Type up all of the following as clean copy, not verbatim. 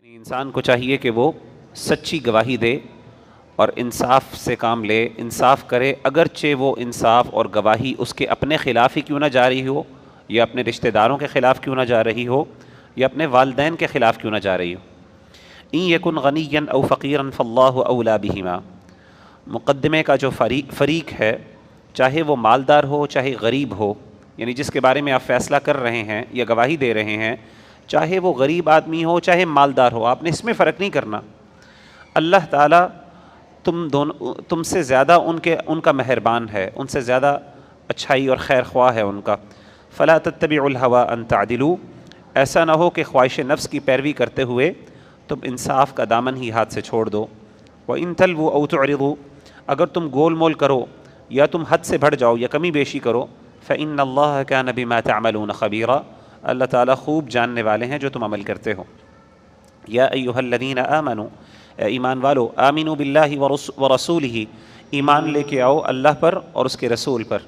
انسان کو چاہیے کہ وہ سچی گواہی دے اور انصاف سے کام لے، انصاف کرے، اگرچہ وہ انصاف اور گواہی اس کے اپنے خلاف ہی کیوں نہ جا رہی ہو، یا اپنے رشتہ داروں کے خلاف کیوں نہ جا رہی ہو، یا اپنے والدین کے خلاف کیوں نہ جا رہی ہو۔ ان یکن غنیا او فقیرا فاللہ اولی بہما، مقدمے کا جو فریق ہے، چاہے وہ مالدار ہو چاہے غریب ہو، یعنی جس کے بارے میں آپ فیصلہ کر رہے ہیں یا گواہی دے رہے ہیں، چاہے وہ غریب آدمی ہو چاہے مالدار ہو، آپ نے اس میں فرق نہیں کرنا۔ اللہ تعالیٰ تم سے زیادہ ان کا مہربان ہے، ان سے زیادہ اچھائی اور خیر خواہ ہے ان کا۔ فلا تتبعوا الہوی ان تعدلوا، ایسا نہ ہو کہ خواہش نفس کی پیروی کرتے ہوئے تم انصاف کا دامن ہی ہاتھ سے چھوڑ دو۔ وَإِن تَلْوُوا أَوْ تُعْرِضُوا، اگر تم گول مول کرو یا تم حد سے بڑھ جاؤ یا کمی بیشی کرو، فَإِنَّ اللَّهَ كَانَ بِمَا تَعْمَلُونَ خَبِيرًا، اللہ تعالیٰ خوب جاننے والے ہیں جو تم عمل کرتے ہو۔ یا ایھا الذین آمنوا، اے ایمان والو، آمنوا باللہ ورسولہ، ایمان لے کے آؤ اللہ پر اور اس کے رسول پر،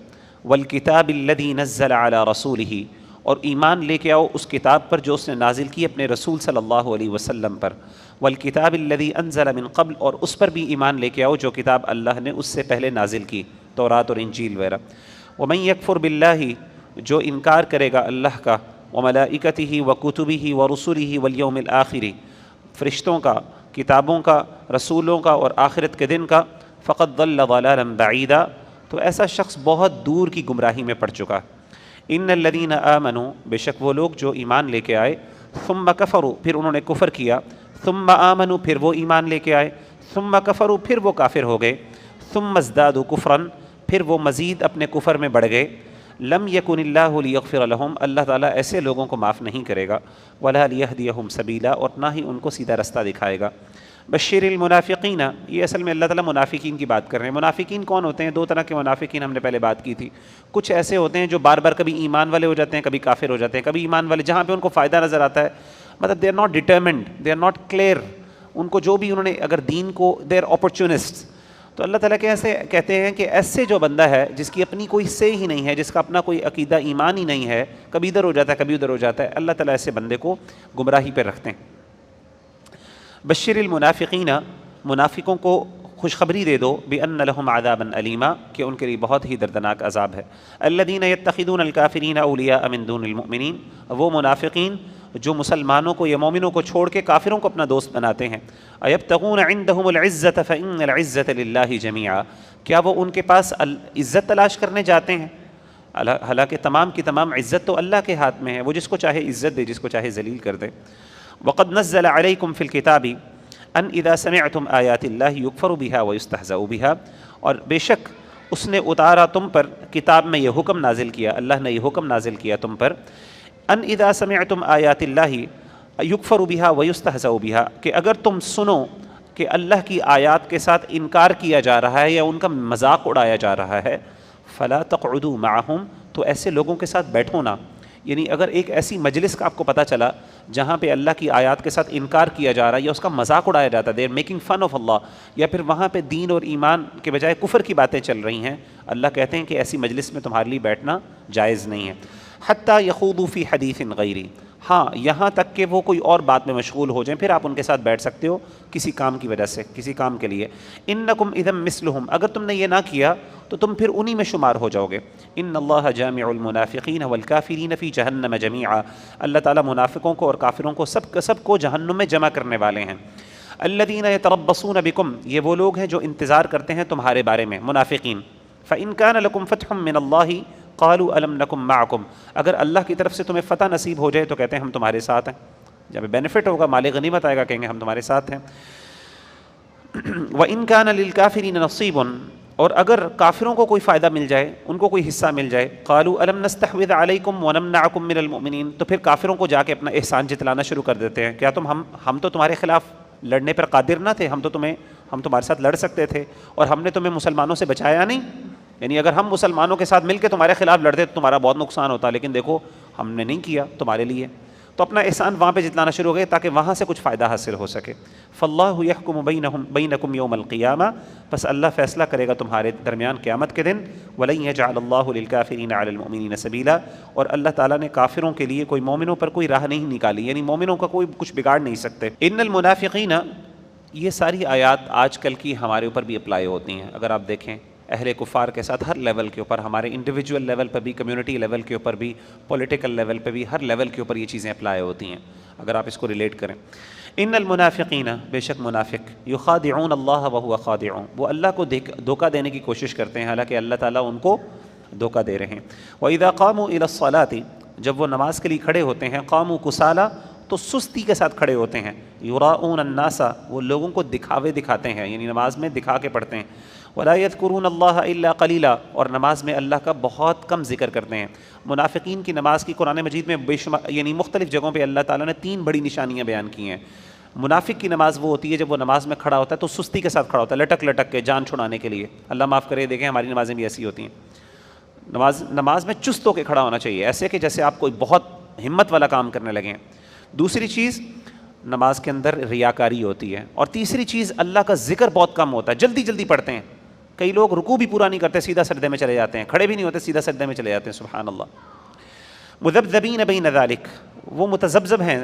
والکتاب الذی نزل علی رسولہ، اور ایمان لے کے آؤ اس کتاب پر جو اس نے نازل کی اپنے رسول صلی اللہ علیہ وسلم پر، والکتاب الذی انزل من قبل، اور اس پر بھی ایمان لے کے آؤ جو کتاب اللہ نے اس سے پہلے نازل کی، تورات اور انجیل وغیرہ۔ ومن یکفر باللہ، جو انکار کرے گا اللہ کا، وملائکتہ وکتبہ ورسلہ والیوم الآخر، فرشتوں کا، کتابوں کا، رسولوں کا اور آخرت کے دن کا، فقد ضل ضلالا بعیدا، تو ایسا شخص بہت دور کی گمراہی میں پڑ چکا۔ ان الذین آمنوا، بے شک وہ لوگ جو ایمان لے کے آئے، ثم کفروا، پھر انہوں نے کفر کیا، ثم آمنوا، پھر وہ ایمان لے کے آئے، ثم کفروا، پھر وہ کافر ہو گئے، ثم ازدادوا کفرا، پھر وہ مزید اپنے کفر میں بڑھ گئے، لم یکن اللہ لیغفر لہم، اللہ تعالیٰ ایسے لوگوں کو معاف نہیں کرے گا، ولا لیہدیہم سبیلا، اور نہ ہی ان کو سیدھا رستہ دکھائے گا۔ بشر المنافقین، یہ اصل میں اللہ تعالیٰ منافقین کی بات کر رہے ہیں۔ منافقین کون ہوتے ہیں؟ دو طرح کے منافقین ہم نے پہلے بات کی تھی۔ کچھ ایسے ہوتے ہیں جو بار بار کبھی ایمان والے ہو جاتے ہیں، کبھی کافر ہو جاتے ہیں، کبھی ایمان والے، جہاں پہ ان کو فائدہ نظر آتا ہے، مطلب they are not determined, they are not clear, ان کو جو بھی انہوں نے اگر دین کو، دے آر اپرچونسٹ۔ تو اللہ تعالیٰ کیسے کہتے ہیں کہ ایسے جو بندہ ہے جس کی اپنی کوئی سے ہی نہیں ہے، جس کا اپنا کوئی عقیدہ ایمان ہی نہیں ہے، کبھی ادھر ہو جاتا ہے کبھی ادھر ہو جاتا ہے، اللہ تعالیٰ ایسے بندے کو گمراہی پہ رکھتے ہیں۔ بشر المنافقین، منافقوں کو خوشخبری دے دو، بأن لهم عذابا علیما، کہ ان کے لیے بہت ہی دردناک عذاب ہے۔ الذین یتخذون الکافرین اولیاء من دون المؤمنین، وہ منافقین جو مسلمانوں کو یا مومنوں کو چھوڑ کے کافروں کو اپنا دوست بناتے ہیں۔ ایبتغون عندهم العزۃ فإن العزۃ للہ جمیعا، کیا وہ ان کے پاس عزت تلاش کرنے جاتے ہیں؟ حالانکہ تمام کی تمام عزت تو اللہ کے ہاتھ میں ہے، وہ جس کو چاہے عزت دے، جس کو چاہے ذلیل کر دے۔ وقد نزل علیکم فی الکتاب ان اذا سمعتم آیات اللہ یکفر بها ویستہزأ بها، اور بے شک اس نے اتارا تم پر کتاب میں یہ حکم نازل کیا، اللہ نے یہ حکم نازل کیا تم پر، ان اذا سمعتم آیات اللہ یکفر بها ویستہزأ بها، کہ اگر تم سنو کہ اللہ کی آیات کے ساتھ انکار کیا جا رہا ہے یا ان کا مذاق اڑایا جا رہا ہے، فلا تقعدوا معهم، تو ایسے لوگوں کے ساتھ بیٹھو نہ۔ یعنی اگر ایک ایسی مجلس کا آپ کو پتہ چلا جہاں پہ اللہ کی آیات کے ساتھ انکار کیا جا رہا ہے یا اس کا مذاق اڑایا جاتا ہے، they are making fun of اللہ، یا پھر وہاں پہ دین اور ایمان کے بجائے کفر کی باتیں چل رہی ہیں، اللہ کہتے ہیں کہ ایسی مجلس میں تمہارے لیے بیٹھنا جائز نہیں ہے۔ حتیٰ یخوضوا فی حدیث غیری، ہاں یہاں تک کہ وہ کوئی اور بات میں مشغول ہو جائیں، پھر آپ ان کے ساتھ بیٹھ سکتے ہو کسی کام کی وجہ سے، کسی کام کے لیے۔ انکم اذا مثلہم، اگر تم نے یہ نہ کیا تو تم پھر انہی میں شمار ہو جاؤ گے۔ ان اللہ جامع المنافقین والکافرین فی جہنم جمیعا، اللہ تعالیٰ منافقوں کو اور کافروں کو سب کو جہنم میں جمع کرنے والے ہیں۔ الذین یتربصون بکم، یہ وہ لوگ ہیں جو انتظار کرتے ہیں تمہارے بارے میں، منافقین۔ فإن کان لکم فتح من اللہ قالوا الم نکم معکم، اگر اللہ کی طرف سے تمہیں فتح نصیب ہو جائے تو کہتے ہیں ہم تمہارے ساتھ ہیں، جب بینیفٹ ہوگا، مال غنیمت آئے گا، کہیں گے ہم تمہارے ساتھ ہیں۔ وَإِن كَانَ لِلْكَافِرِينَ نَصِيبٌ، اور اگر کافروں کو کوئی فائدہ مل جائے، ان کو کوئی حصہ مل جائے، قالوا الم نستحوذ علیکم ونمنعکم من المؤمنین، تو پھر کافروں کو جا کے اپنا احسان جتلانا شروع کر دیتے ہیں، کیا ہم تو تمہارے خلاف لڑنے پر قادر نہ تھے، ہم تمہارے ساتھ لڑ سکتے تھے اور ہم نے تمہیں مسلمانوں سے بچایا نہیں؟ یعنی اگر ہم مسلمانوں کے ساتھ مل کے تمہارے خلاف لڑتے تو تمہارا بہت نقصان ہوتا، لیکن دیکھو ہم نے نہیں کیا تمہارے لیے۔ تو اپنا احسان وہاں پہ جتلانا شروع ہو گئے تاکہ وہاں سے کچھ فائدہ حاصل ہو سکے. فاللہ یحکم بینکم یوم القیامہ، بس اللہ فیصلہ کرے گا تمہارے درمیان قیامت کے دن. ولن یجعل اللہ للکافرین علی المؤمنین سبیلا، اور اللہ تعالیٰ نے کافروں کے لیے کوئی مومنوں پر کوئی راہ نہیں نکالی، یعنی مومنوں کا کوئی کچھ بگاڑ نہیں سکتے. ان المنافقین، یہ ساری آیات آج کل کی ہمارے اوپر بھی اپلائی ہوتی ہیں. اگر آپ دیکھیں اہل کفار کے ساتھ ہر لیول کے اوپر، ہمارے انڈیویجول لیول پر بھی، کمیونٹی لیول کے اوپر بھی، پولیٹیکل لیول پہ بھی، ہر لیول کے اوپر یہ چیزیں اپلائی ہوتی ہیں اگر آپ اس کو ریلیٹ کریں. ان المنافقین، بے شک منافق، یخادعون اللہ وهو خادعون، وہ اللہ کو دھوکہ دینے کی کوشش کرتے ہیں حالانکہ اللہ تعالیٰ ان کو دھوکہ دے رہے ہیں. وَإِذَا قَامُوا إِلَى الصَّلَاةِ، جب وہ نماز کے لیے کھڑے ہوتے ہیں، قاموا کسالى، تو سستی کے ساتھ کھڑے ہوتے ہیں. یراؤون الناس، وہ لوگوں کو دکھاتے ہیں، یعنی نماز میں دکھا کے پڑھتے ہیں. ولا يذكرون اللہ الا قلیلا، اور نماز میں اللہ کا بہت کم ذکر کرتے ہیں. منافقین کی نماز کی قرآن مجید میں بے شمار، یعنی مختلف جگہوں پہ اللہ تعالیٰ نے 3 بڑی نشانیاں بیان کی ہیں. منافق کی نماز وہ ہوتی ہے جب وہ نماز میں کھڑا ہوتا ہے تو سستی کے ساتھ کھڑا ہوتا ہے، لٹک لٹک کے، جان چھڑانے کے لیے. اللہ معاف کرے، دیکھیں ہماری نمازیں بھی ایسی ہوتی ہیں. نماز میں چست ہو کے کھڑا ہونا چاہیے، ایسے کہ جیسے آپ کوئی بہت ہمت والا کام کرنے لگے. دوسری چیز، نماز کے اندر ریاکاری ہوتی ہے. اور تیسری چیز، اللہ کا ذکر بہت کم ہوتا ہے، جلدی جلدی پڑھتے ہیں. کئی لوگ رکوع بھی پورا نہیں کرتے، سیدھا سجدے میں چلے جاتے ہیں، کھڑے بھی نہیں ہوتے، سیدھا سجدے میں چلے جاتے ہیں. سبحان اللہ. مذبذبین بین ذلک، وہ متذبذب ہیں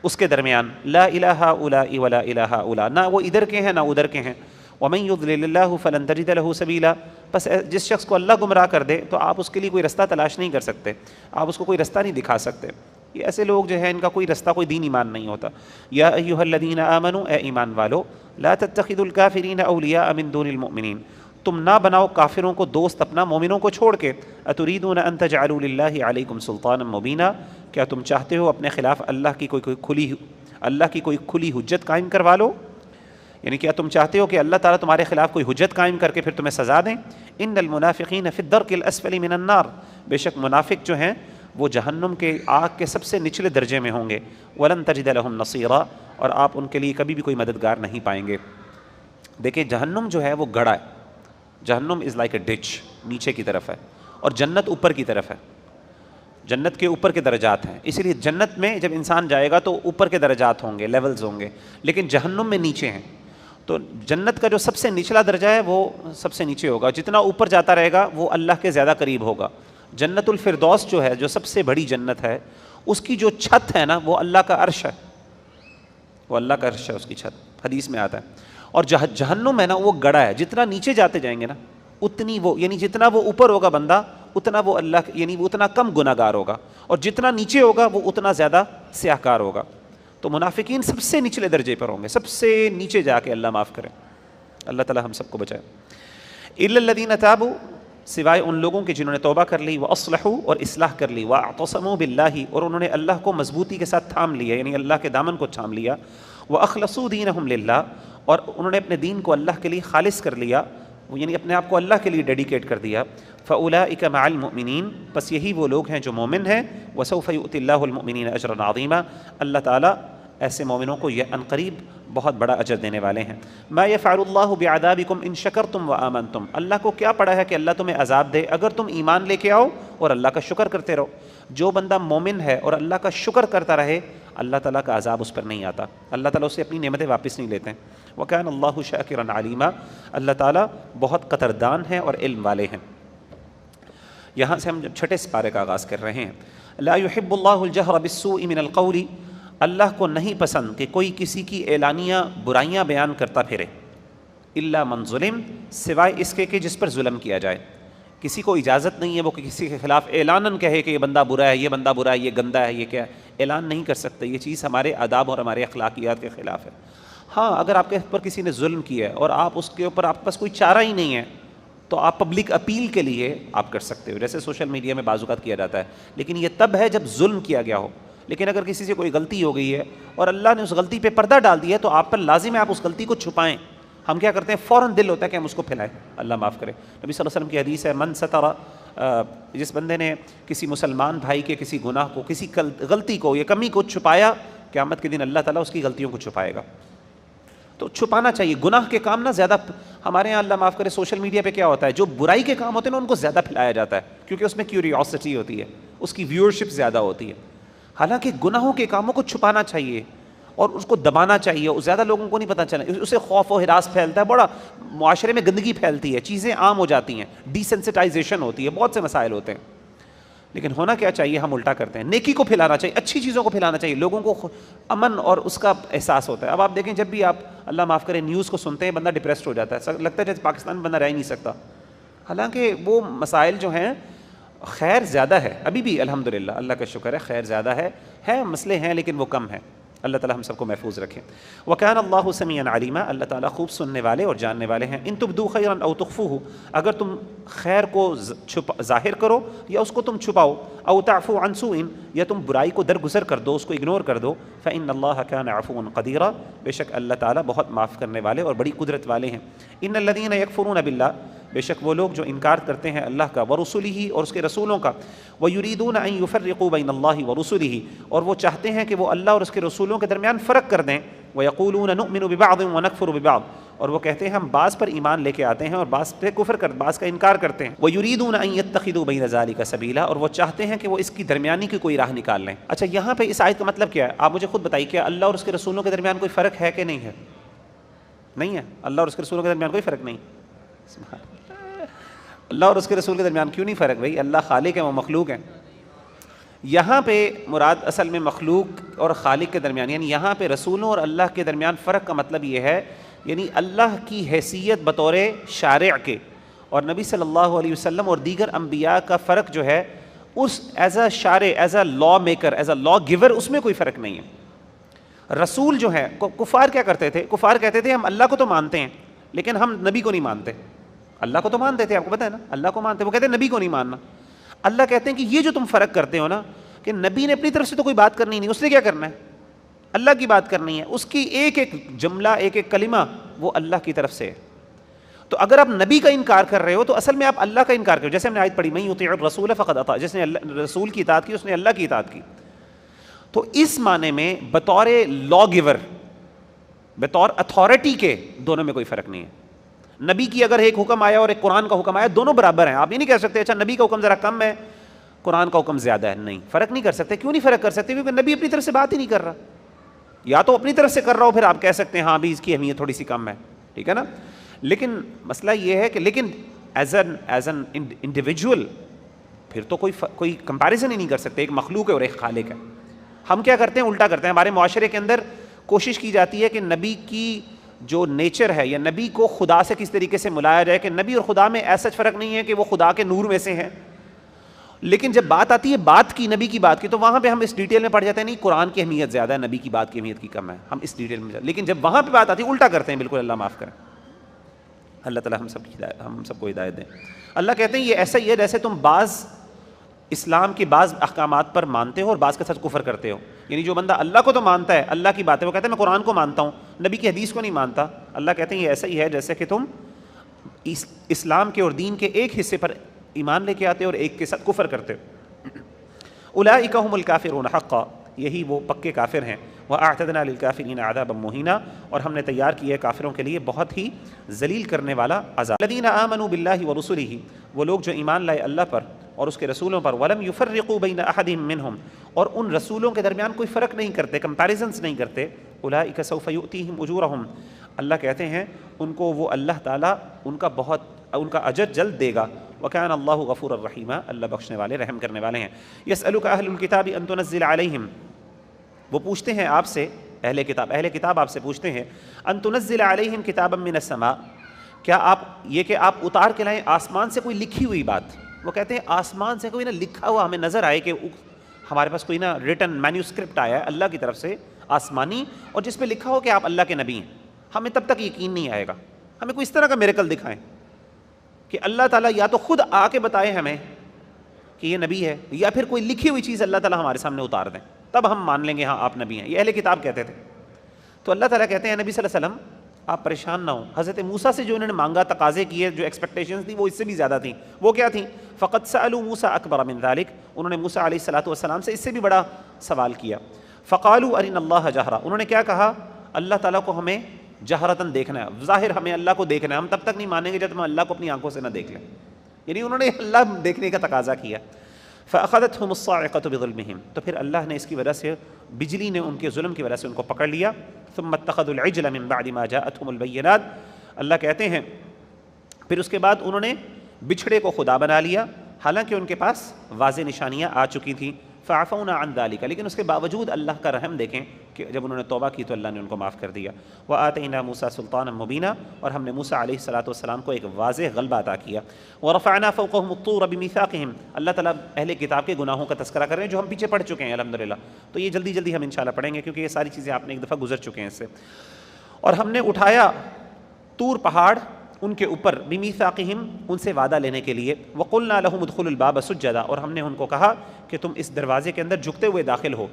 اس کے درمیان. لا الہ الا ولا الہ الا، نہ وہ ادھر کے ہیں نہ ادھر کے ہیں. ومن یضلل اللہ فلن تجد له سبیلا، بس جس شخص کو اللہ گمراہ کر دے تو آپ اس کے لیے کوئی رستہ تلاش نہیں کر سکتے، آپ اس کو کوئی رستہ نہیں دکھا سکتے. یہ ایسے لوگ جو ہیں ان کا کوئی رستہ، کوئی دین ایمان نہیں ہوتا. یا ایھا الذین آمنوا، اے ایمان والو، لا تتخذوا الکافرین اولیاء من دون المؤمنین، تم نہ بناؤ کافروں کو دوست اپنا مومنوں کو چھوڑ کے. اتریدون ان تجعلوا للہ علیکم سلطانا مبینا، کیا تم چاہتے ہو اپنے خلاف اللہ کی کوئی کھلی حجت قائم کروا لو؟ یعنی کیا تم چاہتے ہو کہ اللہ تعالیٰ تمہارے خلاف کوئی حجت قائم کر کے پھر تمہیں سزا دیں؟ ان المنافقین فی الدرک الاسفل من النار، بے شک منافق جو ہیں وہ جہنم کے آگ کے سب سے نچلے درجے میں ہوں گے. ولن تجد لهم نصیرا، اور آپ ان کے لیے کبھی بھی کوئی مددگار نہیں پائیں گے. دیکھیں جہنم جو ہے وہ گڑھا ہے. جہنم از لائک اے ڈچ، نیچے کی طرف ہے، اور جنت اوپر کی طرف ہے. جنت کے اوپر کے درجات ہیں، اس لیے جنت میں جب انسان جائے گا تو اوپر کے درجات ہوں گے، لیولز ہوں گے، لیکن جہنم میں نیچے ہیں. تو جنت کا جو سب سے نچلا درجہ ہے وہ سب سے نیچے ہوگا، جتنا اوپر جاتا رہے گا وہ اللہ کے زیادہ قریب ہوگا. جنت الفردوس جو ہے، جو سب سے بڑی جنت ہے، اس کی جو چھت ہے نا وہ اللہ کا عرش ہے، وہ اللہ کا عرش ہے اس کی چھت، حدیث میں آتا ہے. اور جہنم ہے نا وہ گڑھا ہے، جتنا نیچے جاتے جائیں گے نا اتنی وہ، یعنی جتنا وہ اوپر ہوگا بندہ اتنا وہ اللہ، یعنی وہ اتنا کم گناہ گار ہوگا، اور جتنا نیچے ہوگا وہ اتنا زیادہ سیاہ کار ہوگا. تو منافقین سب سے نچلے درجے پر ہوں گے، سب سے نیچے جا کے. اللہ معاف کرے، اللہ تعالی ہم سب کو بچائے. الا الذین تابوا، سوائے ان لوگوں کے جنہوں نے توبہ کر لی، واصلحوا، اور اصلاح کر لی، واعتصموا باللہ، اور انہوں نے اللہ کو مضبوطی کے ساتھ تھام لیا، یعنی اللہ کے دامن کو تھام لیا. واخلصوا دینہم للہ، اور انہوں نے اپنے دین کو اللہ کے لیے خالص کر لیا، یعنی اپنے آپ کو اللہ کے لیے ڈیڈیکیٹ کر دیا. فاولئک مع المؤمنین، بس یہی وہ لوگ ہیں جو مومن ہیں. وسوف یؤتی اللہ المؤمنین اجرا عظیما، اللہ تعالیٰ ایسے مومنوں کو یہ عنقریب بہت بڑا اجر دینے والے ہیں. ما یفعل اللہ بعذابکم ان شکرتم وآمنتم، اللہ کو کیا پڑا ہے کہ اللہ تمہیں عذاب دے اگر تم ایمان لے کے آؤ اور اللہ کا شکر کرتے رہو. جو بندہ مومن ہے اور اللہ کا شکر کرتا رہے، اللہ تعالیٰ کا عذاب اس پر نہیں آتا، اللہ تعالیٰ اسے اپنی نعمتیں واپس نہیں لیتے. وکان اللہ شاکرا علیما، اللہ تعالیٰ بہت قدردان ہے اور علم والے ہیں. یہاں سے ہم چھٹے سپارے کا آغاز کر رہے ہیں. لا يحب اللہ الجہر بالسوء من القول، اللہ کو نہیں پسند کہ کوئی کسی کی اعلانیہ برائیاں بیان کرتا پھرے. الا من ظلم، سوائے اس کے کہ جس پر ظلم کیا جائے. کسی کو اجازت نہیں ہے وہ کسی کے خلاف اعلاناً کہے کہ یہ بندہ برا ہے، یہ بندہ برا ہے، یہ گندہ ہے، یہ کیا ہے. اعلان نہیں کر سکتے، یہ چیز ہمارے آداب اور ہمارے اخلاقیات کے خلاف ہے. ہاں اگر آپ کے اوپر کسی نے ظلم کیا ہے اور آپ اس کے اوپر، آپ کے پاس کوئی چارہ ہی نہیں ہے، تو آپ پبلک اپیل کے لیے آپ کر سکتے ہو، جیسے سوشل میڈیا میں بعض اوقات کیا جاتا ہے. لیکن یہ تب ہے جب ظلم کیا گیا ہو. لیکن اگر کسی سے کوئی غلطی ہو گئی ہے اور اللہ نے اس غلطی پہ پردہ ڈال دیا ہے تو آپ پر لازم ہے آپ اس غلطی کو چھپائیں. ہم کیا کرتے ہیں، فوراً دل ہوتا ہے کہ ہم اس کو پھیلائیں. اللہ معاف کرے. نبی صلی اللہ علیہ وسلم کی حدیث ہے، من ستر، جس بندے نے کسی مسلمان بھائی کے کسی گناہ کو، کسی غلطی کو یا کمی کو چھپایا، قیامت کے دن اللہ تعالیٰ اس کی غلطیوں کو چھپائے گا. تو چھپانا چاہیے. گناہ کے کام نہ زیادہ ہمارے یہاں، اللہ معاف کرے، سوشل میڈیا پہ کیا ہوتا ہے، جو برائی کے کام ہوتے ہیں نا ان کو زیادہ پھیلایا جاتا ہے، کیونکہ اس میں کیوریوسٹی ہوتی ہے، اس کی ویورشپ زیادہ ہوتی ہے. حالانکہ گناہوں کے کاموں کو چھپانا چاہیے اور اس کو دبانا چاہیے. زیادہ لوگوں کو نہیں پتہ چلا, اسے خوف و ہراس پھیلتا ہے, بڑا معاشرے میں گندگی پھیلتی ہے, چیزیں عام ہو جاتی ہیں, ڈیسینسٹائزیشن ہوتی ہے, بہت سے مسائل ہوتے ہیں. لیکن ہونا کیا چاہیے, ہم الٹا کرتے ہیں. نیکی کو پھیلانا چاہیے, اچھی چیزوں کو پھیلانا چاہیے, لوگوں کو امن اور اس کا احساس ہوتا ہے. اب آپ دیکھیں, جب بھی آپ اللہ معاف کرے نیوز کو سنتے ہیں, بندہ ڈپریسڈ ہو جاتا ہے, لگتا ہے جیسے پاکستان میں بندہ رہ ہی نہیں سکتا. حالانکہ وہ مسائل جو ہیں خیر زیادہ ہے ابھی بھی, الحمدللہ اللہ کا شکر ہے, خیر زیادہ ہے مسئلے ہیں لیکن وہ کم ہیں. اللہ تعالی ہم سب کو محفوظ رکھے. وَكَانَ اللَّهُ سَمِيعًا عَلِيمًا, اللہ تعالیٰ خوب سننے والے اور جاننے والے ہیں. ان تبدوا خیرا او تخفوه, اگر تم خیر کو ظاہر کرو یا اس کو تم چھپاؤ, او تعفو عن سوء, یا تم برائی کو درگزر کر دو, اس کو اگنور کر دو, فإن اللہ كان عفوا قدیرا, بے شک اللہ تعالیٰ بہت معاف کرنے والے اور بڑی قدرت والے ہیں. ان الذین یکفرون باللہ, بے شک وہ لوگ جو انکار کرتے ہیں اللہ کا, ورسلہ, اور اس کے رسولوں کا, ویریدون ان یفرقوا بین اللہ ورسلہ, اور وہ چاہتے ہیں کہ وہ اللہ اور اس کے رسولوں کے درمیان فرق کر دیں. ویقولون نؤمن ببعض ونکفر ببعض, اور وہ کہتے ہیں ہم بعض پر ایمان لے کے آتے ہیں اور بعض پہ بعض کا انکار کرتے ہیں. ویریدون ان یتخذوا بین ذلک سبیلا, اور وہ چاہتے ہیں کہ وہ اس کی درمیانی کی کوئی راہ نکال لیں. اچھا, یہاں پہ اس آیت کا مطلب کیا ہے, آپ مجھے خود بتائیے, کیا اللہ اور اس کے رسولوں کے درمیان کوئی فرق ہے کہ نہیں ہے؟ نہیں ہے. اللہ اور اس کے رسولوں کے درمیان کوئی فرق نہیں. اللہ اور اس کے رسول کے درمیان کیوں نہیں فرق بھائی؟ اللہ خالق ہے, وہ مخلوق ہیں. یہاں پہ مراد اصل میں مخلوق اور خالق کے درمیان, یعنی یہاں پہ رسولوں اور اللہ کے درمیان فرق کا مطلب یہ ہے, یعنی اللہ کی حیثیت بطور شارع کے اور نبی صلی اللہ علیہ وسلم اور دیگر انبیاء کا فرق جو ہے, اس ایز اے شارع, as a law maker, as a law giver, اس میں کوئی فرق نہیں ہے. رسول جو ہے, کفار کیا کرتے تھے, کفار کہتے تھے ہم اللہ کو تو مانتے ہیں لیکن ہم نبی کو نہیں مانتے. اللہ کو تو مانتے تھے, آپ کو پتہ ہے نا, اللہ کو مانتے, وہ کہتے ہیں نبی کو نہیں ماننا. اللہ کہتے ہیں کہ یہ جو تم فرق کرتے ہو نا, کہ نبی نے اپنی طرف سے تو کوئی بات کرنی نہیں, اس نے کیا کرنا ہے, اللہ کی بات کرنی ہے, اس کی ایک ایک جملہ, ایک ایک کلمہ وہ اللہ کی طرف سے ہے. تو اگر آپ نبی کا انکار کر رہے ہو تو اصل میں آپ اللہ کا انکار کر رہے ہو. جیسے ہم نے آیت پڑھی, من یطیع الرسول فقد اطاع, جس نے رسول کی اطاعت کی اس نے اللہ کی اطاعت کی. تو اس معنی میں بطور لا گیور, بطور اتھارٹی کے, دونوں میں کوئی فرق نہیں ہے. نبی کی اگر ایک حکم آیا اور ایک قرآن کا حکم آیا, دونوں برابر ہیں. آپ یہ نہیں کہہ سکتے اچھا نبی کا حکم ذرا کم ہے, قرآن کا حکم زیادہ ہے. نہیں, فرق نہیں کر سکتے. کیوں نہیں فرق کر سکتے؟ کیونکہ نبی اپنی طرف سے بات ہی نہیں کر رہا. یا تو اپنی طرف سے کر رہا ہو, پھر آپ کہہ سکتے ہیں ہاں بھی اس کی اہمیت تھوڑی سی کم ہے, ٹھیک ہے نا. لیکن مسئلہ یہ ہے کہ لیکن ایز این انڈیویجول پھر تو کوئی کمپیریزن ہی نہیں کر سکتے. ایک مخلوق ہے اور ایک خالق ہے. ہم کیا کرتے ہیں, الٹا کرتے ہیں. ہمارے معاشرے کے اندر کوشش کی جاتی ہے کہ نبی کی جو نیچر ہے یا نبی کو خدا سے کس طریقے سے ملایا جائے, کہ نبی اور خدا میں ایسا فرق نہیں ہے کہ وہ خدا کے نور میں سے ہیں. لیکن جب بات آتی ہے بات کی, نبی کی بات کی, تو وہاں پہ ہم اس ڈیٹیل میں پڑھ جاتے ہیں, نہیں قرآن کی اہمیت زیادہ ہے, نبی کی بات کی اہمیت کی کم ہے, ہم اس ڈیٹیل میں جاتے. لیکن جب وہاں پہ بات آتی ہے الٹا کرتے ہیں بالکل. اللہ معاف کریں, اللہ تعالیٰ ہم سب کو ہدایت دیں. اللہ کہتے ہیں یہ ایسا ہی ہے جیسے تم بعض اسلام کے بعض احکامات پر مانتے ہو اور بعض کے ساتھ کفر کرتے ہو. یعنی جو بندہ اللہ کو تو مانتا ہے, اللہ کی بات ہے, وہ کہتا ہے میں قرآن کو مانتا ہوں, نبی کی حدیث کو نہیں مانتا. اللہ کہتے ہیں یہ ایسا ہی ہے جیسے کہ تم اسلام کے اور دین کے ایک حصے پر ایمان لے کے آتے ہو اور ایک کے ساتھ کفر کرتے ہو. اولئک هم الکافرون حقا, یہی وہ پکے کافر ہیں. وَأَعْتَدْنَا لِلْكَافِرِينَ عَذَابًا مُهِينًا, اور ہم نے تیار کیا ہے کافروں کے لیے بہت ہی ذلیل کرنے والا عذاب. الذین آمنوا باللہ ورسلہ, وہ لوگ جو ایمان لائے اللہ پر اور اس کے رسولوں پر. ولم یفرقوا بین احد منہم, اور ان رسولوں کے درمیان کوئی فرق نہیں کرتے, کمپیریزنس نہیں کرتے. اولئک سوف یؤتیہم اجورہم, اللہ کہتے ہیں ان کو وہ اللہ تعالیٰ ان کا اجر جلد دے گا. وکان اللہ غفور الرحیم, اللہ بخشنے والے رحم کرنے والے ہیں. یسألک اہل الکتاب ان تنزل علیہم, وہ پوچھتے ہیں آپ سے, اہل کتاب آپ سے پوچھتے ہیں, ان تنزل علیہم کتابا من السماء, کیا آپ یہ کہ آپ اتار کے لائیں آسمان سے کوئی لکھی ہوئی بات. وہ کہتے ہیں آسمان سے کوئی نہ لکھا ہوا ہمیں نظر آئے, کہ ہمارے پاس کوئی نہ ریٹن مینیوسکرپٹ آیا ہے اللہ کی طرف سے آسمانی, اور جس پہ لکھا ہو کہ آپ اللہ کے نبی ہیں, ہمیں تب تک یقین نہیں آئے گا. ہمیں کوئی اس طرح کا میریکل دکھائیں کہ اللہ تعالیٰ یا تو خود آ کے بتائے ہمیں کہ یہ نبی ہے, یا پھر کوئی لکھی ہوئی چیز اللہ تعالیٰ ہمارے سامنے اتار دیں, تب ہم مان لیں گے ہاں آپ نبی ہیں. یہ اہل کتاب کہتے تھے. تو اللہ تعالیٰ کہتے ہیں نبی صلی اللہ علیہ وسلم آپ پریشان نہ ہوں. حضرت موسیٰ سے جو انہوں نے مانگا, تقاضے کیے, جو ایکسپیکٹیشنز تھیں وہ اس سے بھی زیادہ تھیں. وہ کیا تھیں؟ فقط سألوا موسیٰ اکبر من ذلک, انہوں نے موسیٰ علیہ السلام سے اس سے بھی بڑا سوال کیا. فقالوا ارنا اللہ جہرا, انہوں نے کیا کہا, اللہ تعالیٰ کو ہمیں جہرتاً دیکھنا ہے, ظاہر ہمیں اللہ کو دیکھنا ہے, ہم تب تک نہیں مانیں گے جب ہم اللہ کو اپنی آنکھوں سے نہ دیکھ لیں. یعنی انہوں نے اللہ دیکھنے کا تقاضا کیا. فأخذتهم الصاعقة بظلمهم، تو پھر اللہ نے اس کی وجہ سے، بجلی نے ان کے ظلم کی وجہ سے ان کو پکڑ لیا. ثم اتخذوا العجل من بعد ما جاءتهم البينات، اللہ کہتے ہیں پھر اس کے بعد انہوں نے بچھڑے کو خدا بنا لیا حالانکہ ان کے پاس واضح نشانیاں آ چکی تھیں. فعفونا عن ذلك، لیکن اس کے باوجود اللہ کا رحم دیکھیں کہ جب انہوں نے توبہ کی تو اللہ نے ان کو معاف کر دیا. وآتینا موسیٰ سلطانا مبینا، اور ہم نے موسیٰ علیہ السلام کو ایک واضح غلبہ عطا کیا. ورفعنا فوقهم الطور بمیثاقهم، اللہ تعالیٰ اہل کتاب کے گناہوں کا تذکرہ کر رہے ہیں جو ہم پیچھے پڑھ چکے ہیں الحمدللہ، تو یہ جلدی جلدی ہم انشاءاللہ پڑھیں گے کیونکہ یہ ساری چیزیں آپ نے ایک دفعہ گزر چکے ہیں اس سے. اور ہم نے اٹھایا طور پہاڑ ان کے اوپر، بمیثاقہم ان سے وعدہ لینے کے لیے. وقلنا لہم ادخلوا الباب سجدا، اور ہم نے ان کو کہا کہ تم اس دروازے کے اندر جھکتے ہوئے داخل ہو.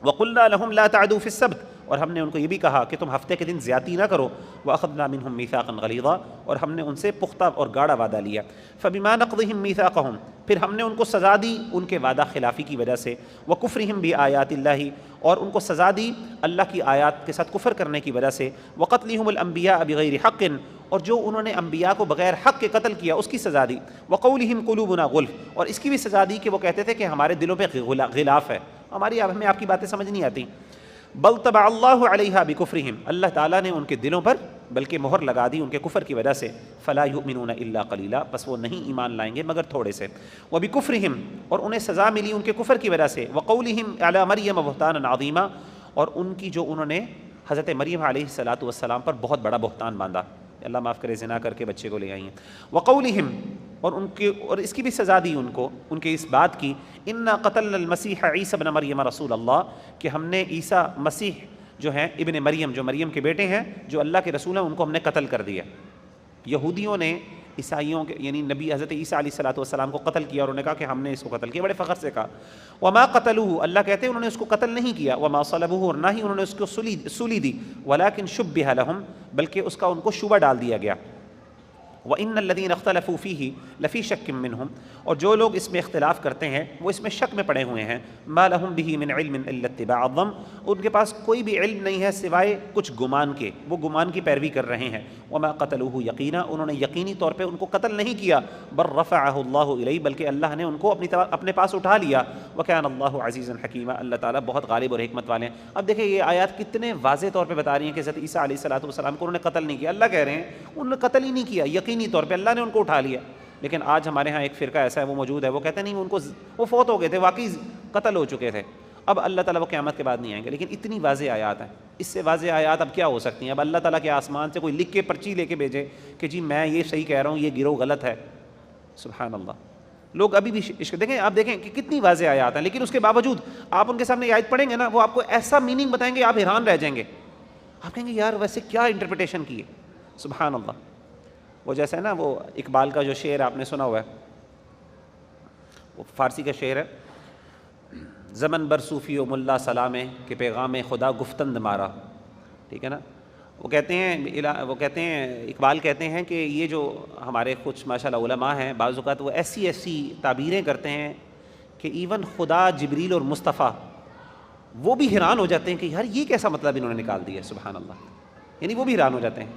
وقلنا لہم لا تعدوا فی السبت، اور ہم نے ان کو یہ بھی کہا کہ تم ہفتے کے دن زیادتی نہ کرو. واخذنا منہم میثاقا غلیظا، اور ہم نے ان سے پختہ اور گاڑا وعدہ لیا. فبما نقضہم میثاقہم، پھر ہم نے ان کو سزا دی ان کے وعدہ خلافی کی وجہ سے. وکفرہم بآیات اللہ، اور ان کو سزا دی اللہ کی آیات کے ساتھ کفر کرنے کی وجہ سے. وقتلہم الانبیاء بغیر حق، اور جو انہوں نے انبیاء کو بغیر حق کے قتل کیا اس کی سزا دی. وقولہم قلوبنا غلف، اور اس کی بھی سزا دی کہ وہ کہتے تھے کہ ہمارے دلوں پہ غلاف ہے، ہمیں آپ کی باتیں سمجھ نہیں آتی. بل طبع اللہ علیہا بکفرہم، اللہ تعالیٰ نے ان کے دلوں پر بلکہ مہر لگا دی ان کے کفر کی وجہ سے. فلا یؤمنون الا قلیلا، بس وہ نہیں ایمان لائیں گے مگر تھوڑے سے. وبکفرہم، اور انہیں سزا ملی ان کے کفر کی وجہ سے. وقولہم علی مریم بہتانا عظیما، اور ان کی جو انہوں نے حضرت مریم علیہ السلام پر بہت بڑا بہتان باندھا، اللہ معاف کرے زنا کر کے بچے کو لے آئی ہیں. وقولہم، اور اس کی بھی سزا دی ان کو ان کے اس بات کی. انا قتلنا المسیح عیسی ابن مریم رسول اللہ، کہ ہم نے عیسیٰ مسیح جو ہیں ابن مریم، جو مریم کے بیٹے ہیں، جو اللہ کے رسول ہیں، ان کو ہم نے قتل کر دیا. یہودیوں نے عیسائیوں کے یعنی نبی حضرت عیسیٰ علیہ السلام کو قتل کیا، اور انہوں نے کہا کہ ہم نے اس کو قتل کیا، بڑے فخر سے کہا. وما قتلوه، اللہ کہتے ہیں انہوں نے اس کو قتل نہیں کیا. وما صلبوه، اور نہ ہی انہوں نے اس کو سولی دی. ولكن شبہ لهم، بلکہ اس کا ان کو شبہ ڈال دیا گیا. وَإِنَّ الَّذِينَ اخْتَلَفُوا فِيهِ لَفِي شَكٍّ مِّنْهُمْ، اور جو لوگ اس میں اختلاف کرتے ہیں وہ اس میں شک میں پڑے ہوئے ہیں. مَا لَهُمْ بِهِ مِنْ عِلْمٍ إِلَّا اتِّبَاعَ الظَّنِّ، ان کے پاس کوئی بھی علم نہیں ہے سوائے کچھ گمان کے، وہ گمان کی پیروی کر رہے ہیں. وَمَا قَتَلُوهُ يَقِينًا، انہوں نے یقینی طور پہ ان کو قتل نہیں کیا. بل رفعه اللہ الیہ، بلکہ اللہ نے ان کو اپنے پاس اٹھا لیا. وَكَانَ اللَّهُ عَزِيزًا حَكِيمًا، اللہ تعالیٰ بہت غالب اور حکمت والے ہیں. اب دیکھیں یہ آیات کتنے واضح طور پہ بتا رہی ہیں کہ حضرت عیسیٰ علیہ السلام کو انہوں نے قتل نہیں کیا. اللہ کہہ رہے ہیں انہوں نے قتل ہی نہیں کیا، یقینی طور پہ اللہ نے ان کو اٹھا لیا. لیکن آج ہمارے ہاں ایک فرقہ ایسا ہے وہ موجود ہے، وہ کہتے نہیں ان کو وہ فوت ہو گئے تھے، واقعی قتل ہو چکے تھے، اب اللہ تعالیٰ وہ قیامت کے بعد نہیں آئیں گے. لیکن اتنی واضح آیات ہیں، اس سے واضح آیات اب کیا ہو سکتی ہیں؟ اب اللہ تعالیٰ کے آسمان سے کوئی لکھ کے پرچی لے کے بھیجے کہ جی میں یہ صحیح کہہ رہا ہوں، یہ گروہ غلط ہے. سبحان اللہ. لوگ ابھی بھی دیکھیں، آپ دیکھیں کہ کتنی واضح آیات ہیں، لیکن اس کے باوجود آپ ان کے سامنے آیت پڑھیں گے نا، وہ آپ کو ایسا میننگ بتائیں گے آپ حیران رہ جائیں گے. آپ کہیں گے یار ویسے کیا انٹرپریٹیشن کی ہے. سبحان اللہ. وہ جیسے نا وہ اقبال کا جو شعر آپ نے سنا ہوا ہے، وہ فارسی کا شعر ہے، زمن بر صوفی و ملا سلامے کہ پیغام خدا گفتند مارا. ٹھیک ہے نا. وہ کہتے ہیں اقبال کہتے ہیں کہ یہ جو ہمارے کچھ ماشاءاللہ علماء ہیں بعض اوقات وہ ایسی تعبیریں کرتے ہیں کہ ایون خدا، جبریل اور مصطفیٰ وہ بھی حیران ہو جاتے ہیں کہ یار یہ کیسا مطلب انہوں نے نکال دیا. سبحان اللہ. یعنی وہ بھی حیران ہو جاتے ہیں،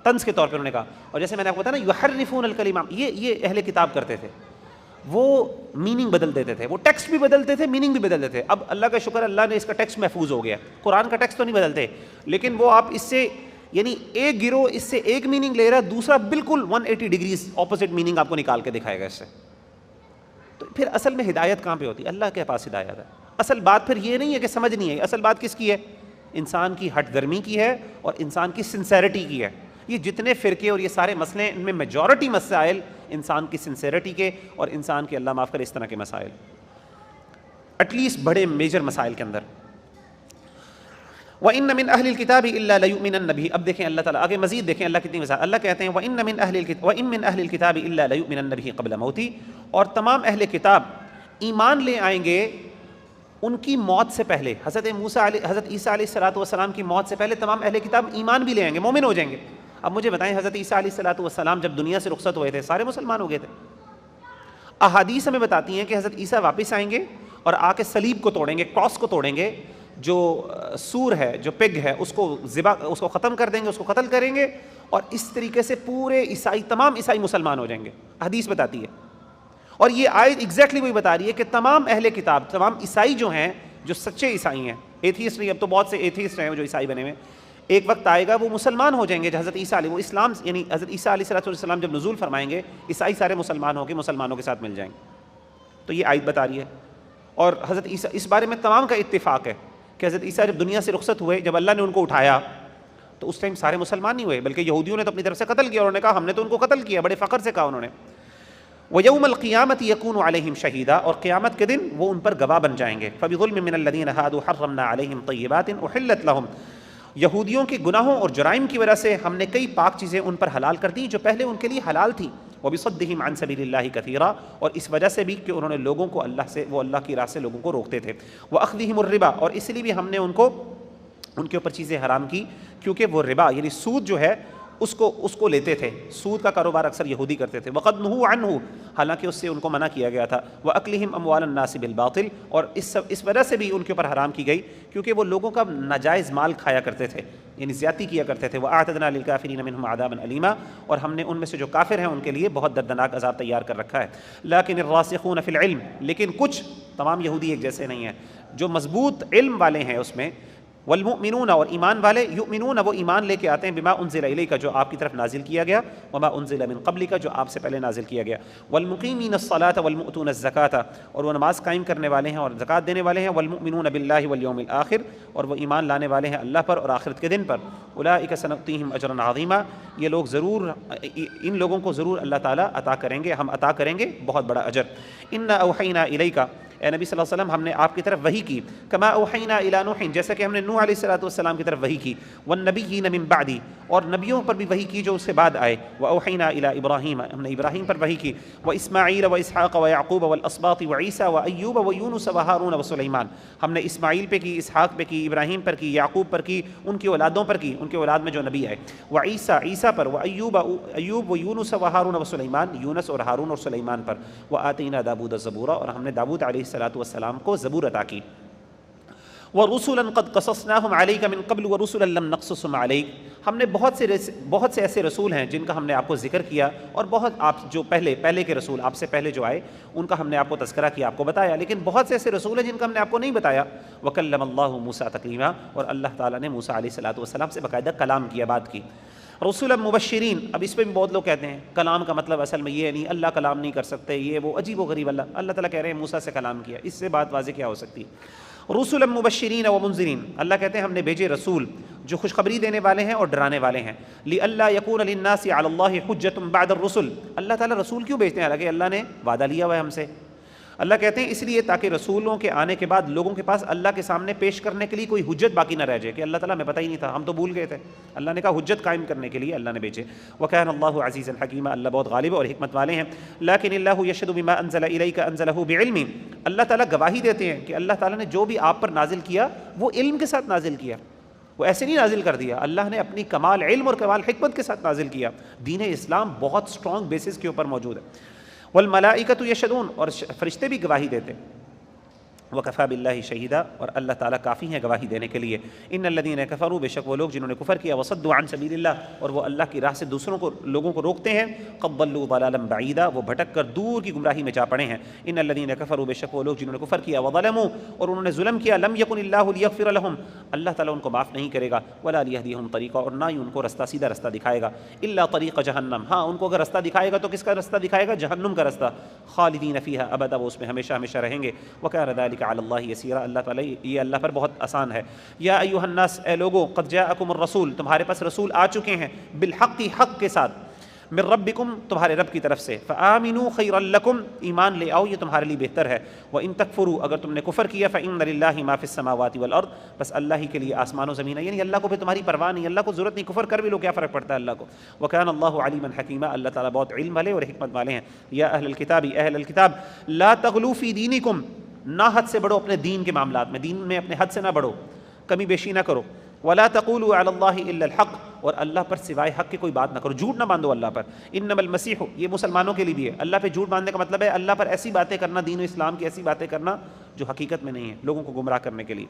طنز کے طور پہ انہوں نے کہا. اور جیسے میں نے آپ کو بتایا نا یحرفون الکلمہ، یہ اہل کتاب کرتے تھے، وہ میننگ بدل دیتے تھے، وہ ٹیکسٹ بھی بدلتے تھے، میننگ بھی بدل دیتے تھے. اب اللہ کا شکر، اللہ نے اس کا ٹیکسٹ محفوظ ہو گیا. قرآن کا ٹیکسٹ تو نہیں بدلتے، لیکن وہ آپ اس سے یعنی ایک گروہ اس سے ایک میننگ لے رہا ہے، دوسرا بالکل 180 ڈگریز اپوزٹ میننگ آپ کو نکال کے دکھائے گا اس سے. تو پھر اصل میں ہدایت کہاں پہ ہوتی ہے؟ اللہ کے پاس ہدایت ہے. اصل بات پھر یہ نہیں ہے کہ سمجھ نہیں ہے، اصل بات کس کی ہے؟ انسان کی ہٹ درمی کی ہے اور انسان کی سنسیرٹی کی ہے. یہ جتنے فرقے اور یہ سارے مسئلے، ان میں میجورٹی مسائل انسان کی سنسیرٹی کے اور انسان کے اللہ معاف کرے اس طرح کے مسائل، ایٹ لیسٹ بڑے میجر مسائل کے اندر. وَإِنَّ مِنْ أَهْلِ الْكِتَابِ إِلَّا لَيُؤْمِنَنَّ بِهِ. اب دیکھیں اللہ تعالیٰ آگے مزید دیکھیں اللہ کتنی وضاحت. اللہ کہتے ہیں وَإِنَّ مِنْ أَهْلِ الْكِتَابِ إِلَّا لَيُؤْمِنَنَّ بِهِ قَبْلَ مَوْتِهِ، اور تمام اہل کتاب ایمان لے آئیں گے ان کی موت سے پہلے. حضرت عیسیٰ علیہ السلام کی موت سے پہلے تمام اہل کتاب ایمان بھی لے آئیں گے، مومن ہو جائیں گے. اب مجھے بتائیں حضرت عیسیٰ علیہ السلام جب دنیا سے رخصت ہوئے تھے سارے مسلمان ہو گئے تھے. احادیث ہمیں بتاتی ہیں کہ حضرت عیسیٰ واپس آئیں گے اور آ کے صلیب کو توڑیں گے، کراس کو توڑیں گے، جو سور ہے، جو پگ ہے، اس کو ختم کر دیں گے، اس کو قتل کریں گے، اور اس طریقے سے پورے عیسائی، تمام عیسائی مسلمان ہو جائیں گے. حدیث بتاتی ہے. اور یہ آیت ایگزیکٹلی وہی بتا رہی ہے کہ تمام اہل کتاب، تمام عیسائی جو ہیں، جو سچے عیسائی ہیں، ایتھیسٹ نہیں، اب تو بہت سے ایتھیسٹ ہیں جو عیسائی بنے ہوئے، ایک وقت آئے گا وہ مسلمان ہو جائیں گے. حضرت عیسیٰ علیہ وہ اسلام یعنی حضرت عیسیٰ علیہ السلام جب نزول فرمائیں گے، عیسائی سارے مسلمان ہو کے مسلمانوں کے ساتھ مل جائیں گے. تو یہ آیت بتا رہی ہے. اور حضرت عیسیٰ اس بارے میں تمام کا اتفاق ہے کہ حضرت عیسیٰ جب دنیا سے رخصت ہوئے، جب اللہ نے ان کو اٹھایا تو اس ٹائم سارے مسلمان نہیں ہوئے، بلکہ یہودیوں نے تو اپنی طرف سے قتل کیا. انہوں نے کہا ہم نے تو ان کو قتل کیا، بڑے فخر سے کہا انہوں نے. وَيَوْمَ الْقِيَامَةِ يَكُونُ عَلَيْهِمْ شَهِيدًا، اور قیامت کے دن وہ ان پر گواہ بن جائیں گے. فَبِظُلْمٍ مِّنَ الَّذِينَ هَادُوا حَرَّمْنَا عَلَيْهِمْ طَيِّبَاتٍ أُحِلَّتْ لَهُمْ، یہودیوں کے گناہوں اور جرائم کی وجہ سے ہم نے کئی پاک چیزیں ان پر حلال کر دی جو پہلے ان کے لیے حلال تھی. وَبِصَدِّهِمْ عَن سَبِيلِ اللَّهِ كَثِيرًا، اور اس وجہ سے بھی کہ انہوں نے لوگوں کو اللہ کی راہ سے لوگوں کو روکتے تھے. وَأَخْذِهِمُ الرِّبَا، اور اس لیے بھی ہم نے ان کے اوپر چیزیں حرام کی کیونکہ وہ ربا یعنی سود جو ہے اس کو لیتے تھے. سود کا کاروبار اکثر یہودی کرتے تھے. وَقَدْ نُهُوا عَنْهُ، حالانکہ اس سے ان کو منع کیا گیا تھا. وَأَكْلِهِمْ أَمْوَالَ النَّاسِ بِالْبَاطِلِ، اور اس وجہ سے بھی ان کے اوپر حرام کی گئی کیونکہ وہ لوگوں کا ناجائز مال کھایا کرتے تھے، یعنی زیادتی کیا کرتے تھے. وَأَعْتَدْنَا لِلْكَافِرِينَ مِنْهُمْ عَذَابًا أَلِيمًا، اور ہم نے ان میں سے جو کافر ہیں ان کے لیے بہت دردناک عذاب تیار کر رکھا ہے. لَكِنِ الرَّاسِخُونَ فِي الْعِلْمِ، لیکن کچھ، تمام یہودی ایک جیسے نہیں ہیں، جو مضبوط علم والے ہیں اس میں. والمؤمنون، اور ایمان والے، یؤمنون وہ ایمان لے کے آتے ہیں، بما انزل الیک جو آپ کی طرف نازل کیا گیا، وما انزل من قبلک جو آپ سے پہلے نازل کیا گیا. والمقیمین الصلاۃ والمؤتون الزکاۃ، اور وہ نماز قائم کرنے والے ہیں اور زکوٰۃ دینے والے ہیں. والمؤمنون باللہ والیوم الآخر، اور وہ ایمان لانے والے ہیں اللہ پر اور آخرت کے دن پر. اولئک سنؤتیہم اجرا عظیما، یہ لوگ ضرور، ان لوگوں کو ضرور اللہ تعالیٰ عطا کریں گے، ہم عطا کریں گے بہت بڑا اجر. انا اوحینا الیک، اے نبی صلی اللہ علیہ وسلم ہم نے آپ کی طرف وحی کی. کما اوحینا الی نوح، جیسا کہ ہم نے نوح علیہ السلام کی طرف وحی کی. والنبیین من بعدی، اور نبیوں پر بھی وحی کی جو اس سے بعد آئے. واوحینا الی ابراہیم، ہم نے ابراہیم پر وحی کی. واسماعیل واسحاق ویعقوب والاسباط وعیسیٰ وایوب ویونس وہارون وسلیمان، ہم نے اسماعیل پہ کی، اسحاق پہ کی، ابراہیم پر کی، یعقوب پر کی، ان کی اولادوں پر کی، ان کے اولاد میں جو نبی آئے. وعیسیٰ، عیسیٰ پر. ایوب ویونس وہارون وسلیمان، یونس اور ہارون اور سلیمان پر. وآتینا داود الزبور، اور ہم نے داود علیہ السلام کو زبور عطا کی. وَرُسُلًا قَدْ قَصَصْنَاهُمْ عَلَيْكَ مِن قَبْلُ وَرُسُلًا لَمْ نَقْصُصْهُمْ عَلَيْكَ، ہم نے بہت سے ایسے رسول ہیں جن کا ہم نے آپ کو ذکر کیا، اور بہت آپ جو پہلے کے رسول آپ سے پہلے جو آئے ان کا ہم نے آپ کو تذکرہ کیا، آپ کو بتایا. لیکن بہت سے ایسے رسول ہیں جن کا ہم نے آپ کو نہیں بتایا. وَكَلَّمَ اللَّهُ مُوسَىٰ تَكْلِيمًا، اور اللہ تعالیٰ نے موسیٰ علیہ السلام سے باقاعدہ کلام کیا، بات کی. رسولا مبشرین، اب اس پہ بھی بہت لوگ کہتے ہیں کلام کا مطلب اصل میں یہ نہیں، اللہ کلام نہیں کر سکتے، یہ وہ عجیب و غریب. اللہ تعالیٰ کہہ رہے ہیں موسیٰ سے کلام کیا، اس سے بات واضح کیا ہو سکتی ہے. رسولا مبشرین و منذرین، اللہ کہتے ہیں ہم نے بھیجے رسول جو خوشخبری دینے والے ہیں اور ڈرانے والے ہیں. لئلا یکون للناس علی اللہ حجۃ بعد الرسل، اللہ تعالیٰ رسول کیوں بھیجتے ہیں حالانکہ اللہ نے وعدہ لیا ہوا ہے ہم سے. اللہ کہتے ہیں اس لیے تاکہ رسولوں کے آنے کے بعد لوگوں کے پاس اللہ کے سامنے پیش کرنے کے لیے کوئی حجت باقی نہ رہ جائے کہ اللہ تعالیٰ ہمیں پتہ ہی نہیں تھا، ہم تو بھول گئے تھے. اللہ نے کہا حجت قائم کرنے کے لیے اللہ نے بھیجے. وَكَانَ اللَّهُ عَزِيزًا حَكِيمًا، اللہ بہت غالب اور حکمت والے ہیں. لَكِنِ اللَّهُ يَشْهَدُ بِمَا أَنزَلَ إِلَيْكَ أَنزَلَهُ بِعِلْمٍ، اللہ تعالیٰ گواہی دیتے ہیں کہ اللہ تعالیٰ نے جو بھی آپ پر نازل کیا وہ علم کے ساتھ نازل کیا، وہ ایسے نہیں نازل کر دیا. اللہ نے اپنی کمال علم اور کمال حکمت کے ساتھ نازل کیا. دین اسلام بہت اسٹرانگ بیسس کے اوپر موجود ہے. والملائکۃ یشہدون، اور فرشتے بھی گواہی دیتے. وکفیٰ باللہ شہیدا، اور اللہ تعالیٰ کافی ہیں گواہی دینے کے لیے. ان الذین کفروا، بے شک وہ لوگ جنہوں نے کفر کیا، وصدوا عن سبیل اللہ، اور وہ اللہ کی راہ سے لوگوں کو روکتے ہیں. قد ضلوا ضلالا بعیدا، وہ بھٹک کر دور کی گمراہی میں جا پڑے ہیں. ان الذین کفروا، بے شک وہ لوگ جنہوں نے کفر کیا، وظلموا، اور انہوں نے ظلم کیا. لم یکن اللہ لیغفر لهم، اللہ تعالیٰ ان کو معاف نہیں کرے گا. ولا لیہدیہم طریقا، اور نہ ہی ان کو سیدھا رستہ دکھائے گا. الا طریق جہنم، ہاں ان کو اگر رستہ دکھائے گا تو کس کا رستہ دکھائے گا؟ جہنم کا رستہ. خالدین فیہا ابدا، وہ اس میں ہمیشہ ہمیشہ رہیں گے. وکان ذلک علی اللہ یسیرا، اللہ تعالیٰ یہ اللہ پر بہت آسان ہے. یا ایھا الناس، اے لوگو، قد جاءکم الرسول، تمہارے پاس رسول آ چکے ہیں، بالحق، حق کے ساتھ، من ربکم، تمہارے رب کی طرف سے. فآمنوا خیرا لکم، ایمان لے آؤ یہ تمہارے لیے بہتر ہے. وان تکفروا، اگر تم نے کفر کیا، فإن للہ ما فی السماوات والارض، بس اللہ ہی کے لیے آسمان و زمین ہے، یعنی اللہ کو پھر تمہاری پرواہ نہیں، اللہ کو ضرورت نہیں، کفر کر بھی لو کیا فرق پڑتا ہے اللہ کو. وکان اللہ علیما حکیما، اللہ تعالیٰ بہت علم والے اور حکمت والے ہیں. یا اہل الکتاب، اہل الکتاب، لا تغلوا فی دینکم، نہ حد سے بڑھو اپنے دین کے معاملات میں، دین میں اپنے حد سے نہ بڑھو، کمی بیشی نہ کرو. ولا تقولوا علی اللہ الا الحق، اور اللہ پر سوائے حق کی کوئی بات نہ کرو، جھوٹ نہ باندھو اللہ پر. انما المسیح، یہ مسلمانوں کے لیے بھی ہے. اللہ پہ جھوٹ باندھنے کا مطلب ہے اللہ پر ایسی باتیں کرنا، دین و اسلام کی ایسی باتیں کرنا جو حقیقت میں نہیں ہے، لوگوں کو گمراہ کرنے کے لیے.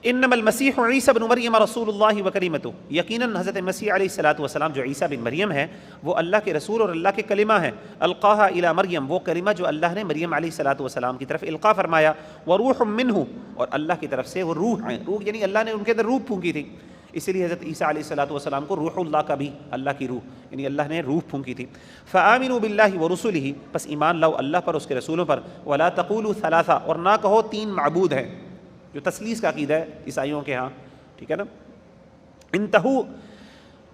انما المسیح عیسی بن مریم رسول اللہ و کلمتہ، یقیناً حضرت مسیح علیہ الصلوۃ والسلام جو عیسیٰ بن مریم ہے وہ اللہ کے رسول اور اللہ کے کلمہ ہیں، القاها الی مریم، وہ کلمہ جو اللہ نے مریم علیہ الصلوۃ والسلام کی طرف القاء فرمایا، وروح منہ، اور اللہ کی طرف سے وہ روح ہیں، روح یعنی اللہ نے ان کے اندر روح پھونکی تھی، اسی لیے حضرت عیسیٰ علیہ الصلوۃ والسلام کو روح اللہ کا بھی، اللہ کی روح یعنی اللہ نے روح پھونکی تھی۔ فآمنوا باللہ ورسلہ، پس ایمان لاؤ اللہ پر اس کے رسولوں پر، ولا تقولوا ثلاثہ، اور نہ کہو تین معبود ہیں، جو تثلیث کا عقیدہ ہے عیسائیوں کے ہاں، ٹھیک ہے نا، انتہو،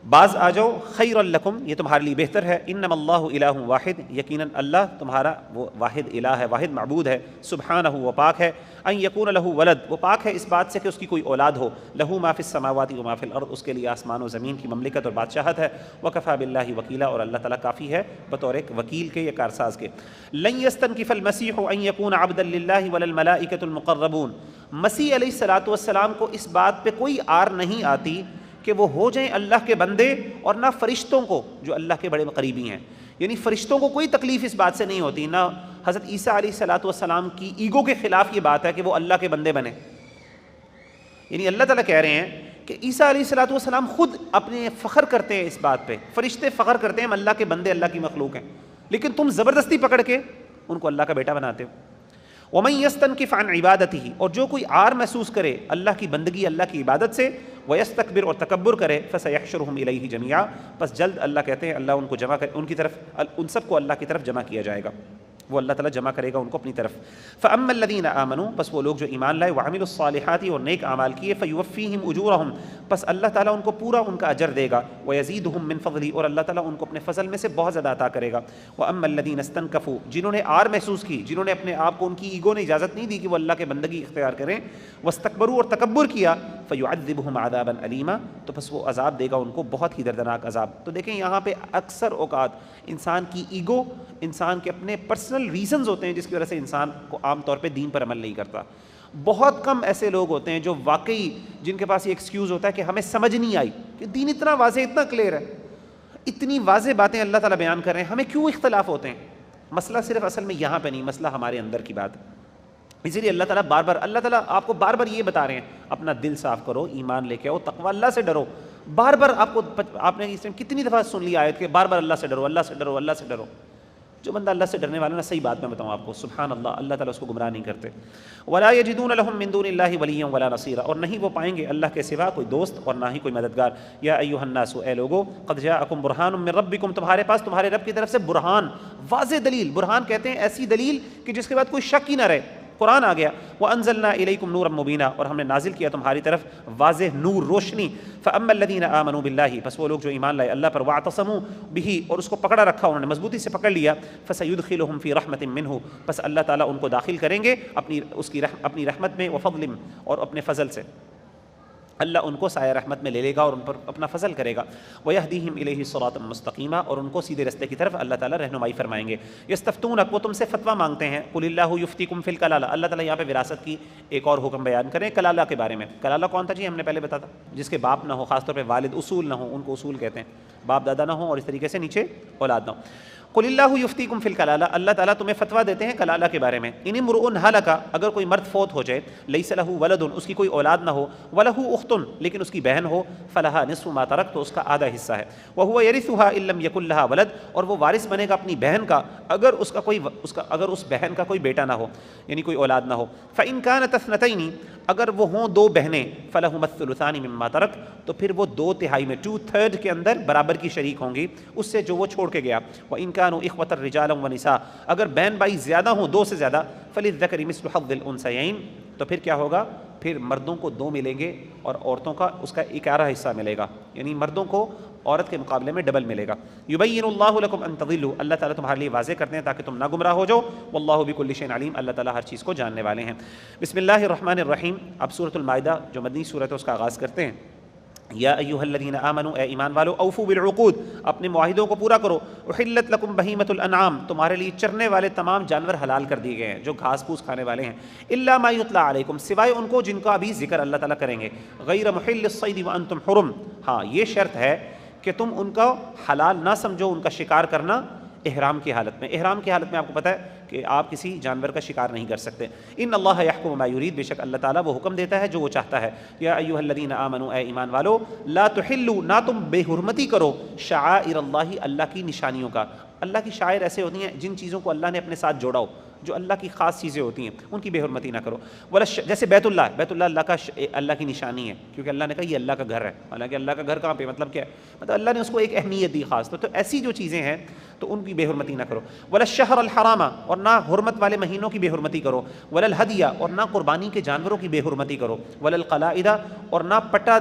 باز آ جاؤ، خیر لکم، یہ تمہارے لیے بہتر ہے، انما اللہ الہ واحد، یقیناً اللہ تمہارا وہ واحد الہ ہے، واحد معبود ہے، سبحانہ، وہ پاک ہے، ان یکون لہ ولد، وہ پاک ہے اس بات سے کہ اس کی کوئی اولاد ہو، لہ ما فی السماوات و ما فی الارض، اس کے لیے آسمان و زمین کی مملکت اور بادشاہت ہے، وکفی باللہ وکیلا، اور اللہ تعالیٰ کافی ہے بطور ایک وکیل کے یا کارساز کے۔ لن یستنکف المسیح ان یکون عبدا للہ ولا الملائکۃ المقربون، مسیح علیہ الصلوۃ والسلام کو اس بات پہ کوئی آر نہیں آتی کہ وہ ہو جائیں اللہ کے بندے، اور نہ فرشتوں کو جو اللہ کے بڑے قریبی ہیں، یعنی فرشتوں کو کوئی تکلیف اس بات سے نہیں ہوتی، نہ حضرت عیسیٰ علیہ الصلوۃ والسلام کی ایگو کے خلاف یہ بات ہے کہ وہ اللہ کے بندے بنے، یعنی اللہ تعالیٰ کہہ رہے ہیں کہ عیسیٰ علیہ الصلوۃ والسلام خود اپنے فخر کرتے ہیں اس بات پہ، فرشتے فخر کرتے ہیں ہم اللہ کے بندے، اللہ کی مخلوق ہیں، لیکن تم زبردستی پکڑ کے ان کو اللہ کا بیٹا بناتے ہو۔ ومن یستنکف عن عبادتہ، اور جو کوئی عار محسوس کرے اللہ کی بندگی، اللہ کی عبادت سے، ویستکبر، اور تکبر کرے، فسیحشرہم الیہ جمیعا، پس جلد اللہ کہتے ہیں اللہ ان کو جمع ان کی طرف، ان سب کو اللہ کی طرف جمع کیا جائے گا، وہ اللہ تعالیٰ جمع کرے گا ان کو اپنی طرف۔ فاما الذین آمنوا، پس وہ لوگ جو ایمان لائے، وعملوا الصالحات، اور نیک اعمال کیے، فیوفیہم اجورہم، پس اللہ تعالیٰ ان کو پورا ان کا اجر دے گا، ویزیدہم من فضلہ، اور اللہ تعالیٰ ان کو اپنے فضل میں سے بہت زیادہ عطا کرے گا۔ واما الذین استنکفوا، جنہوں نے عار محسوس کی، جنہوں نے اپنے آپ کو، ان کی ایگو نے اجازت نہیں دی کہ وہ اللہ کے بندگی اختیار کریں، واستکبروا، اور تکبر کیا، فیعذبہم عذابا علیما، تو پس وہ عذاب دے گا ان کو بہت ہی دردناک عذاب۔ تو دیکھیں یہاں پہ اکثر اوقات انسان کی ایگو، انسان کے اپنے پرسنل ریزنز ہوتے ہیں جس کی وجہ سے انسان کو عام طور پہ دین پر عمل نہیں کرتا۔ بہت کم ایسے لوگ ہوتے ہیں جو واقعی، جن کے پاس یہ ایکسکیوز ہوتا ہے کہ ہمیں سمجھ نہیں آئی کہ دین اتنا واضح، اتنا کلیئر ہے، اتنی واضح باتیں اللہ تعالیٰ بیان کر رہے ہیں، ہمیں کیوں اختلاف ہوتے ہیں؟ مسئلہ صرف اصل میں یہاں پہ نہیں، مسئلہ ہمارے اندر کی بات ہے۔ اسی لیے اللہ تعالیٰ اللہ تعالیٰ آپ کو بار بار یہ بتا رہے ہیں، اپنا دل صاف کرو، ایمان لے کے آؤ، تقوی، اللہ سے ڈرو۔ بار بار آپ نے اس ٹائم کتنی دفعہ سن لیا آیت کہ بار بار اللہ سے ڈرو، اللہ سے ڈرو، اللہ سے ڈرو۔ جو بندہ اللہ سے ڈرنے والا نا، صحیح بات میں بتاؤں آپ کو، سبحان اللہ، اللہ تعالیٰ اس کو گمراہ نہیں کرتے۔ ولا یجدون لهم من دون اللہ ولیا ولا نصیرا، اور نہیں وہ پائیں گے اللہ کے سوا کوئی دوست اور نہ ہی کوئی مددگار۔ یا ایھا الناس، اے لوگو، قد جاءکم برہان من ربکم، تمہارے پاس تمہارے رب کی طرف سے برہان، واضح دلیل۔ برہان کہتے ہیں ایسی دلیل کہ جس کے بعد کوئی شک ہی نہ رہے، قرآن آ گیا۔ وَأَنزَلْنَا إِلَيْكُمْ نُورًا مُبِينًا، اور ہم نے نازل کیا تمہاری طرف واضح نور، روشنی۔ فَأَمَّا الَّذِينَ آمَنُوا بِاللَّهِ، پس وہ لوگ جو ایمان لائے اللہ پر، وَاعْتَصَمُوا بِهِ، اور اس کو پکڑا رکھا، انہوں نے مضبوطی سے پکڑ لیا، فَسَيُدْخِلُهُمْ فِي رَحْمَةٍ مِّنْهُ، پس اللہ تعالیٰ ان کو داخل کریں گے اپنی رحمت میں، وَفَضْلٍ، اور اپنے فضل سے، اللہ ان کو سایہ رحمت میں لے لے گا اور ان پر اپنا فضل کرے گا۔ وَيَهْدِيهِمْ إِلَيْهِ صِرَاطًا مُسْتَقِيمًا، اور ان کو سیدھے رستے کی طرف اللہ تعالیٰ رہنمائی فرمائیں گے۔ يَسْتَفْتُونَكَ، وہ تم سے فتویٰ مانگتے ہیں، قُلِ اللَّهُ يُفْتِيكُمْ فِي الْكَلَالَةِ، اللہ تعالیٰ یہاں پہ وراثت کی ایک اور حکم بیان کریں کلالہ کے بارے میں۔ کلالہ کون تھا جی؟ ہم نے پہلے بتایا تھا، جس کے باپ نہ ہو، خاص طور پہ والد اصول نہ ہو، ان کو اصول کہتے ہیں، باپ دادا نہ ہو اور اس طریقے سے نیچے اولاد نہ ہو۔ قل اللہ یفتیکم فی الکلالہ، اللہ تعالیٰ تمہیں فتویٰ دیتے ہیں کلالہ کے بارے میں۔ ان امرؤ ہلک، اگر کوئی مرد فوت ہو جائے، لیس لہ ولد، اس کی کوئی اولاد نہ ہو، ولہ اخت، لیکن اس کی بہن ہو، فلہا نصف ما ترک، تو اس کا آدھا حصہ ہے، وہو یرثھا ان لم یکن لہا ولد، اور وہ وارث بنے گا اپنی بہن کا اگر اس بہن کا کوئی بیٹا نہ ہو، یعنی کوئی اولاد نہ ہو۔ فإن كانت اثنتین، اگر وہ ہوں دو بہنیں، فلہما الثلثان مما ترک، تو پھر وہ 2/3 میں، 2/3 کے اندر برابر کی شریک ہوں گی اس سے جو وہ چھوڑ کے گیا۔ وإن كانوا إخوة رجالا ونساء، اگر بہن بھائی زیادہ ہوں، 2 سے زیادہ، فللذکر مثل حظ الانثیین، تو پھر کیا ہوگا؟ پھر مردوں کو 2 ملیں گے اور عورتوں کا اس کا 11 حصہ ملے گا، یعنی مردوں کو عورت کے مقابلے میں ڈبل ملے گا۔ یبین اللہ لکم ان تضلوا، اللہ تعالیٰ تمہارے لیے واضح کرتے ہیں تاکہ تم نہ گمراہ ہو جاؤ۔ واللہ بکل شیء علیم، اللہ تعالیٰ ہر چیز کو جاننے والے ہیں۔ بسم اللہ الرحمن الرحیم، اب سورۃ المائدہ جو مدنی سورت ہے اس کا آغاز کرتے ہیں۔ یا ایھا الذین آمنوا، اے ایمان والو، اوفوا بالعقود، اپنے معاہدوں کو پورا کرو۔ احلت لکم بہیمۃ الانعام، تمہارے لیے چرنے والے تمام جانور حلال کر دیے گئے ہیں جو گھاس پھوس کھانے والے ہیں۔ الا ما یتلی علیکم، سوائے ان کو جن کا ابھی ذکر اللہ تعالیٰ کریں گے۔ غیر محل الصید وانتم حرم، ہاں یہ شرط ہے کہ تم ان کا حلال نہ سمجھو، ان کا شکار کرنا، احرام کی حالت میں. احرام کی حالت میں آپ کو پتہ ہے کہ آپ کسی جانور کا شکار نہیں کر سکتے. ان اللہ یحکم ما یرید، بے شک اللہ تعالیٰ وہ حکم دیتا ہے جو وہ چاہتا ہے. یا ایھا الذین آمنوا، اے ایمان والو، لا تحلوا، نہ تم بے حرمتی کرو، شعائر اللہ، اللہ کی نشانیوں کا. اللہ کی شاعر ایسے ہوتی ہیں جن چیزوں کو اللہ نے اپنے ساتھ جوڑا ہو، جو اللہ کی خاص چیزیں ہوتی ہیں، ان کی بے حرمتی نہ کرو. جیسے بیت اللہ، بیت اللہ اللہ کی نشانی ہے، کیونکہ اللہ نے کہا یہ اللہ کا گھر ہے. حالانکہ اللہ کا گھر کہاں پہ، مطلب کیا ہے، مطلب اللہ نے اس کو ایک اہمیت دی خاص. تو ایسی جو چیزیں ہیں تو ان کی بے حرمتی نہ کرو. ولا الشہر الحرام، اور نہ حرمت والے مہینوں کی بے حرمتی کرو. ولا الہدی، اور نہ قربانی کے جانوروں کی بے حرمتی کرو. ولا القلائد، اور نہ پٹا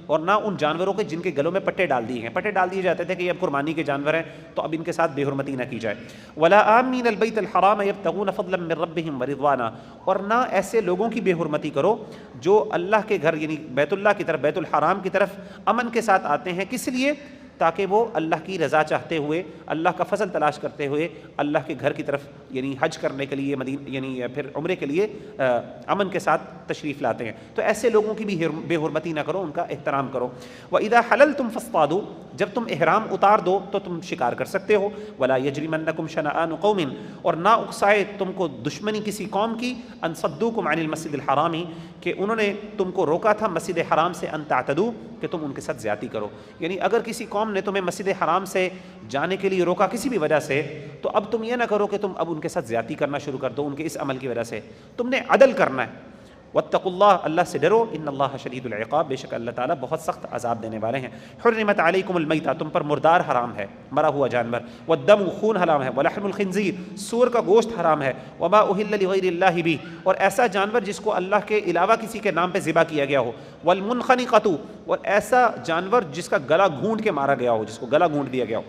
اور نہ ان جانوروں کے جن کے گلوں میں پٹے ڈال دیے ہیں. پٹے ڈال دیے جاتے تھے کہ یہ اب قربانی کے جانور ہیں تو اب ان کے ساتھ بے حرمتی نہ کی جائے. ولا آمین البیت الحرام یبتغون فضلا من ربهم ورضوانا، اور نہ ایسے لوگوں کی بے حرمتی کرو جو اللہ کے گھر یعنی بیت اللہ کی طرف، بیت الحرام کی طرف امن کے ساتھ آتے ہیں. کس لیے؟ تاکہ وہ اللہ کی رضا چاہتے ہوئے، اللہ کا فضل تلاش کرتے ہوئے اللہ کے گھر کی طرف یعنی حج کرنے کے لیے یعنی پھر عمرے کے لیے امن کے ساتھ تشریف لاتے ہیں. تو ایسے لوگوں کی بھی بے حرمتی نہ کرو، ان کا احترام کرو. وَإِذَا حَلَلْتُمْ فَاصْطَادُوا، جب تم احرام اتار دو تو تم شکار کر سکتے ہو. وَلَا يَجْرِمَنَّكُمْ شَنَآنُ قَوْمٍ، اور نہ اکسائے تم کو دشمنی کسی قوم کی، أَن صَدُّوكُمْ عَنِ الْمَسْجِدِ الْحَرَامِ، کہ انہوں نے تم کو روکا تھا مسجد حرام سے، أَن تَعْتَدُوا، کہ تم ان کے ساتھ زیادتی کرو. یعنی اگر کسی قوم نے تمہیں مسجد حرام سے جانے کے لیے روکا کسی بھی وجہ سے، تو اب تم یہ نہ کرو کہ تم اب ان کے ساتھ زیادتی کرنا شروع کر دو ان کے اس عمل کی وجہ سے. تم نے عدل کرنا ہے. واتقوا اللہ، اللہ سے ڈرو. ان اللہ شدید العقاب، بے شک اللہ تعالیٰ بہت سخت عذاب دینے والے ہیں. حرمت علیکم المیتہ، تم پر مردار حرام ہے، مرا ہوا جانور. والدم، خون حرام ہے. ولحم الخنزیر، سور کا گوشت حرام ہے. وما اہل لغیر اللہ بھی، اور ایسا جانور جس کو اللہ کے علاوہ کسی کے نام پہ ذبح کیا گیا ہو. والمنخنقۃ، اور ایسا جانور جس کا گلا گھونٹ کے مارا گیا ہو، جس کو گلا گھونٹ دیا گیا ہو.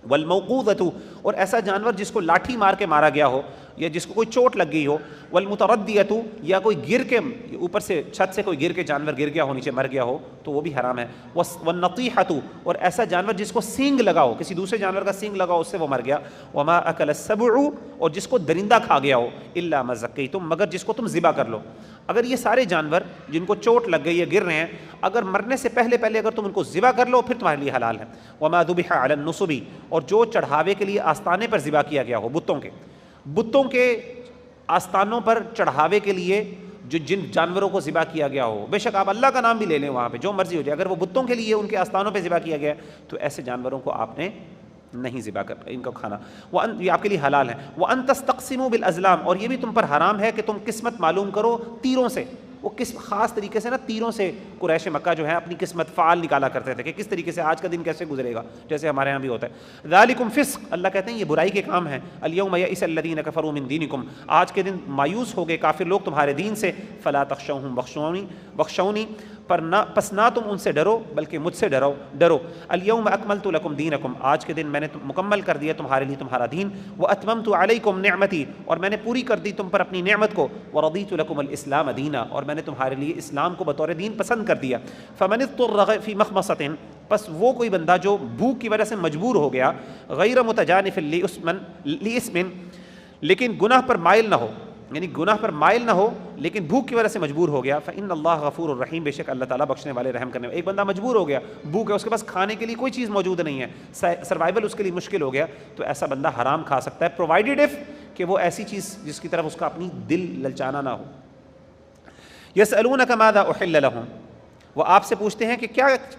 والموقوذۃ، اور ایسا جانور جس کو لاٹھی مار کے مارا گیا ہو یا جس کو کوئی چوٹ لگ گئی ہو. والمتردیۃ، یا کوئی گر کے اوپر سے چھت سے کوئی گر کے جانور گر گیا ہو، نیچے مر گیا ہو تو وہ بھی حرام ہے. والنطیحۃ، اور ایسا جانور جس کو سینگ لگا ہو، کسی دوسرے جانور کا سینگ لگا ہو اس سے وہ مر گیا. وما اکل السبع، اور جس کو درندہ کھا گیا ہو. الا ما ذکیتم، مگر جس کو تم ذبح کر لو. اگر یہ سارے جانور جن کو چوٹ لگ گئی ہے، گر رہے ہیں، اگر مرنے سے پہلے اگر تم ان کو ذبح کر لو پھر تمہارے لیے حلال ہے. وما ذبح علی النصب، اور جو چڑھاوے کے لیے آستانے پر ذبح کیا گیا ہو، بتوں کے آستانوں پر چڑھاوے کے لیے جو جن جانوروں کو ذبح کیا گیا ہو، بے شک آپ اللہ کا نام بھی لے لیں وہاں پہ جو مرضی ہو جائے، اگر وہ بتوں کے لیے ان کے آستانوں پہ ذبح کیا گیا تو ایسے جانوروں کو آپ نے نہیں ذبح کر ان کو کھانا. یہ آپ کے لیے حلال ہے. وَأَن تَسْتَقْسِمُوا بِالْأَزْلَامِ، اور یہ بھی تم پر حرام ہے کہ تم قسمت معلوم کرو تیروں سے. وہ خاص طریقے سے نا تیروں سے قریش مکہ جو ہے اپنی قسمت فعال نکالا کرتے تھے کہ کس طریقے سے آج کا دن کیسے گزرے گا، جیسے ہمارے ہاں بھی ہوتا ہے. ذالکم فسق، اللہ کہتے ہیں یہ برائی کے کام ہیں. الیوم یئس الذین کفروا من دینکم، آج کے دن مایوس ہو گئے کافر لوگ تمہارے دین سے. فلا تخشوہم، بخشونی پس نہ تم ان سے ڈرو بلکہ مجھ سے ڈرو. الیوم اکملت لکم دینکم، آج کے دن میں نے مکمل کر دیا تمہارے لیے تمہارا دین. واتممت علیکم نعمتی، اور میں نے پوری کر دی تم پر اپنی نعمت کو. ورضیت لکم الاسلام دینا، اور میں نے تمہارے لیے اسلام کو بطور دین پسند کر دیا. فمن اضطر فی مخمصۃ، پس وہ کوئی بندہ جو بھوک کی وجہ سے مجبور ہو گیا، غیر متجانف لاسم، لیکن گناہ پر مائل نہ ہو، یعنی گناہ پر مائل نہ ہو لیکن بھوک کی وجہ سے مجبور ہو گیا. فإن اللہ غفور الرحیم، بے شک اللہ تعالیٰ بخشنے والے رحم کرنے والے. ایک بندہ مجبور ہو گیا، بھوک ہے، اس کے پاس کھانے کے لیے کوئی چیز موجود نہیں ہے، سروائیول اس کے لیے مشکل ہو گیا، تو ایسا بندہ حرام کھا سکتا ہے پرووائڈیڈ اف کہ وہ ایسی چیز جس کی طرف اس کا اپنی دل للچانا نہ ہو. یسألونک ماذا احل لہم، وہ آپ سے پوچھتے ہیں کہ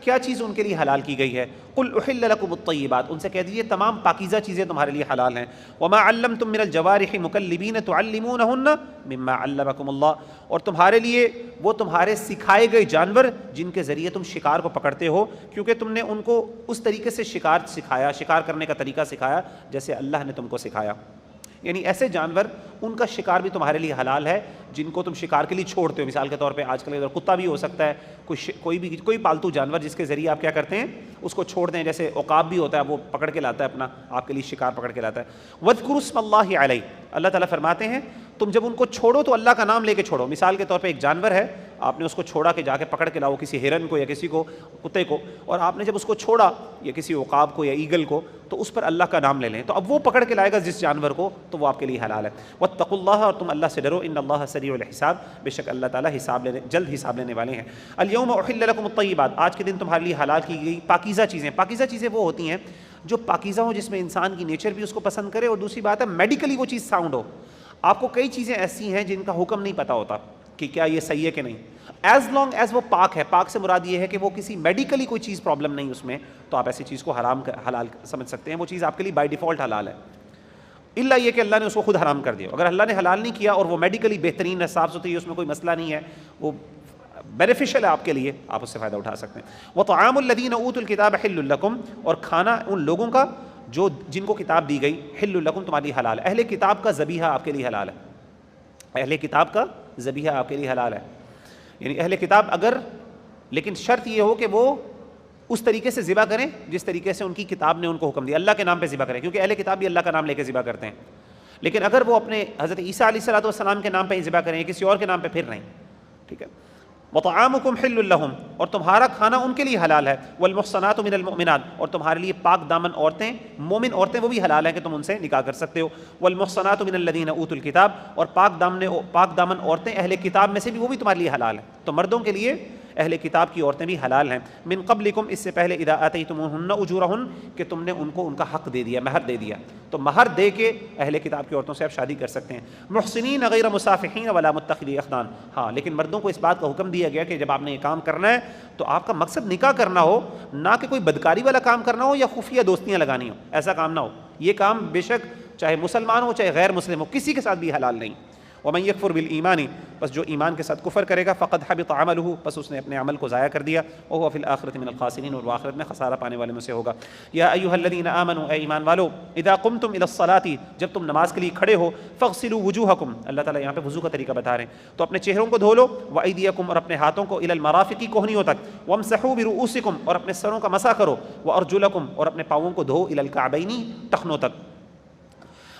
کیا چیز ان کے لیے حلال کی گئی ہے. قل احل لکم الطیبات، ان سے کہہ دیجیے تمام پاکیزہ چیزیں تمہارے لیے حلال ہیں. وما علمتم من الجوارح مکلبین تعلمونہن مما علمکم اللہ، اور تمہارے لیے وہ تمہارے سکھائے گئے جانور جن کے ذریعے تم شکار کو پکڑتے ہو، کیونکہ تم نے ان کو اس طریقے سے شکار کرنے کا طریقہ سکھایا جیسے اللہ نے تم کو سکھایا. یعنی ایسے جانور ان کا شکار بھی تمہارے لیے حلال ہے جن کو تم شکار کے لیے چھوڑتے ہو. مثال کے طور پہ آج کل ادھر کتا بھی ہو سکتا ہے، کوئی پالتو جانور جس کے ذریعے آپ کیا کرتے ہیں اس کو چھوڑ دیں، جیسے عقاب بھی ہوتا ہے، وہ پکڑ کے لاتا ہے اپنا آپ کے لیے شکار پکڑ کے لاتا ہے. وَاذْكُرُوا اسْمَ اللَّهِ عَلَيْهِ، اللہ تعالیٰ فرماتے ہیں تم جب ان کو چھوڑو تو اللہ کا نام لے کے چھوڑو. مثال کے طور پہ ایک جانور ہے، آپ نے اس کو چھوڑا کہ جا کے پکڑ کے لاؤ کسی ہرن کو یا کسی کو کتے کو، اور آپ نے جب اس کو چھوڑا یا کسی عقاب کو یا ایگل کو تو اس پر اللہ کا نام لے لیں، تو اب وہ پکڑ کے لائے گا جس جانور کو تو وہ آپ کے لیے حلال ہے۔ واتقوا اللہ، اور تم اللہ سے ڈرو، ان اللہ سریع الحساب، بے شک اللہ تعالیٰ جلد حساب لینے والے ہیں۔ الیوم احل لکم الطیبات، آج کے دن تمہارے لیے حلال کی گئی پاکیزہ چیزیں۔ پاکیزہ چیزیں وہ ہوتی ہیں جو پاکیزہ ہوں، جس میں انسان کی نیچر بھی اس کو پسند کرے، اور دوسری بات ہے میڈیکلی وہ چیز ساؤنڈ ہو۔ آپ کو کئی چیزیں ایسی ہیں جن کا حکم نہیں پتہ ہوتا کہ کیا یہ صحیح ہے کہ نہیں، ایز لانگ ایز وہ پاک ہے، پاک سے مراد یہ ہے کہ وہ کسی میڈیکلی کوئی چیز پرابلم نہیں اس میں، تو آپ ایسی چیز کو حلال سمجھ سکتے ہیں، وہ چیز آپ کے لیے بائی ڈیفالٹ حلال ہے، الا یہ کہ اللہ نے اس کو خود حرام کر دیا۔ اگر اللہ نے حلال نہیں کیا اور وہ میڈیکلی بہترین ہے، صاف ستھری ہے، اس میں کوئی مسئلہ نہیں ہے، وہ بینیفیشل ہے آپ کے لیے، آپ اس سے فائدہ اٹھا سکتے ہیں۔ وطعام الذین اوتوا الکتاب حل لکم، اور کھانا ان لوگوں کا جو جن کو کتاب دی گئی، حل لکم تمہارے لیے حلال ہے۔ اہل کتاب کا ذبیحہ آپ کے لیے حلال ہے، اہل کتاب کا ذبیحہ آپ کے لیے حلال ہے، یعنی اہل کتاب اگر، لیکن شرط یہ ہو کہ وہ اس طریقے سے ذبح کریں جس طریقے سے ان کی کتاب نے ان کو حکم دیا، اللہ کے نام پہ ذبح کریں، کیونکہ اہل کتاب بھی اللہ کا نام لے کے ذبح کرتے ہیں، لیکن اگر وہ اپنے حضرت عیسیٰ علیہ السلام کے نام پہ ہی ذبح کریں، کسی اور کے نام پہ پھر نہیں، ٹھیک ہے۔ وطعامکم حل لہم، اور تمہارا کھانا ان کے لیے حلال ہے، والمحصنات من المؤمنات، اور تمہارے لیے پاک دامن عورتیں، مومن عورتیں وہ بھی حلال ہیں کہ تم ان سے نکاح کر سکتے ہو، والمحصنات من الذین اوتوا الکتاب، اور پاک دامن عورتیں اہل کتاب میں سے بھی وہ بھی تمہارے لیے حلال ہیں، تو مردوں کے لیے اہل کتاب کی عورتیں بھی حلال ہیں، من قبلکم، اس سے پہلے، اذا آتیتموہن اجورہن، کہ تم نے ان کو ان کا حق دے دیا، مہر دے دیا، تو مہر دے کے اہل کتاب کی عورتوں سے آپ شادی کر سکتے ہیں۔ محسنین غیر مصافحین ولا متخذی اخدان، ہاں لیکن مردوں کو اس بات کا حکم دیا گیا کہ جب آپ نے یہ کام کرنا ہے تو آپ کا مقصد نکاح کرنا ہو، نہ کہ کوئی بدکاری والا کام کرنا ہو یا خفیہ دوستیاں لگانی ہو، ایسا کام نہ ہو، یہ کام بے شک چاہے مسلمان ہو چاہے غیر مسلم ہو، کسی کے ساتھ بھی حلال نہیں۔ ومن یکفر بالایمان، بس جو ایمان کے ساتھ کفر کرے گا، فقد حبط عملہ، بس اس نے اپنے عمل کو ضائع کر دیا، وهو فی الآخرۃ من الخاسرین، اور وہ آخرت میں خسارہ پانے والے میں سے ہوگا۔ یا ایھا الذین آمنوا، اے ایمان والو، اذا قمتم الی الصلاۃ، جب تم نماز کے لیے کھڑے ہو، فاغسلوا وجوہکم، اللہ تعالیٰ یہاں پہ وضو کا طریقہ بتا رہے ہیں، تو اپنے چہروں کو دھو لو، وایدیکم، اور اپنے ہاتھوں کو، الی المرافق، کوہنیوں تک، وامسحوا برؤوسکم، اور اپنے سروں کا مسح کرو، وارجلکم، اور اپنے پاؤں کو دھو، الی الکعبین، ٹخنوں تک۔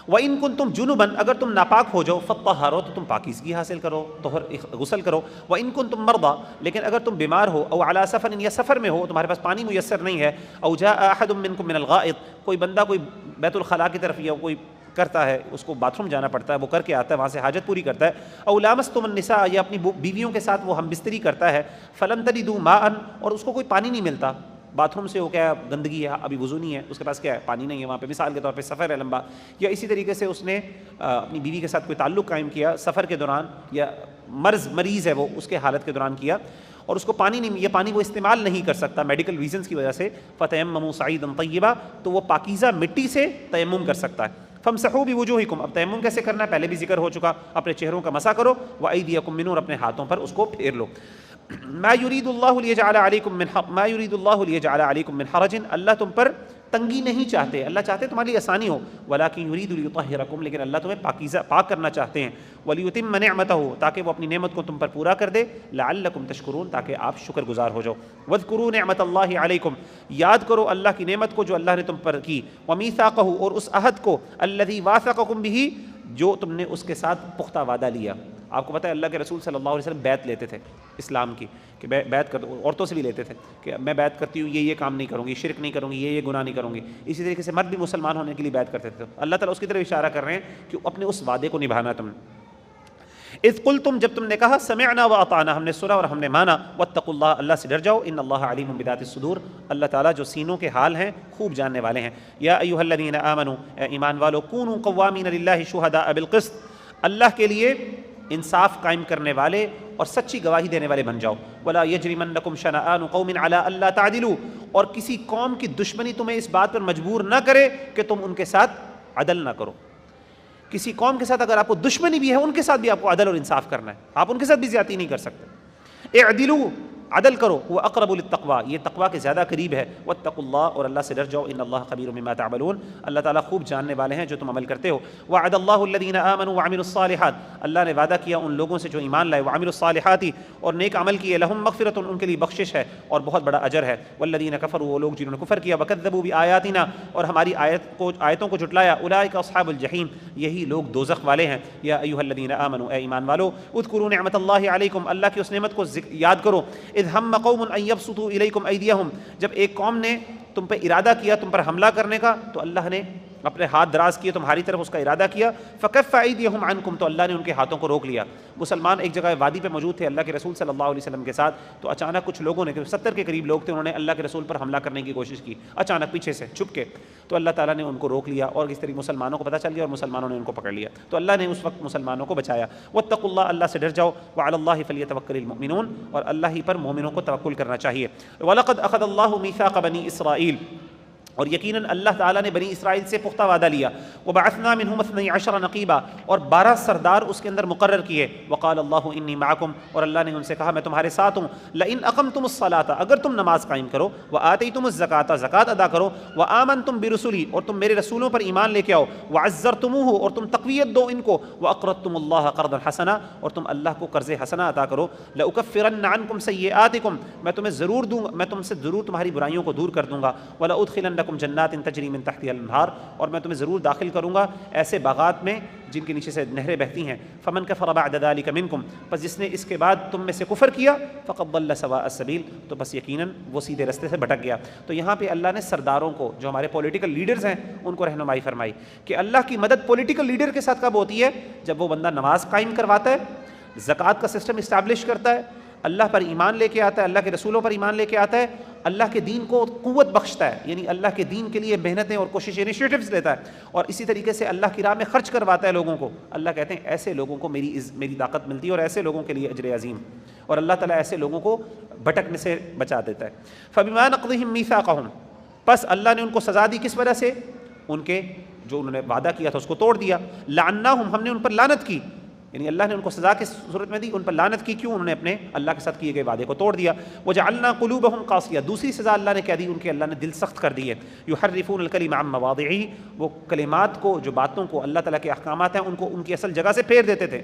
وَإِن كُنتُمْ جُنُبًا، اگر تم ناپاک ہو جاؤ، فَطَّهَّرُوا، تو تم پاکیزگی حاصل کرو، غسل کرو۔ وَإِن كُنتُمْ مَرْضَىٰ، لیکن اگر تم بیمار ہو، او عَلَىٰ سَفَرٍ، یا سفر میں ہو، تمہارے پاس پانی میسر نہیں ہے، او جَاءَ أَحَدٌ مِّنكُم مِّنَ الْغَائِطِ، کوئی بندہ کوئی بیت الخلاء کی طرف یا کوئی کرتا ہے، اس کو باتھ روم جانا پڑتا ہے، وہ کر کے آتا ہے، وہاں سے حاجت پوری کرتا ہے، او لامستم النساء، یا اپنی بیویوں کے ساتھ وہ ہم بستری کرتا ہے، فلم تجدوا ماء، اور اس کو کوئی پانی نہیں ملتا، باتھ روم سے وہ کیا گندگی ہے، ابھی وضو نہیں ہے، اس کے پاس کیا ہے، پانی نہیں ہے وہاں پہ، مثال کے طور پہ سفر ہے لمبا، یا اسی طریقے سے اس نے اپنی بیوی کے ساتھ کوئی تعلق قائم کیا سفر کے دوران، یا مریض ہے وہ، اس کے حالت کے دوران کیا، اور اس کو پانی نہیں، یہ پانی وہ استعمال نہیں کر سکتا میڈیکل ریزنز کی وجہ سے، فتیمموا صعیدا طیبا، تو وہ پاکیزہ مٹی سے تیمم کر سکتا ہے۔ فامسحوا بوجوہکم، اب تیمم کیسے کرنا ہے پہلے بھی ذکر ہو چکا، اپنے چہروں کا مسح کرو، وایدیکم منہ، اور اپنے ہاتھوں پر اس کو پھیر لو۔ ما یرید اللہ لیجعل علیکم من حرج، اللہ تم پر تنگی نہیں چاہتے، اللہ چاہتے تمہاری لیے آسانی ہو، ولکن یرید لیطہرکم، لیکن اللہ تمہیں پاکیزہ پاک کرنا چاہتے ہیں، ولیتم نعمتہ، تاکہ وہ اپنی نعمت کو تم پر پورا کر دے، لعلکم تشکرون، تاکہ آپ شکر گزار ہو جاؤ۔ واذکروا نعمت اللہ علیکم، یاد کرو اللہ کی نعمت کو جو اللہ نے تم پر کی، ومیثاقہ، اور اس عہد کو، الذی واثقکم بہ، جو تم نے اس کے ساتھ پختہ وعدہ لیا۔ آپ کو پتہ ہے اللہ کے رسول صلی اللہ علیہ وسلم بیعت لیتے تھے اسلام کی، کہ بیعت کر، عورتوں سے بھی لیتے تھے کہ میں بیعت کرتی ہوں، یہ کام نہیں کروں گی، شرک نہیں کروں گی، یہ گناہ نہیں کروں گی، اسی طریقے سے مرد بھی مسلمان ہونے کے لیے بیعت کرتے تھے۔ اللہ تعالیٰ اس کی طرف اشارہ کر رہے ہیں کہ اپنے اس وعدے کو نبھانا تم نے۔ اذ قلتم، جب تم نے کہا، سمعنا واطعنا، ہم نے سنا اور ہم نے مانا، واتقوا اللہ، اللہ سے ڈر جاؤ، ان اللہ علیم بذات الصدور، اللہ تعالیٰ جو سینوں کے حال ہیں خوب جاننے والے ہیں۔ یا ایھا الذین آمنوا، اے ایمان والو، کونوا قوامین للہ شہداء بالقسط، اللہ کے لیے انصاف قائم کرنے والے اور سچی گواہی دینے والے بن جاؤ۔ ولا یجرمنکم شنآن قوم علی الا تعدلوا، اور کسی قوم کی دشمنی تمہیں اس بات پر مجبور نہ کرے کہ تم ان کے ساتھ عدل نہ کرو۔ کسی قوم کے ساتھ اگر آپ کو دشمنی بھی ہے، ان کے ساتھ بھی آپ کو عدل اور انصاف کرنا ہے، آپ ان کے ساتھ بھی زیادتی نہیں کر سکتے۔ اعدلوا، عدل کرو، وہ اقرب للتقویٰ، یہ تقویٰ کے زیادہ قریب ہے، واتقوا اللہ، اور اللہ سے ڈر جاؤ، ان اللہ خبیر بما تعملون، اللہ تعالیٰ خوب جاننے والے ہیں جو تم عمل کرتے ہو۔ وعد اللہ الذین آمنوا وعملوا الصالحات، اللہ نے وعدہ کیا ان لوگوں سے جو ایمان لائے، وعملوا الصالحات، اور نیک عمل کیے، لہم مغفرۃ، ان کے لیے بخشش ہے اور بہت بڑا اجر ہے، والذین کفروا، وہ لوگ جنہوں نے کفر کیا، وکذبوا بآیاتنا، اور ہماری آیتوں کو جھٹلایا، اولئک اصحاب الجحیم، یہی لوگ دوزخ والے ہیں۔ یا ایھا الذین آمنوا، اے ایمان والو، اذکروا نعمت اللہ علیکم، اللہ کی اس نعمت کو یاد کرو، اذ ہم قوم ان یبسطوا الیکم ایدیہم، جب ایک قوم نے تم پہ ارادہ کیا تم پر حملہ کرنے کا، تو اللہ نے اپنے ہاتھ دراز کیے تمہاری طرف اس کا ارادہ کیا، فکف ایدیہم عنکم، تو اللہ نے ان کے ہاتھوں کو روک لیا۔ مسلمان ایک جگہ وادی پہ موجود تھے اللہ کے رسول صلی اللہ علیہ وسلم کے ساتھ، تو اچانک کچھ لوگوں نے، 70 کے قریب لوگ تھے، انہوں نے اللہ کے رسول پر حملہ کرنے کی کوشش کی، اچانک پیچھے سے چھپ کے، تو اللہ تعالیٰ نے ان کو روک لیا، اور اس طریقے مسلمانوں کو پتہ چل گیا اور مسلمانوں نے ان کو پکڑ لیا، تو اللہ نے اس وقت مسلمانوں کو بچایا۔ واتقوا اللہ، اللہ سے ڈر جاؤ، وعلی اللہ فلیتوکل المؤمنون، اور اللہ ہی پر مومنوں کو توکل کرنا چاہیے۔ وَلَقَدْ أَخَذَ اللَّهُ مِيثَاقَ بَنِي إِسْرَائِيلَ، اور یقیناً اللہ تعالیٰ نے بنی اسرائیل سے پختہ وعدہ لیا، وَبَعَثْنَا مِنْهُمْ 12 نقیبا، اور 12 سردار اس کے اندر مقرر کیے، وقال اللہ انی معکم، اور اللہ نے ان سے کہا میں تمہارے ساتھ ہوں، لئن اقمتم الصلاۃ، اگر تم نماز قائم کرو، وآتیتم الزکاۃ، زکوٰۃ ادا کرو، وآمنتم برسلی، اور تم میرے رسولوں پر ایمان لے کے آؤ، وعزرتموہ، اور تم تقویت دو ان کو، واقرضتم اللہ قرضا حسنا، اور تم اللہ کو قرض حسنا عطا کرو، لأکفرن عنکم سیئاتکم، میں تمہیں ضرور دوں گا، میں تم سے ضرور تمہاری برائیوں کو دور کر دوں گا، ولأدخلنکم جنات تجری من تحتها الانہار، اور میں تمہیں ضرور داخل کروں گا ایسے باغات میں جن کے نیچے سے نہریں بہتی ہیں، فمن کفر بعد ذلک منکم، پس جس نے اس کے بعد تم میں سے کفر کیا، فقد ضل سواء السبیل، تو بس یقیناً وہ سیدھے رستے سے بھٹک گیا۔ تو یہاں پہ اللہ نے سرداروں کو، جو ہمارے پولیٹیکل لیڈرز ہیں، ان کو رہنمائی فرمائی کہ اللہ کی مدد پولیٹیکل لیڈر کے ساتھ کب ہوتی ہے؟ جب وہ بندہ نماز قائم کرواتا ہے، زکوٰۃ کا سسٹم اسٹیبلش کرتا ہے، اللہ پر ایمان لے کے آتا ہے، اللہ کے رسولوں پر ایمان لے کے آتا ہے، اللہ کے دین کو قوت بخشتا ہے، یعنی اللہ کے دین کے لیے محنتیں اور کوشش انیشیٹوز لیتا ہے، اور اسی طریقے سے اللہ کی راہ میں خرچ کرواتا ہے لوگوں کو۔ اللہ کہتے ہیں ایسے لوگوں کو میری طاقت ملتی ہے، اور ایسے لوگوں کے لیے اجر عظیم، اور اللہ تعالیٰ ایسے لوگوں کو بھٹکنے سے بچا دیتا ہے۔ فبما نقضهم میثاقهم، پس اللہ نے ان کو سزا دی کس وجہ سے؟ ان کے جو انہوں نے وعدہ کیا تھا اس کو توڑ دیا، لعناہم، ہم نے ان پر لعنت کی، یعنی اللہ نے ان کو سزا کس صورت میں دی؟ ان پر لعنت کی، کیوں؟ انہوں نے اپنے اللہ کے ساتھ کیے گئے وعدے کو توڑ دیا۔ وجعلنا قلوبهم قاسیہ، دوسری سزا اللہ نے کیا دی؟ ان کے اللہ نے دل سخت کر دیے، یحرفون الکلم عن مواضعہ، وہ کلمات کو، جو باتوں کو اللہ تعالیٰ کے احکامات ہیں ان کو ان کی اصل جگہ سے پھیر دیتے تھے۔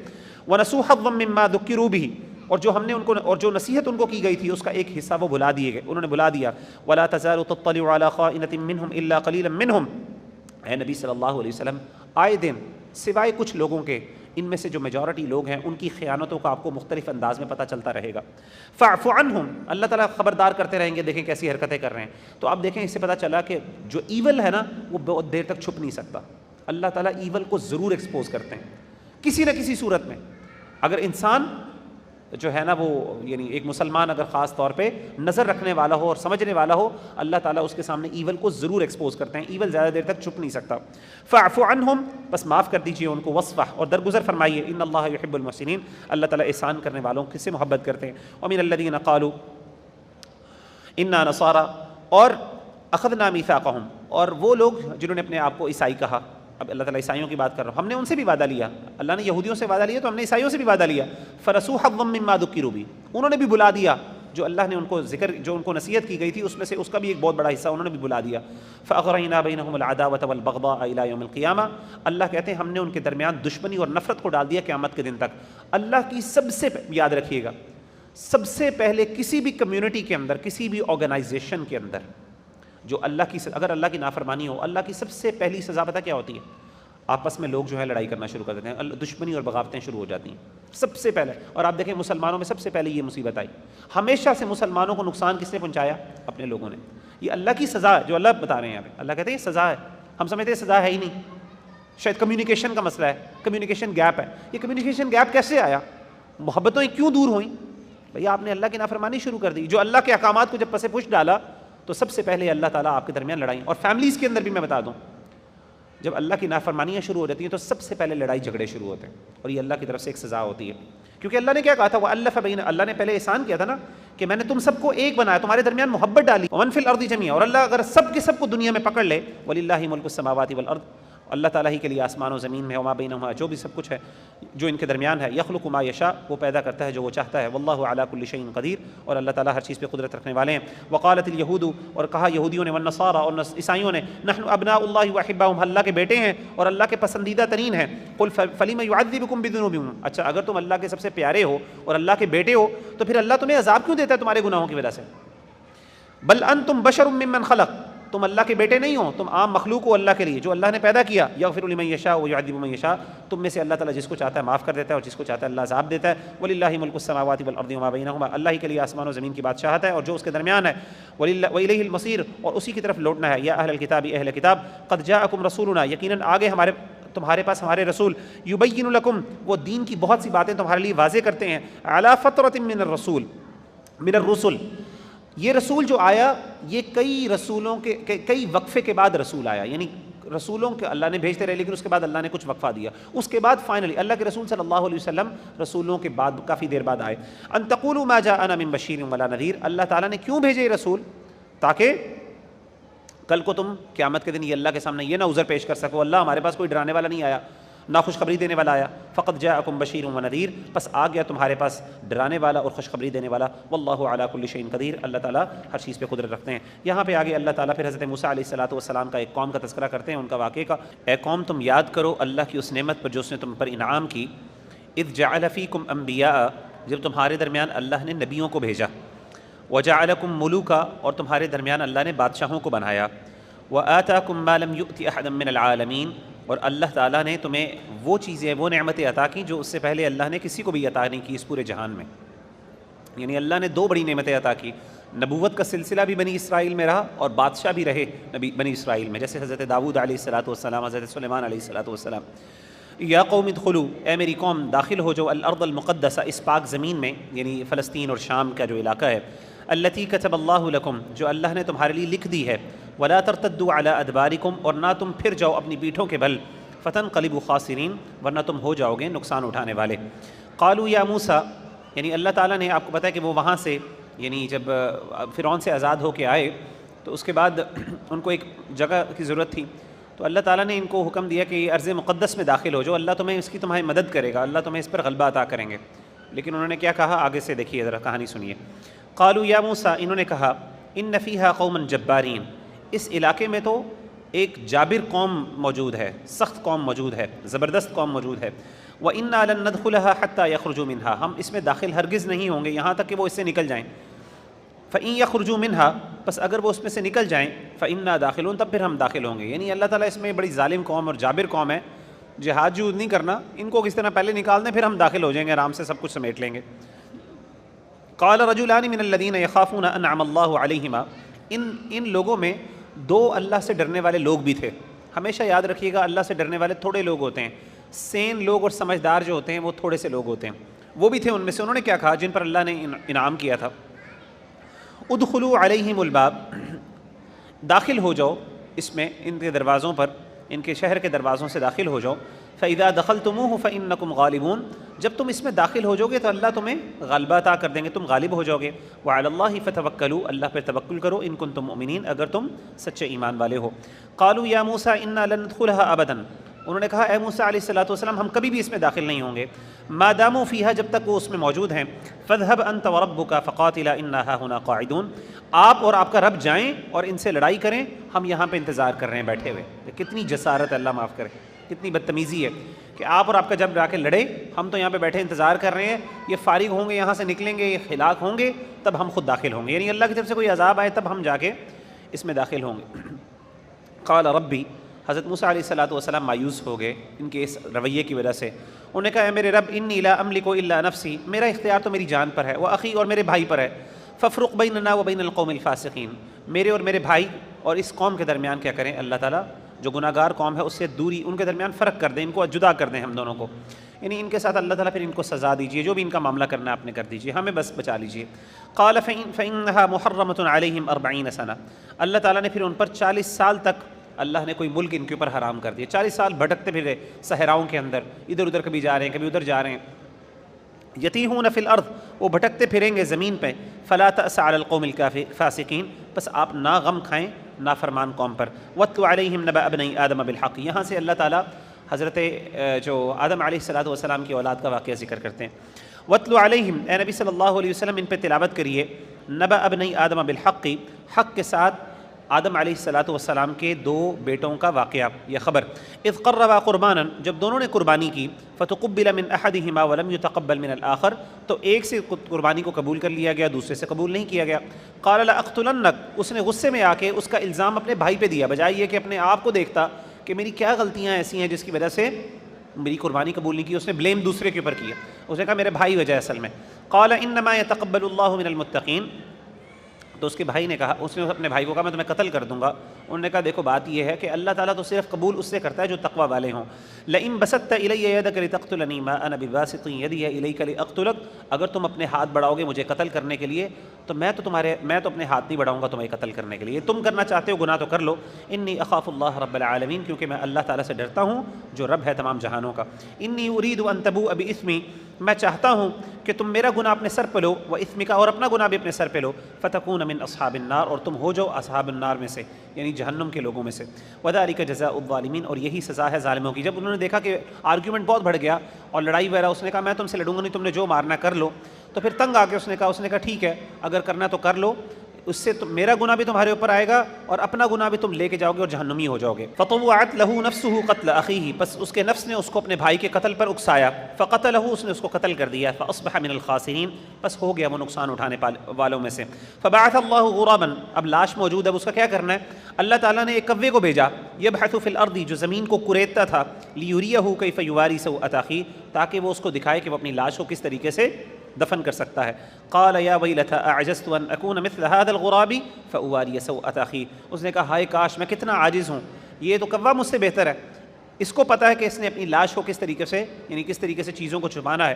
ونسوا حظا مما ذکروا به، اور جو ہم نے ان کو، اور جو نصیحت ان کو کی گئی تھی اس کا ایک حصہ وہ بھلا دیے گئے، انہوں نے بھلا دیا۔ ولا تزال تطلع على خائنة منهم الا قليلا منهم، اے نبی صلی اللہ علیہ وسلم آئے دن سوائے کچھ لوگوں کے، ان میں سے جو میجورٹی لوگ ہیں ان کی خیانتوں کا آپ کو مختلف انداز میں پتہ چلتا رہے گا۔ فاعف عنہم، اللہ تعالیٰ خبردار کرتے رہیں گے، دیکھیں کیسی حرکتیں کر رہے ہیں۔ تو آپ دیکھیں اس سے پتہ چلا کہ جو ایول ہے نا وہ بہت دیر تک چھپ نہیں سکتا، اللہ تعالیٰ ایول کو ضرور ایکسپوز کرتے ہیں کسی نہ کسی صورت میں۔ اگر انسان جو ہے نا وہ، یعنی ایک مسلمان اگر خاص طور پہ نظر رکھنے والا ہو اور سمجھنے والا ہو، اللہ تعالیٰ اس کے سامنے ایول کو ضرور ایکسپوز کرتے ہیں، ایول زیادہ دیر تک چھپ نہیں سکتا۔ فاعف عنہم، بس معاف کر دیجئے ان کو، وصفح، اور درگزر فرمائیے، ان اللہ یحب المحسنین، اللہ تعالیٰ احسان کرنے والوں سے محبت کرتے ہیں۔ ومن الذین قالوا انا نصارى، اور اخذنا میثاقہم، اور وہ لوگ جنہوں نے اپنے آپ کو عیسائی کہا، اب اللہ تعالیٰ عیسائیوں کی بات کر رہا ہوں، ہم نے ان سے بھی وعدہ لیا، اللہ نے یہودیوں سے وعدہ لیا تو ہم نے عیسائیوں سے بھی وعدہ لیا۔ فرسوا حظا مما ذکروا به، انہوں نے بھی بلا دیا جو اللہ نے ان کو ذکر، جو ان کو نصیحت کی گئی تھی اس میں سے اس کا بھی ایک بہت بڑا حصہ انہوں نے بھی بلا دیا۔ فاغرینا بینہم العداوۃ والبغضاء الی یوم القیامہ، اللہ کہتے ہیں ہم نے ان کے درمیان دشمنی اور نفرت کو ڈال دیا قیامت کے دن تک۔ اللہ کی سب سے یاد رکھیے گا، سب سے پہلے کسی بھی کمیونٹی کے اندر، کسی بھی آرگنائزیشن کے اندر جو اللہ کی، اگر اللہ کی نافرمانی ہو، اللہ کی سب سے پہلی سزا پتہ کیا ہوتی ہے؟ آپس میں لوگ جو ہے لڑائی کرنا شروع کر دیتے ہیں، دشمنی اور بغاوتیں شروع ہو جاتی ہیں سب سے پہلے۔ اور آپ دیکھیں مسلمانوں میں سب سے پہلے یہ مصیبت آئی، ہمیشہ سے مسلمانوں کو نقصان کس نے پہنچایا؟ اپنے لوگوں نے۔ یہ اللہ کی سزا ہے جو اللہ بتا رہے ہیں یہاں پہ، اللہ کہتے ہیں یہ سزا ہے، ہم سمجھتے ہیں سزا ہے ہی نہیں، شاید کمیونیکیشن کا مسئلہ ہے، کمیونیکیشن گیپ ہے۔ یہ کمیونیکیشن گیپ کیسے آیا؟ محبتیں کیوں دور ہوئیں؟ بھئی آپ نے اللہ کی نافرمانی شروع کر دی، جو اللہ کے احکامات کو جب پس پش ڈالا تو سب سے پہلے اللہ تعالیٰ آپ کے درمیان لڑائی، اور فیملیز کے اندر بھی میں بتا دوں، جب اللہ کی نافرمانیاں شروع ہو جاتی ہیں تو سب سے پہلے لڑائی جھگڑے شروع ہوتے ہیں، اور یہ اللہ کی طرف سے ایک سزا ہوتی ہے، کیونکہ اللہ نے کیا کہا تھا؟ وَأَلَّفَ بَيْنَ، اللہ نے پہلے احسان کیا تھا نا کہ میں نے تم سب کو ایک بنایا، تمہارے درمیان محبت ڈالی۔ وَمَن فِي الْأَرْضِ جَمِيعًا، اور اللہ اگر سب کے سب کو دنیا میں پکڑ لے، وَلِلَّهِ مُلْكُ السَّمَاوَاتِ وَالْأَرْضِ، اللہ تعالیٰ ہی کے لیے آسمان و زمین میں وما بینہما جو بھی سب کچھ ہے جو ان کے درمیان ہے، یخلق ما یشاء وہ پیدا کرتا ہے جو وہ چاہتا ہے، واللہ علی کل شیء قدیر اور اللہ تعالیٰ ہر چیز پہ قدرت رکھنے والے ہیں۔ وقالت الیہود اور کہا یہودیوں نے، والنصارى اور عیسائیوں نے، نحن ابناء اللہ واحباؤہ ہم اللہ کے بیٹے ہیں اور اللہ کے پسندیدہ ترین ہیں۔ قل فلم یعذبکم بذنوبکم اچھا اگر تم اللہ کے سب سے پیارے ہو اور اللہ کے بیٹے ہو تو پھر اللہ تمہیں عذاب کیوں دیتا ہے تمہارے گناہوں کی وجہ سے؟ بل انتم بشر ممن خلق تم اللہ کے بیٹے نہیں ہو، تم عام مخلوق ہو اللہ کے لیے جو اللہ نے پیدا کیا۔ یغفر لمن یشاء ویعذب من یشاء تم میں سے اللہ تعالیٰ جس کو چاہتا ہے معاف کر دیتا ہے اور جس کو چاہتا ہے اللہ عذاب دیتا ہے۔ وللہ ملک السماوات والارض وما بینہما اللہ ہی کے لیے آسمان و زمین کی بادشاہت ہے اور جو اس کے درمیان ہے۔ وإلیہ المصیر اور اسی کی طرف لوٹنا ہے۔ یا اہل الکتاب اہل کتاب قد جاءکم رسولنا یقیناً آگے تمہارے پاس ہمارے رسول، یبین لکم وہ دین کی بہت سی باتیں تمہارے لیے واضح کرتے ہیں، علی فترۃ من الرسل یہ رسول جو آیا یہ کئی رسولوں کے کئی وقفے کے بعد رسول آیا، یعنی رسولوں کے اللہ نے بھیجتے رہے لیکن اس کے بعد اللہ نے کچھ وقفہ دیا، اس کے بعد فائنلی اللہ کے رسول صلی اللہ علیہ وسلم رسولوں کے بعد کافی دیر بعد آئے۔ ان تقولوا ما جاءنا من بشیر ولا نذیر اللہ تعالیٰ نے کیوں بھیجے یہ رسول؟ تاکہ کل کو تم قیامت کے دن یہ اللہ کے سامنے یہ نہ عذر پیش کر سکو اللہ ہمارے پاس کوئی ڈرانے والا نہیں آیا نہ خوشخبری دینے والا آیا۔ فقط جاءکم بشیر و نذیر پس آ گیا تمہارے پاس ڈرانے والا اور خوشخبری دینے والا۔ واللہ علی کل شیء قدیر اللہ تعالیٰ ہر چیز پہ قدرت رکھتے ہیں۔ یہاں پہ آگے اللہ تعالیٰ پھر حضرت موسیٰ علیہ السلام کا ایک قوم کا تذکرہ کرتے ہیں، ان کا واقعے کا۔ اے قوم تم یاد کرو اللہ کی اس نعمت پر جو اس نے تم پر انعام کی، اذ جعل فیکم انبیاء جب تمہارے درمیان اللہ نے نبیوں کو بھیجا، وجعلکم ملوکا اور تمہارے درمیان اللہ نے بادشاہوں کو بنایا، وآتاکم ما لم یؤت احدا من العالمین اور اللہ تعالیٰ نے تمہیں وہ چیزیں وہ نعمتیں عطا کی جو اس سے پہلے اللہ نے کسی کو بھی عطا نہیں کی اس پورے جہان میں۔ یعنی اللہ نے دو بڑی نعمتیں عطا کی، نبوت کا سلسلہ بھی بنی اسرائیل میں رہا اور بادشاہ بھی رہے بنی اسرائیل میں، جیسے حضرت داؤد علیہ السلام، حضرت سلیمان علیہ السلام۔ یا قوم ادخلوا اے میری قوم داخل ہو جو الارض المقدسہ اس پاک زمین میں، یعنی فلسطین اور شام کا جو علاقہ ہے، التی کتب اللہ لکم جو اللہ نے تمہارے لیے لکھ دی ہے، ولا ترتدوا علی ادبارکم اور نہ تم پھر جاؤ اپنی پیٹھوں کے بل، فتنقلبوا خاسرین ورنہ تم ہو جاؤ گے نقصان اٹھانے والے۔ قالوا یا موسیٰ یعنی اللہ تعالیٰ نے آپ کو پتہ ہے کہ وہ وہاں سے یعنی جب فرعون سے آزاد ہو کے آئے تو اس کے بعد ان کو ایک جگہ کی ضرورت تھی، تو اللہ تعالیٰ نے ان کو حکم دیا کہ یہ ارض مقدس میں داخل ہو جو اللہ تمہیں اس کی تمہاری مدد کرے گا، اللہ تمہیں اس پر غلبہ عطا کریں گے۔ لیکن انہوں نے کیا کہا آگے سے دیکھیے ذرا کہانی سنیے۔ قالوا یا موسیٰ انہوں نے کہا ان فیہا قوما جبارین اس علاقے میں تو ایک جابر قوم موجود ہے، سخت قوم موجود ہے، زبردست قوم موجود ہے۔ وَإِنَّا لَن نَدْخُلَهَا حَتَّى يَخْرُجُوا مِنْهَا ہم اس میں داخل ہرگز نہیں ہوں گے یہاں تک کہ وہ اس سے نکل جائیں۔ فَإِن يَخْرُجُوا مِنْهَا پس اگر وہ اس میں سے نکل جائیں فَإِنَّا دَاخِلُونَ تب پھر ہم داخل ہوں گے۔ یعنی اللہ تعالیٰ اس میں بڑی ظالم قوم اور جابر قوم ہے، جہاد جود نہیں کرنا، ان کو کس طرح پہلے نکال دیں پھر ہم داخل ہو جائیں گے، آرام سے سب کچھ سمیٹ لیں گے۔ قال رجلان من الذين يخافون انعم الله عليهما ان لوگوں میں دو اللہ سے ڈرنے والے لوگ بھی تھے۔ ہمیشہ یاد رکھیے گا اللہ سے ڈرنے والے تھوڑے لوگ ہوتے ہیں، سین لوگ اور سمجھدار جو ہوتے ہیں وہ تھوڑے سے لوگ ہوتے ہیں، وہ بھی تھے ان میں سے۔ انہوں نے کیا کہا جن پر اللہ نے انعام کیا تھا، ادخلوا علیہم الباب داخل ہو جاؤ اس میں ان کے دروازوں پر، ان کے شہر کے دروازوں سے داخل ہو جاؤ۔ فَإِذَا دَخَلْتُمُوهُ فَإِنَّكُمْ غَالِبُونَ جب تم اس میں داخل ہو جاؤ گے تو اللہ تمہیں غلبہ عطا کر دیں گے، تم غالب ہو جاؤ گے۔ وَعَلَى اللَّهِ فَتَوَكَّلُوا اللہ پہ توکل کرو ان کنتم مؤمنین اگر تم سچے ایمان والے ہو۔ قالوا یا موسیٰ انا لن ندخلها ابدا انہوں نے کہا اے موسیٰ علیہ السلام ہم کبھی بھی اس میں داخل نہیں ہوں گے، ما داموا فیہا جب تک وہ اس میں موجود ہیں۔ فاذهب انت وربک فقاتلا انا ہاہنا قاعدون آپ اور آپ کا رب جائیں اور ان سے لڑائی کریں، ہم یہاں پہ انتظار کر رہے ہیں بیٹھے ہوئے۔ کتنی جسارت ہے، اللہ معاف کرے، کتنی بدتمیزی ہے کہ آپ اور آپ کا جب جا کے لڑے، ہم تو یہاں پہ بیٹھے انتظار کر رہے ہیں، یہ فارغ ہوں گے یہاں سے نکلیں گے، یہ ہلاک ہوں گے تب ہم خود داخل ہوں گے، یعنی اللہ کی طرف سے کوئی عذاب آئے تب ہم جا کے اس میں داخل ہوں گے۔ قال ربی حضرت موسیٰ علیہ السلام مایوس ہو گئے ان کے اس رویے کی وجہ سے۔ انہوں نے کہا اے میرے رب انی لا املک الا نفسی میرا اختیار تو میری جان پر ہے، واخی اور میرے بھائی پر ہے، فافرق بیننا وبین القوم الفاسقین میرے اور میرے بھائی اور اس قوم کے درمیان کیا کریں اللہ تعالیٰ جو گناہ گار قوم ہے اس سے دوری، ان کے درمیان فرق کر دیں، ان کو جدا کر دیں ہم دونوں کو، یعنی ان کے ساتھ اللہ تعالیٰ پھر ان کو سزا دیجیے، جو بھی ان کا معاملہ کرنا ہے آپ نے کر دیجیے، ہمیں بس بچا لیجیے۔ قال فإنها محرمة عليهم 40 سنة اللہ تعالیٰ نے پھر ان پر 40 سال تک اللہ نے کوئی ملک ان کے اوپر حرام کر دیا، 40 سال بھٹکتے پھرے صحراؤں کے اندر، ادھر ادھر کبھی جا رہے ہیں کبھی ادھر جا رہے ہیں۔ یتیہون فی الارض وہ بھٹکتے پھریں گے زمین پہ، فلا تأس علی القوم الفاسقین بس آپ نہ غم کھائیں نافرمان قوم پر. وَاتْلُ عَلَيْهِمْ نَبَأَ ابْنَيْ آدَمَ بِالْحَقِّ. یہاں سے اللہ تعالیٰ حضرت جو آدم علیہ السلام کی اولاد کا واقعہ ذکر کرتے ہیں. وَاتْلُ عَلَيْهِمْ, اے نبی صلی اللہ علیہ وسلم ان پہ تلاوت کریے, نَبَأَ ابْنَيْ آدَمَ بِالْحَقِّ, حق کے ساتھ آدم علیہ السلام کے دو بیٹوں کا واقعہ یا خبر. اذ قربا قربانا, جب دونوں نے قربانی کی, فتقبل من احدہما ولم يتقبل من الاخر, تو ایک سے قربانی کو قبول کر لیا گیا, دوسرے سے قبول نہیں کیا گیا. قال لاقتلنک, اس نے غصے میں آ کے اس کا الزام اپنے بھائی پہ دیا, بجائے یہ کہ اپنے آپ کو دیکھتا کہ میری کیا غلطیاں ایسی ہیں جس کی وجہ سے میری قربانی قبول نہیں کی, اس نے بلیم دوسرے کے اوپر کیا. اس نے کہا میرے بھائی وجہ اصل میں. قال انما يتقبل اللہ من المتقین, تو اس کے بھائی نے کہا, اس نے اپنے بھائی کو کہا میں تمہیں قتل کر دوں گا. انہوں نے کہا دیکھو بات یہ ہے کہ اللہ تعالیٰ تو صرف قبول اس سے کرتا ہے جو تقوی والے ہوں. لئن بسطت الی یدک لتقتلنی ما انا بباسط یدی الیک لاقتلک, اگر تم اپنے ہاتھ بڑھاؤ گے مجھے قتل کرنے کے لیے تو میں تو اپنے ہاتھ نہیں بڑھاؤں گا تمہیں قتل کرنے کے لیے. تم کرنا چاہتے ہو گناہ تو کر لو. انی اخاف اللہ رب العالمین, کیونکہ میں اللہ تعالیٰ سے ڈرتا ہوں جو رب ہے تمام جہانوں کا. انی ارید ان تبوء باسمی, میں چاہتا ہوں کہ تم میرا گناہ اپنے سر پہ لو, و اسمک, اور اپنا گناہ بھی اپنے سر پہ لو, فتکون من اصحاب النار, اور تم ہو جاؤ اصحاب النار میں سے, یعنی جہنم کے لوگوں میں سے. وذالک جزاء الظالمین, اور یہی سزا ہے ظالموں کی. جب انہوں نے دیکھا کہ آرگیومنٹ بہت بڑھ گیا اور لڑائی وغیرہ, اس نے کہا میں تم سے لڑوں گا نہیں, تم نے جو مارنا کر لو. تو پھر تنگ آ کے اس نے کہا ٹھیک ہے اگر کرنا تو کر لو, اس سے میرا گناہ بھی تمہارے اوپر آئے گا اور اپنا گناہ بھی تم لے کے جاؤ گے اور جہنمی ہو جاؤ گے. فطوعت له نفسه قتل اخیہ, بس اس کے نفس نے اس کو اپنے بھائی کے قتل پر اکسایا. فقتلہ, اس نے اس کو قتل کر دیا. فاصبح من الخاسرین, بس ہو گیا وہ نقصان اٹھانے والوں میں سے. فبعث اللہ غرابا, اب لاش موجود ہے, اس کا کیا کرنا ہے؟ اللہ تعالیٰ نے ایک کوے کو بھیجا, یبحث فی الارض, جو زمین کو کریدتا تھا, لیریہ کیف یواری سوءۃ اخیہ, تاکہ وہ اس کو دکھائے کہ وہ اپنی لاش کو کس طریقے سے دفن کر سکتا ہے. قال یا ویلتى اعجزت ان اکون مثل هذا الغراب فاواری سوءۃ اخی, اس نے کہا ہائے کاش میں کتنا عاجز ہوں, یہ تو کوا مجھ سے بہتر ہے. اس کو پتہ ہے کہ اس نے اپنی لاش کو کس طریقے سے, یعنی کس طریقے سے چیزوں کو چھپانا ہے.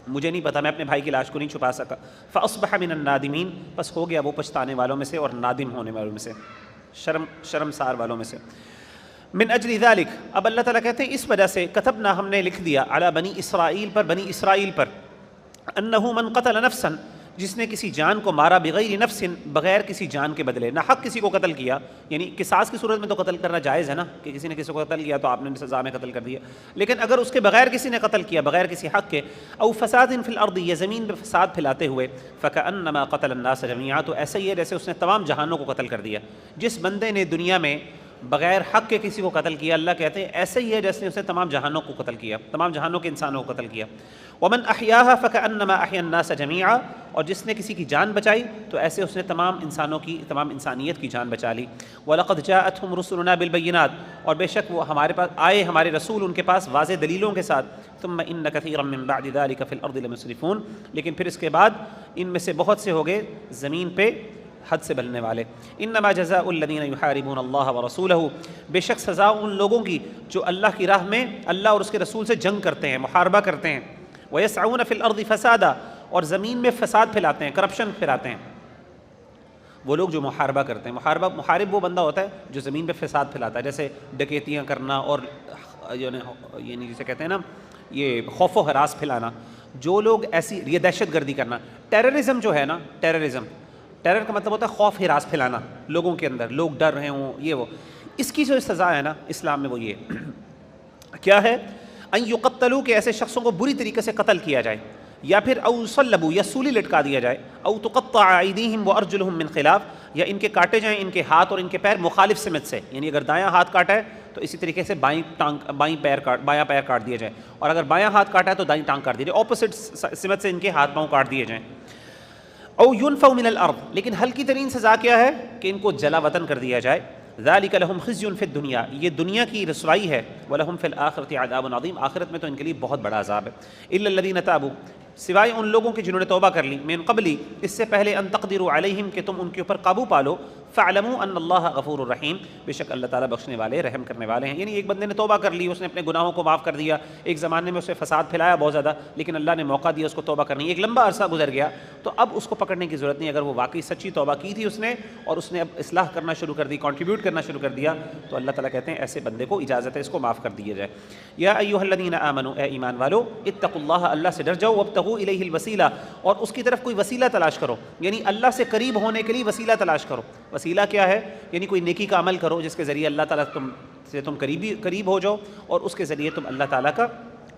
مجھے نہیں پتا, میں اپنے بھائی کی لاش کو نہیں چھپا سکا. فاصبح من النادمین, بس ہو گیا وہ پچھتانے والوں میں سے اور نادم ہونے والوں میں سے, شرمسار والوں میں سے. من اجل ذلک, اب اللہ تعالیٰ کہتے ہیں اس وجہ سے, کتبنا, ہم نے لکھ دیا, علی بنی اسرائیل پر, بنی اسرائیل پر, انہ من قتل نفسا, جس نے کسی جان کو مارا, بغیر نفس, بغیر کسی جان کے بدلے, نہ حق کسی کو قتل کیا, یعنی قصاص کی صورت میں تو قتل کرنا جائز ہے نا, کہ کسی نے کسی کو قتل کیا تو آپ نے سزا میں قتل کر دیا, لیکن اگر اس کے بغیر کسی نے قتل کیا, بغیر کسی حق کے, او فساد فی الارض, یا زمین پہ فساد پھیلاتے ہوئے, فکأنما قتل الناس جميعا, تو ایسا ہی ہے جیسے اس نے تمام جہانوں کو قتل کر دیا. جس بندے نے دنیا میں بغیر حق کے کسی کو قتل کیا, اللہ کہتے ہیں ایسے ہی ہے جیسے اس نے تمام جہانوں کو قتل کیا, تمام جہانوں کے انسانوں کو قتل کیا. ومن احیاها فکأنما احیا الناس جميعا, اور جس نے کسی کی جان بچائی تو ایسے اس نے تمام انسانوں کی, تمام انسانیت کی جان بچا لی. وَلَقَدْ جَاءَتْهُمْ رُسُلُنَا بِالْبَيِّنَاتِ, اور بے شک وہ ہمارے پاس آئے, ہمارے رسول ان کے پاس واضح دلیلوں کے ساتھ. ثُمَّ إِنَّ كَثِيرًا مِّن بَعْدِ ذَلِكَ فِي الْأَرْضِ لَمُسْرِفُونَ, لیکن پھر اس کے بعد ان میں سے بہت سے ہو گئے زمین پہ حد سے بلنے والے. انما جزاء الذین یحاربون اللہ ورسولہ, بے شک سزا ان لوگوں کی جو اللہ کی راہ میں اللہ اور اس کے رسول سے جنگ کرتے ہیں, محاربہ کرتے ہیں. ویسعون فی الارض فسادا, اور زمین میں فساد پھیلاتے ہیں, کرپشن پھیلاتے ہیں. وہ لوگ جو محاربہ کرتے ہیں, محارب وہ بندہ ہوتا ہے جو زمین پہ فساد پھیلاتا ہے, جیسے ڈکیتیاں کرنا اور یعنی جسے کہتے ہیں نا یہ خوف و ہراس پھیلانا. جو لوگ ایسی, یہ دہشت گردی کرنا, ٹیررزم جو ہے نا, ٹیرر کا مطلب ہوتا ہے خوف ہراس پھیلانا لوگوں کے اندر, لوگ ڈر رہے ہوں, یہ وہ. اس کی جو سزا ہے نا اسلام میں وہ یہ کیا ہے, ان یقتلوا, کہ ایسے شخصوں کو بری طریقے سے قتل کیا جائے, یا پھر او صلبوا, یا سولی لٹکا دیا جائے, او تقطع ایدیہم وارجلہم من خلاف, یا ان کے کاٹے جائیں ان کے ہاتھ اور ان کے پیر مخالف سمت سے, یعنی اگر دایاں ہاتھ کاٹا ہے تو اسی طریقے سے بایاں پیر کاٹ دیا جائے, اور اگر بایاں ہاتھ کاٹا ہے تو دائیں ٹانگ کاٹ دی جائے, اپوزٹ سمت سے ان کے ہاتھ پاؤں کاٹ دیے جائیں. او ينفوا من الارض, لیکن ہلکی ترین سزا کیا ہے کہ ان کو جلا وطن کر دیا جائے. ذالک لہم خزی فی الدنیا, یہ دنیا کی رسوائی ہے. ولہم فی الآخرۃ عذاب عظیم, آخرت میں تو ان کے لیے بہت بڑا عذاب ہے. الا الذین تابوا, سوائے ان لوگوں کے جنہوں نے توبہ کر لی, من قبلی, اس سے پہلے, ان تقدروا علیہم, کہ تم ان کے اوپر قابو پالو. فاعلموا ان اللہ غفور الرحیم, بے شک اللہ تعالیٰ بخشنے والے, رحم کرنے والے ہیں. یعنی ایک بندے نے توبہ کر لی, اس نے اپنے گناہوں کو معاف کر دیا, ایک زمانے میں اسے فساد پھیلایا بہت زیادہ, لیکن اللہ نے موقع دیا اس کو توبہ کرنے, ایک لمبا عرصہ گزر گیا, تو اب اس کو پکڑنے کی ضرورت نہیں. اگر وہ واقعی سچی توبہ کی تھی اس نے, اور اس نے اب اصلاح کرنا شروع کر دی, کنٹریبیوٹ کرنا شروع کر دیا, تو اللہ تعالیٰ کہتے ہیں ایسے بندے کو اجازت ہے اس کو معاف کر دیا جائے. یا ایھا الذین آمنوا, اے ایمان والو, اتقوا اللہ, اللہ سے ڈر جاؤ, وابتغوا وابتغوا الیہ الوسیلہ، اور اس کی طرف کوئی وسیلہ تلاش کرو، یعنی اللہ سے قریب ہونے کے لیے وسیلہ تلاش کرو۔ وسیلہ کیا ہے؟ یعنی کوئی نیکی کا عمل کرو جس کے ذریعے اللہ تعالیٰ تم قریب ہو جاؤ اور اس کے ذریعے تم اللہ تعالیٰ کا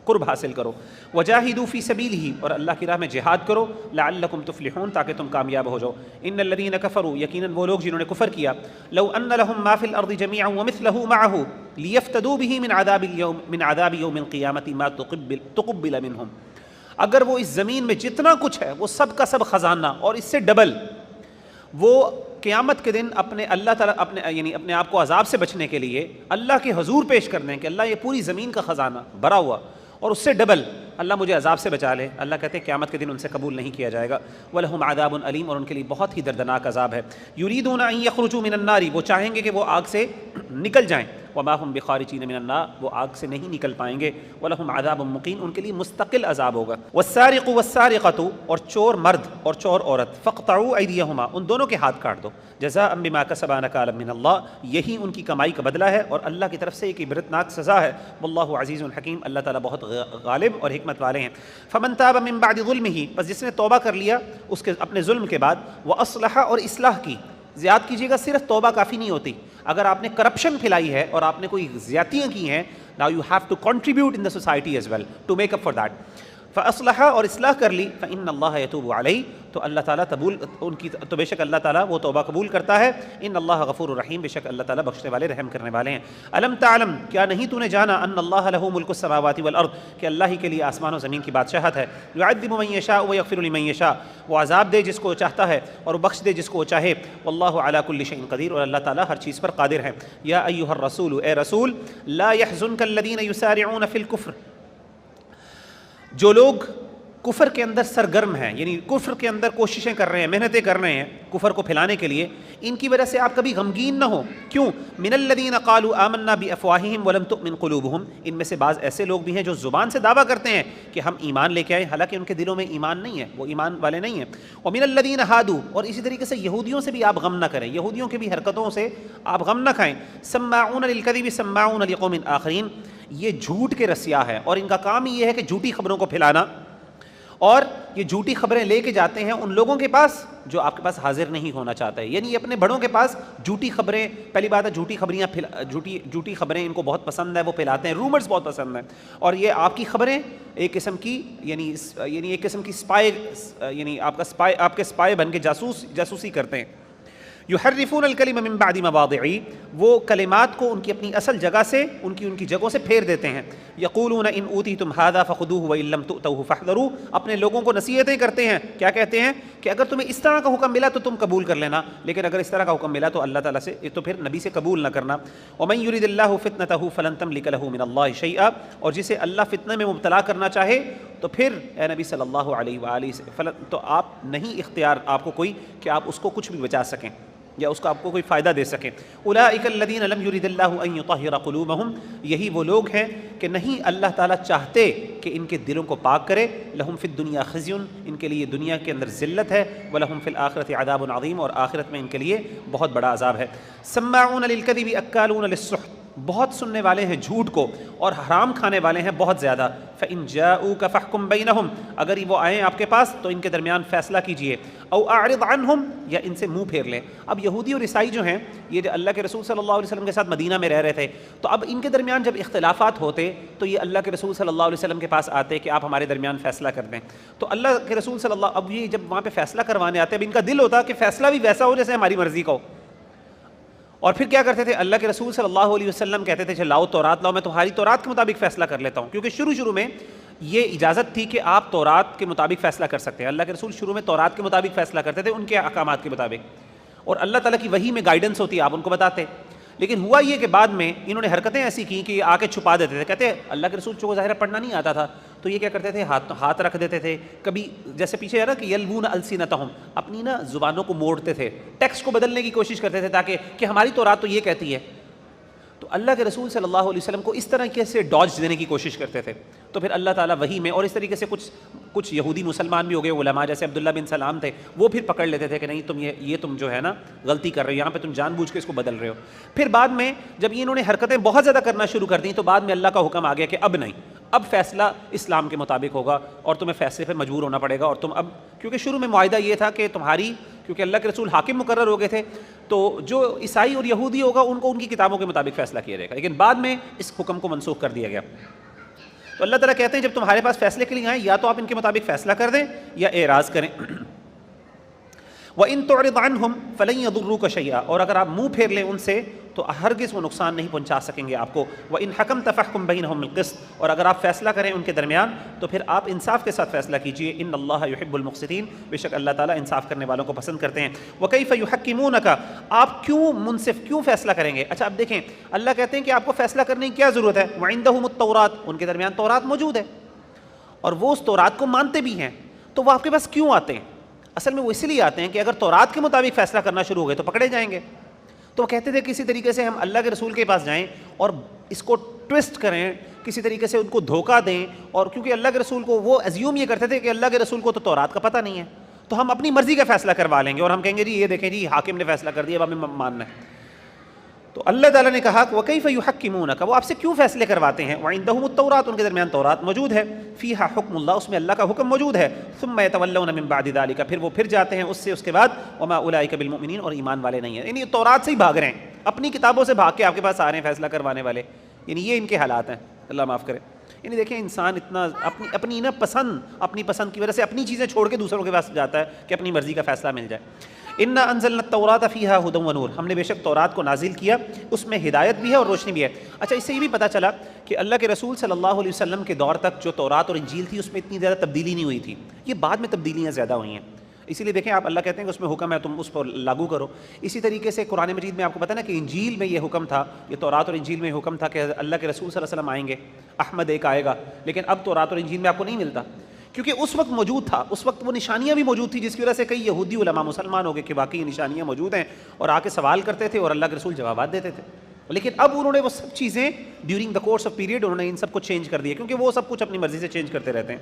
قرب حاصل کرو۔ وجاہدوا فی سبیلہ، اور اللہ کی راہ میں جہاد کرو، لعلکم تفلحون، تاکہ تم کامیاب ہو جاؤ۔ ان الذین کفروا، یقیناً وہ لوگ جنہوں نے کفر کیا، لو ان لهم ما فی الارض جميعا ومثله معه لیفتدوا به من عذاب یوم القیامة ما تقبل منهم، اگر وہ اس زمین میں جتنا کچھ ہے وہ سب کا سب خزانہ اور اس سے ڈبل، وہ قیامت کے دن اپنے اللہ تعالیٰ اپنے آپ کو عذاب سے بچنے کے لیے اللہ کے حضور پیش کر دیں کہ اللہ یہ پوری زمین کا خزانہ بھرا ہوا اور اس سے ڈبل اللہ مجھے عذاب سے بچا لے، اللہ کہتے ہیں قیامت کے دن ان سے قبول نہیں کیا جائے گا۔ وَلَهُمْ عَذَابٌ أَلِيمٌ، اور ان کے لیے بہت ہی دردناک عذاب ہے۔ يُرِيدُونَ أَن يَخْرُجُوا مِنَ النَّارِ، وہ چاہیں گے کہ وہ آگ سے نکل جائیں، وَمَا هُمْ بِخَارِجِينَ مِنَ النَّارِ، وہ آگ سے نہیں نکل پائیں گے۔ وَلَهُمْ عَذَابٌ مُقِيمٌ، ان کے لیے مستقل عذاب ہوگا۔ وَالسَّارِقُ وَالسَّارِقَةُ، اور چور مرد اور چور عورت، فَاقْطَعُوا أَيْدِيَهُمَا، ان دونوں کے ہاتھ کاٹ دو، جَزَاءً بِمَا كَسَبَا نَكَالًا مِنَ اللَّهِ، یہی ان کی کمائی کا بدلہ ہے اور اللہ کی طرف سے ایک عبرتناک سزا ہے۔ وَاللَّهُ عَزِيزٌ حَكِيمٌ، اللہ تعالیٰ بہت غالب اور حکمت والے ہیں۔ فَمَن تَابَ مِن بَعْدِ ظُلْمِهِ، بس جس نے توبہ کر لیا اس کے اپنے ظلم کے بعد، وَأَصْلَحَ، اور اصلاح کی، زیاد کیجیے گا، صرف توبہ کافی نہیں ہوتی، اگر آپ نے کرپشن پھیلائی ہے اور آپ نے کوئی زیادتیاں کی ہیں، now you have to contribute in the society as well to make up for that۔ فَأَصْلَحَ، اور اصلاح کر لی، فَإِنَّ اللَّهَ يَتُوبُ عَلَيْهِ، تو اللہ تعالیٰ تو بے شک اللہ تعالیٰ وہ توبہ قبول کرتا ہے۔ ان اللہ غفور الرحیم، بے شک اللہ تعالیٰ بخشنے والے رحم کرنے والے ہیں۔ الم تعلم، کیا نہیں تو نے جانا، ان اللہ لہ ملک السماوات والارض، کہ اللہ ہی کے لیے آسمان و زمین کی بادشاہت ہے۔ یعذب من یشاء ویغفر لمن یشاء، وہ عذاب دے جس کو چاہتا ہے اور وہ بخش دے جس کو چاہے۔ واللہ علی کل شیء قدیر، اور اللہ تعالیٰ ہر چیز پر قادر ہے۔ یا ایھا الرسول، اے رسول، لا يحزنک الذین یسارعون فی الکفر، جو لوگ کفر کے اندر سرگرم ہیں، یعنی کفر کے اندر کوششیں کر رہے ہیں، محنتیں کر رہے ہیں کفر کو پھیلانے کے لیے، ان کی وجہ سے آپ کبھی غمگین نہ ہو۔ کیوں؟ من الذین قالوا آمنا بافواہہم ولم تؤمن قلوبہم، ان میں سے بعض ایسے لوگ بھی ہیں جو زبان سے دعویٰ کرتے ہیں کہ ہم ایمان لے کے آئے، حالانکہ ان کے دلوں میں ایمان نہیں ہے، وہ ایمان والے نہیں ہیں۔ ومن الذین ہادوا، اور اسی طریقے سے یہودیوں سے بھی آپ غم نہ کریں، یہودیوں کی بھی حرکتوں سے آپ غم نہ کھائیں۔ سماعون للکذب سماعون لقوم آخرین، یہ جھوٹ کے رسیا ہے اور ان کا کام یہ ہے کہ جھوٹی خبروں کو پھیلانا، اور یہ جھوٹی خبریں لے کے جاتے ہیں ان لوگوں کے پاس جو آپ کے پاس حاضر نہیں ہونا چاہتے، یعنی اپنے بڑوں کے پاس جھوٹی خبریں، پہلی بات ہے جھوٹی خبریں ان کو بہت پسند ہے، وہ پھیلاتے ہیں، رومرز بہت پسند ہیں، اور یہ آپ کی خبریں ایک قسم کی یعنی ایک قسم کی اسپائی، یعنی آپ کے اسپائی بن کے جاسوسی کرتے ہیں۔ یحرفون الکلم من بعد مواضعہ، وہ کلمات کو ان کی اپنی اصل جگہ سے ان کی جگہوں سے پھیر دیتے ہیں۔ یقولون ان اوتیتم ھذا فخذوہ وان لم تؤتوہ فاحذروا، اپنے لوگوں کو نصیحتیں کرتے ہیں، کیا کہتے ہیں کہ اگر تمہیں اس طرح کا حکم ملا تو تم قبول کر لینا، لیکن اگر اس طرح کا حکم ملا تو اللہ تعالیٰ سے تو پھر نبی سے قبول نہ کرنا۔ ومن یرد اللہ فتنتہ فلن تملک لہ من اللہ شیئا، اور جسے اللہ فتنہ میں مبتلا کرنا چاہے تو پھر اے نبی صلی اللہ علیہ وآلہ تو آپ نہیں اختیار آپ کو کوئی کہ آپ اس کو کچھ بھی بچا سکیں یا اس کو آپ کو کوئی فائدہ دے سکیں۔ اولئک الذین لم یرد اللہ ان یطہر قلوبہم، یہی وہ لوگ ہیں کہ نہیں اللہ تعالیٰ چاہتے کہ ان کے دلوں کو پاک کرے۔ لہم فی الدنیا خزی، ان کے لیے دنیا کے اندر ذلت ہے، ولہم فی الآخرۃ عذاب عظیم، اور آخرت میں ان کے لیے بہت بڑا عذاب ہے۔ سماعون للکذب اکالون للسحت، بہت سننے والے ہیں جھوٹ کو اور حرام کھانے والے ہیں بہت زیادہ۔ فإن جاءوک فاحکم بینہم، اگر وہ آئیں آپ کے پاس تو ان کے درمیان فیصلہ کیجئے۔ او اعرض عنہم، یا ان سے منہ پھیر لیں۔ اب یہودی اور عیسائی جو ہیں یہ جو اللہ کے رسول صلی اللہ علیہ وسلم کے ساتھ مدینہ میں رہ رہے تھے، تو اب ان کے درمیان جب اختلافات ہوتے تو یہ اللہ کے رسول صلی اللہ علیہ وسلم کے پاس آتے کہ آپ ہمارے درمیان فیصلہ کر دیں، تو اللہ کے رسول صلی اللہ، اب یہ جب وہاں پہ فیصلہ کروانے آتے اب ان کا دل ہوتا کہ فیصلہ بھی ویسا ہو جیسے ہماری مرضی کا ہو، اور پھر کیا کرتے تھے اللہ کے رسول صلی اللہ علیہ وسلم کہتے تھے لاؤ تورات لاؤ، میں تمہاری تورات کے مطابق فیصلہ کر لیتا ہوں، کیونکہ شروع میں یہ اجازت تھی کہ آپ تورات کے مطابق فیصلہ کر سکتے ہیں۔ اللہ کے رسول شروع میں تورات کے مطابق فیصلہ کرتے تھے، ان کے احکامات کے مطابق، اور اللہ تعالیٰ کی وحی میں گائیڈنس ہوتی ہے، آپ ان کو بتاتے۔ لیکن ہوا یہ کہ بعد میں انہوں نے حرکتیں ایسی کی کہ آ کے چھپا دیتے تھے، کہتے اللہ کے رسول کو ظاہر پڑھنا نہیں آتا تھا تو یہ کیا کرتے تھے ہاتھ رکھ دیتے تھے، کبھی جیسے پیچھے ہے نا کہ یلوون السنتہم، اپنی نا زبانوں کو موڑتے تھے، ٹیکسٹ کو بدلنے کی کوشش کرتے تھے تاکہ کہ ہماری تورات تو یہ کہتی ہے۔ تو اللہ کے رسول صلی اللہ علیہ وسلم کو اس طرح سے ڈاج دینے کی کوشش کرتے تھے. تو پھر اللہ تعالیٰ وہی میں، اور اس طریقے سے کچھ یہودی مسلمان بھی ہو گئے علماء، جیسے عبداللہ بن سلام تھے، وہ پھر پکڑ لیتے تھے کہ نہیں تم یہ تم جو ہے نا غلطی کر رہے ہو، یہاں پہ تم جان بوجھ کے اس کو بدل رہے ہو. پھر بعد میں جب انہوں نے حرکتیں بہت زیادہ کرنا شروع کر دیں تو بعد میں اللہ کا حکم آ گیا کہ اب نہیں، اب فیصلہ اسلام کے مطابق ہوگا اور تمہیں فیصلے پہ مجبور ہونا پڑے گا. اور تم اب، کیونکہ شروع میں معاہدہ یہ تھا کہ کیونکہ اللہ کے رسول حاکم مقرر ہو گئے تھے، تو جو عیسائی اور یہودی ہوگا ان کو ان کی کتابوں کے مطابق فیصلہ کیا جائے گا. لیکن بعد میں اس حکم کو منسوخ کر دیا گیا. تو اللہ تعالیٰ کہتے ہیں جب تمہارے پاس فیصلے کے لیے آئیں یا تو آپ ان کے مطابق فیصلہ کر دیں یا اعراض کریں. وَإِن تُعْرِضْ عَنْهُمْ فَلَن يَضُرُّوكَ شَيْئًا، اور اگر آپ منہ پھیر لیں ان سے تو ہرگز وہ نقصان نہیں پہنچا سکیں گے آپ کو. وَإِن حَكَمْتَ فَاحْكُم بَيْنَهُم بِالْقِسْطِ، اور اگر آپ فیصلہ کریں ان کے درمیان تو پھر آپ انصاف کے ساتھ فیصلہ کیجئے. إِنَّ اللَّهَ يُحِبُّ الْمُقْسِطِينَ، بے شک اللہ تعالیٰ انصاف کرنے والوں کو پسند کرتے ہیں. وَكَيْفَ يُحَكِّمُونَكَ، آپ کیوں منصف کیوں فیصلہ کریں گے؟ اچھا اب دیکھیں، اللہ کہتے ہیں کہ آپ کو فیصلہ کرنے کی کیا ضرورت ہے. وَعِندَهُمُ التَّوْرَاةُ، ان کے درمیان تورات موجود ہے اور وہ اس تورات کو مانتے بھی ہیں، تو وہ آپ کے پاس کیوں آتے ہیں؟ اصل میں وہ اس لیے آتے ہیں کہ اگر تورات کے مطابق فیصلہ کرنا شروع ہو گئے تو پکڑے جائیں گے. تو وہ کہتے تھے کسی طریقے سے ہم اللہ کے رسول کے پاس جائیں اور اس کو ٹوسٹ کریں، کسی طریقے سے ان کو دھوکہ دیں. اور کیونکہ اللہ کے رسول کو وہ ایزیوم یہ کرتے تھے کہ اللہ کے رسول کو تو تورات کا پتہ نہیں ہے، تو ہم اپنی مرضی کا فیصلہ کروا لیں گے اور ہم کہیں گے جی یہ دیکھیں جی حاکم نے فیصلہ کر دیا، اب ہمیں ماننا ہے. تو اللہ تعالیٰ نے کہا کہ وَكَيْفَ يُحَكِّمُونَكَ، وہ آپ سے کیوں فیصلے کرواتے ہیں. وَعِندَهُمُ التَّوْرَاةُ، ان کے درمیان تورات موجود ہے. فِيهَا حُكْمُ اللَّهِ، اس میں اللہ کا حکم موجود ہے. ثُمَّ يَتَوَلَّوْنَ مِن بَعْدِ ذَلِكَ، پھر وہ پھر جاتے ہیں اس کے بعد. وَمَا أُولَٰئِكَ بِالْمُؤْمِنِينَ، اور ایمان والے نہیں ہیں. یعنی تورات سے ہی بھاگ رہے ہیں، اپنی کتابوں سے بھاگ کے آپ کے پاس آ رہے ہیں فیصلہ کروانے والے. یعنی یہ ان کے حالات ہیں، اللہ معاف کرے. یعنی دیکھیں انسان اتنا اپنی پسند کی وجہ سے اپنی چیزیں چھوڑ کے دوسروں کے پاس جاتا ہے کہ اپنی مرضی کا فیصلہ مل جائے. اِنَّا أَنزَلْنَا التَّوْرَاةَ فِيهَا هُدًى وَنُورٌ، ہم نے بے شک تورات کو نازل کیا، اس میں ہدایت بھی ہے اور روشنی بھی ہے. اچھا اس سے یہ بھی پتہ چلا کہ اللہ کے رسول صلی اللہ علیہ وسلم کے دور تک جو تورات اور انجیل تھی اس میں اتنی زیادہ تبدیلی نہیں ہوئی تھی. یہ بعد میں تبدیلیاں زیادہ ہوئی ہیں. اسی لیے دیکھیں آپ، اللہ کہتے ہیں کہ اس میں حکم ہے تم اس پر لاگو کرو. اسی طریقے سے قرآن مجید میں آپ کو پتہ نا کہ انجیل میں یہ حکم تھا، یہ تورات اور انجیل میں حکم تھا کہ اللہ کے رسول صلی اللہ علیہ وسلم آئیں گے، احمد ایک آئے گا. لیکن اب تورات اور انجیل میں آپ کو نہیں ملتا، کیونکہ اس وقت موجود تھا، اس وقت وہ نشانیاں بھی موجود تھی، جس کی وجہ سے کئی یہودی علماء مسلمان ہو گئے کہ واقعی یہ نشانیاں موجود ہیں، اور آ کے سوال کرتے تھے اور اللہ کے رسول جوابات دیتے تھے. لیکن اب انہوں نے وہ سب چیزیں during the course of period انہوں نے ان سب کو چینج کر دیا، کیونکہ وہ سب کچھ اپنی مرضی سے چینج کرتے رہتے ہیں.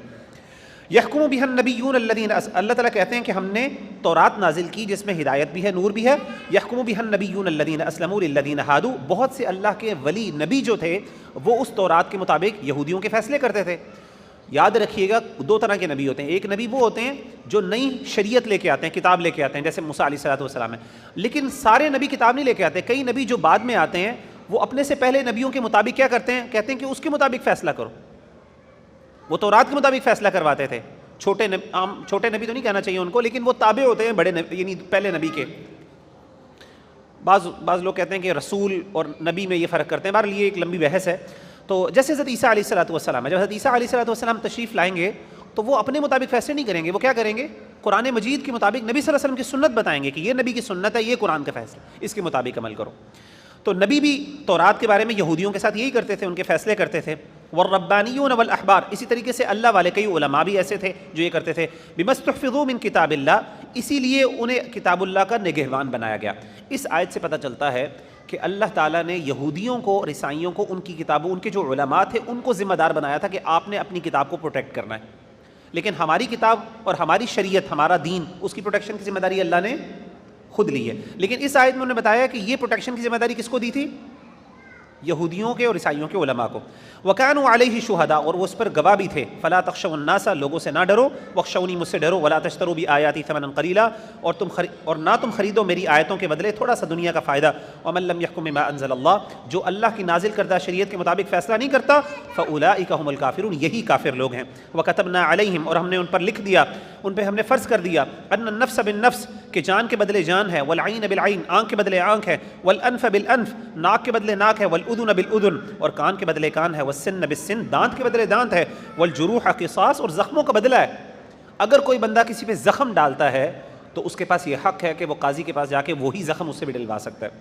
یحکم بها النبیون الذین، اللہ تعالیٰ کہتے ہیں کہ ہم نے تورات نازل کی جس میں ہدایت بھی ہے، نور بھی ہے. یحکم بها النبیون الذین اسلموا للذین ہادوا، بہت سے اللہ کے ولی نبی جو تھے وہ اس تورات کے مطابق یہودیوں کے فیصلے کرتے تھے. یاد رکھیے گا دو طرح کے نبی ہوتے ہیں، ایک نبی وہ ہوتے ہیں جو نئی شریعت لے کے آتے ہیں، کتاب لے کے آتے ہیں، جیسے موسیٰ علیہ السلام ہے. لیکن سارے نبی کتاب نہیں لے کے آتے. کئی نبی جو بعد میں آتے ہیں وہ اپنے سے پہلے نبیوں کے مطابق کیا کرتے ہیں، کہتے ہیں کہ اس کے مطابق فیصلہ کرو. وہ تورات کے مطابق فیصلہ کرواتے تھے. چھوٹے نبی تو نہیں کہنا چاہیے ان کو، لیکن وہ تابع ہوتے ہیں بڑے نبی، یعنی پہلے نبی کے. بعض لوگ کہتے ہیں کہ رسول اور نبی میں یہ فرق کرتے ہیں. بہرحال یہ ایک لمبی بحث ہے. تو جیسے حضرت عیسیٰ علیہ السلام ہے، جب حضرت عیسیٰ علیہ السلام تشریف لائیں گے تو وہ اپنے مطابق فیصلے نہیں کریں گے. وہ کیا کریں گے، قرآن مجید کے مطابق نبی صلی اللہ علیہ وسلم کی سنت بتائیں گے کہ یہ نبی کی سنت ہے، یہ قرآن کا فیصلہ، اس کے مطابق عمل کرو. تو نبی بھی تورات کے بارے میں یہودیوں کے ساتھ یہی کرتے تھے، ان کے فیصلے کرتے تھے. والربانیون والاحبار، اسی طریقے سے اللہ والے کئی علماء بھی ایسے تھے جو یہ کرتے تھے. بما استحفظوا من کتاب اللہ، اسی لیے انہیں کتاب اللہ کا نگہبان بنایا گیا. اس آیت سے پتہ چلتا ہے کہ اللہ تعالیٰ نے یہودیوں کو اور عیسائیوں کو ان کی کتابوں، ان کے جو علماء تھے ان کو ذمہ دار بنایا تھا کہ آپ نے اپنی کتاب کو پروٹیکٹ کرنا ہے. لیکن ہماری کتاب اور ہماری شریعت، ہمارا دین، اس کی پروٹیکشن کی ذمہ داری اللہ نے خود لی ہے. لیکن اس آیت میں انہوں نے بتایا کہ یہ پروٹیکشن کی ذمہ داری کس کو دی تھی، یہودیوں کے اور عیسائیوں کے علماء کو. وَكَانُوا عَلَيْهِ شُهَدَاءَ، اور وہ اس پر گواہ بھی تھے. فَلَا تَخْشَوُا النَّاسَ، لوگوں سے نہ ڈرو. وَاخْشَوْنِي، مجھ سے ڈرو. وَلَا تَشْتَرُوا بِآيَاتِي ثَمَنًا قَلِيلًا، اور نہ تم خریدو میری آیتوں کے بدلے تھوڑا سا دنیا کا فائدہ. وَمَن لَّمْ يَحْكُم بِمَا أَنزَلَ اللَّهُ، جو اللہ کی نازل کردہ شریعت کے مطابق فیصلہ نہیں کرتا، فَأُولَٰئِكَ هُمُ الْكَافِرُونَ، یہی کافر لوگ ہیں. وَكَتَبْنَا عَلَيْهِمْ، اور ہم نے ان پر لکھ دیا، ان پہ ہم نے فرض کر دیا، أَنَّ النَّفْسَ بِالنَّفْسِ، کہ جان کے بدلے جان ہے، وَالْعَيْنَ بِالْعَيْنِ، آنکھ کے بدلے آنکھ ہے، وَالْأَنْفَ بِالْأَنْفِ، ناک کے بدلے ناک ہے، وَالْأُذُنَ بِالْأُذُنِ، اور کان کے بدلے کان ہے، وَالسِّنَّ بِالسِّنِّ، دانت کے بدلے دانت ہے، وَالْجُرُوحَ قِصَاص، اور زخموں کا بدلہ ہے. اگر کوئی بندہ کسی پہ زخم ڈالتا ہے تو اس کے پاس یہ حق ہے کہ وہ قاضی کے پاس جا کے وہی زخم اس سے بھی ڈلوا سکتا ہے.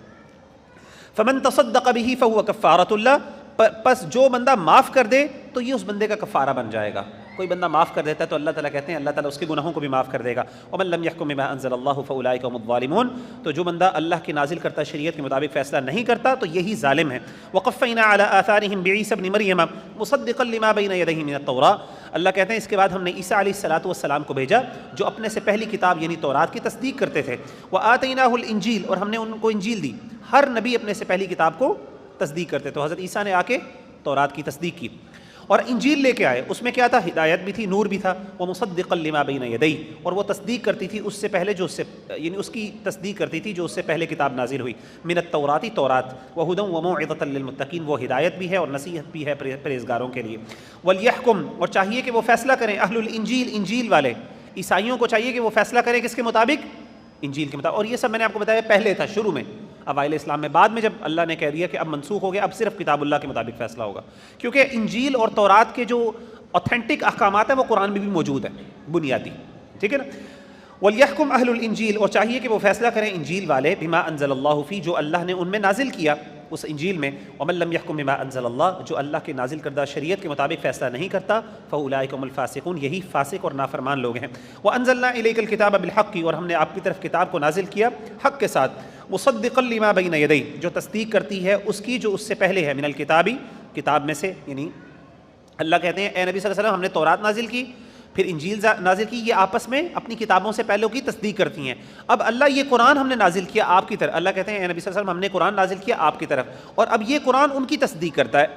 فَمَن تَصَدَّقَ بِهِ فَهُوَ كَفَّارَةٌ لَّهُ، پس جو بندہ معاف کر دے تو یہ اس بندے کا کفارہ بن جائے گا. کوئی بندہ معاف کر دیتا ہے تو اللہ تعالیٰ کہتے ہیں اللہ تعالیٰ اس کے گناہوں کو بھی معاف کر دے گا. ومن لم يحكم بما انزل الله فاولئك هم الظالمون. تو جو بندہ اللہ کی نازل کرتا شریعت کے مطابق فیصلہ نہیں کرتا تو یہی ظالم ہے. وقفینا على آثارهم بعیسی ابن مریم مصدقا لما بین یدیہ من التوراۃ. اللہ کہتے ہیں اس کے بعد ہم نے عیسیٰ علیہ السلام کو بھیجا جو اپنے سے پہلی کتاب یعنی تورات کی تصدیق کرتے تھے. وآتیناہ الانجیل، اور ہم نے ان کو انجیل دی. ہر نبی اپنے سے پہلی کتاب کو تصدیق کرتے. تو حضرت عیسیٰ نے آ کے تورات کی تصدیق کی اور انجیل لے کے آئے. اس میں کیا تھا؟ ہدایت بھی تھی، نور بھی تھا. ومصدقا لما بین یدیہ، اور وہ تصدیق کرتی تھی اس سے پہلے جو اس سے یعنی اس کی تصدیق کرتی تھی جو اس سے پہلے کتاب نازل ہوئی. من التوراۃ، تورات. وہدی وموعظۃ للمتقین، وہ ہدایت بھی ہے اور نصیحت بھی ہے پرہیزگاروں کے لیے. ولیحکم، اور چاہیے کہ وہ فیصلہ کریں. اہل الانجیل، انجیل والے عیسائیوں کو چاہیے کہ وہ فیصلہ کریں کس کے مطابق؟ انجیل کے مطابق. اور یہ سب میں نے آپ کو بتایا پہلے تھا، شروع میں اوائل اسلام میں. بعد میں جب اللہ نے کہہ دیا کہ اب منسوخ ہو گیا، اب صرف کتاب اللہ کے مطابق فیصلہ ہوگا، کیونکہ انجیل اور تورات کے جو اوتھینٹک احکامات ہیں وہ قرآن میں بھی موجود ہیں بنیادی. ٹھیک ہے نا. وَلْيَحْكُمْ أَهْلُ الْإِنْجِيلِ، اور چاہیے کہ وہ فیصلہ کریں انجیل والے بما انزل اللہ فی، جو اللہ نے ان میں نازل کیا اس انجیل میں. ومن لم يحكم بما انزل اللہ، جو اللہ کے نازل کردہ شریعت کے مطابق فیصلہ نہیں کرتا، فاولئک هم الفاسقون، یہی فاسق اور نافرمان لوگ ہیں. وانزلنا الیک الکتاب بالحق، اور ہم نے آپ کی طرف کتاب کو نازل کیا حق کے ساتھ. مصدقا لما بین یدیہ، جو تصدیق کرتی ہے اس کی جو اس سے پہلے ہے. من الکتابی، کتاب میں سے. یعنی اللہ کہتے ہیں اے نبی صلی اللہ علیہ وسلم ہم نے تورات نازل کی، پھر انجیل نازل کی، یہ آپس میں اپنی کتابوں سے پہلوں کی تصدیق کرتی ہیں. اب اللہ یہ قرآن ہم نے نازل کیا آپ کی طرف. اللہ کہتے ہیں اے نبی صلی اللہ علیہ وسلم ہم نے قرآن نازل کیا آپ کی طرف، اور اب یہ قرآن ان کی تصدیق کرتا ہے.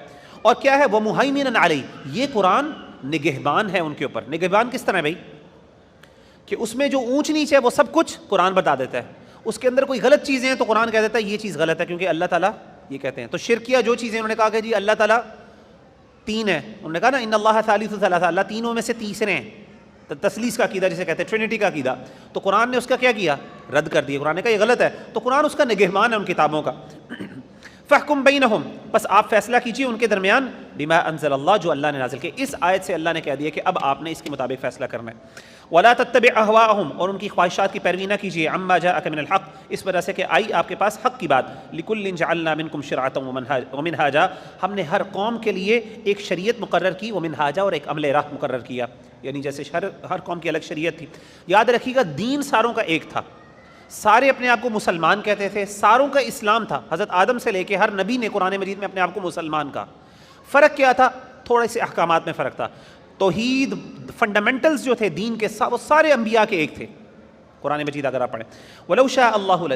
اور کیا ہے؟ ومہیمنا علیہ، یہ قرآن نگہبان ہے ان کے اوپر. نگہبان کس طرح ہے بھائی؟ کہ اس میں جو اونچ نیچ ہے وہ سب کچھ قرآن بتا دیتا ہے. اس کے اندر کوئی غلط چیزیں ہیں تو قرآن کہہ دیتا ہے یہ چیز غلط ہے، کیونکہ اللہ تعالیٰ یہ کہتے ہیں. تو شرکیہ جو چیزیں انہوں نے کہا کہ جی اللہ تعالیٰ تین ہے، انہوں نے کہا نا ان اللہ ثالث ثلاثہ، اللہ تینوں میں سے تیسرے ہیں، تثلیث کا عقیدہ جسے کہتے ہیں، ٹرینٹی کا عقیدہ. تو قرآن نے اس کا کیا کیا؟ رد کر دیا. قرآن نے کہا یہ غلط ہے. تو قرآن اس کا نگہبان ہے ان کتابوں کا. فاحکم بینہم، بس آپ فیصلہ کیجیے ان کے درمیان بما انزل اللہ، جو اللہ نے نازل کیا. اس آیت سے اللہ نے کہہ دیا کہ اب آپ نے اس کے مطابق فیصلہ کرنا ہے. ولا تتبع اہواءہم، اور ان کی خواہشات کی پیروی نہ کیجیے. عما جاءک من الحق، اس وجہ سے کہ آئی آپ کے پاس حق کی بات. لکل جعلنا منکم شرعۃ ومنہاجا، ہم نے ہر قوم کے لیے ایک شریعت مقرر کی، ومنہاجا، اور ایک عمل راہ مقرر کیا. یعنی جیسے ہر قوم کی الگ شریعت تھی. یاد رکھیے گا دین ساروں کا ایک تھا، سارے اپنے آپ کو مسلمان کہتے تھے، ساروں کا اسلام تھا. حضرت آدم سے لے کے ہر نبی نے قرآن مجید میں اپنے آپ کو مسلمان کہا. فرق کیا تھا؟ تھوڑے سے احکامات میں فرق تھا. توحید فنڈامنٹلز جو تھے دین کے وہ سارے انبیاء کے ایک تھے. قرآن مجید اگر آپ پڑھیں، وَلَوْ شَاءَ اللَّهُ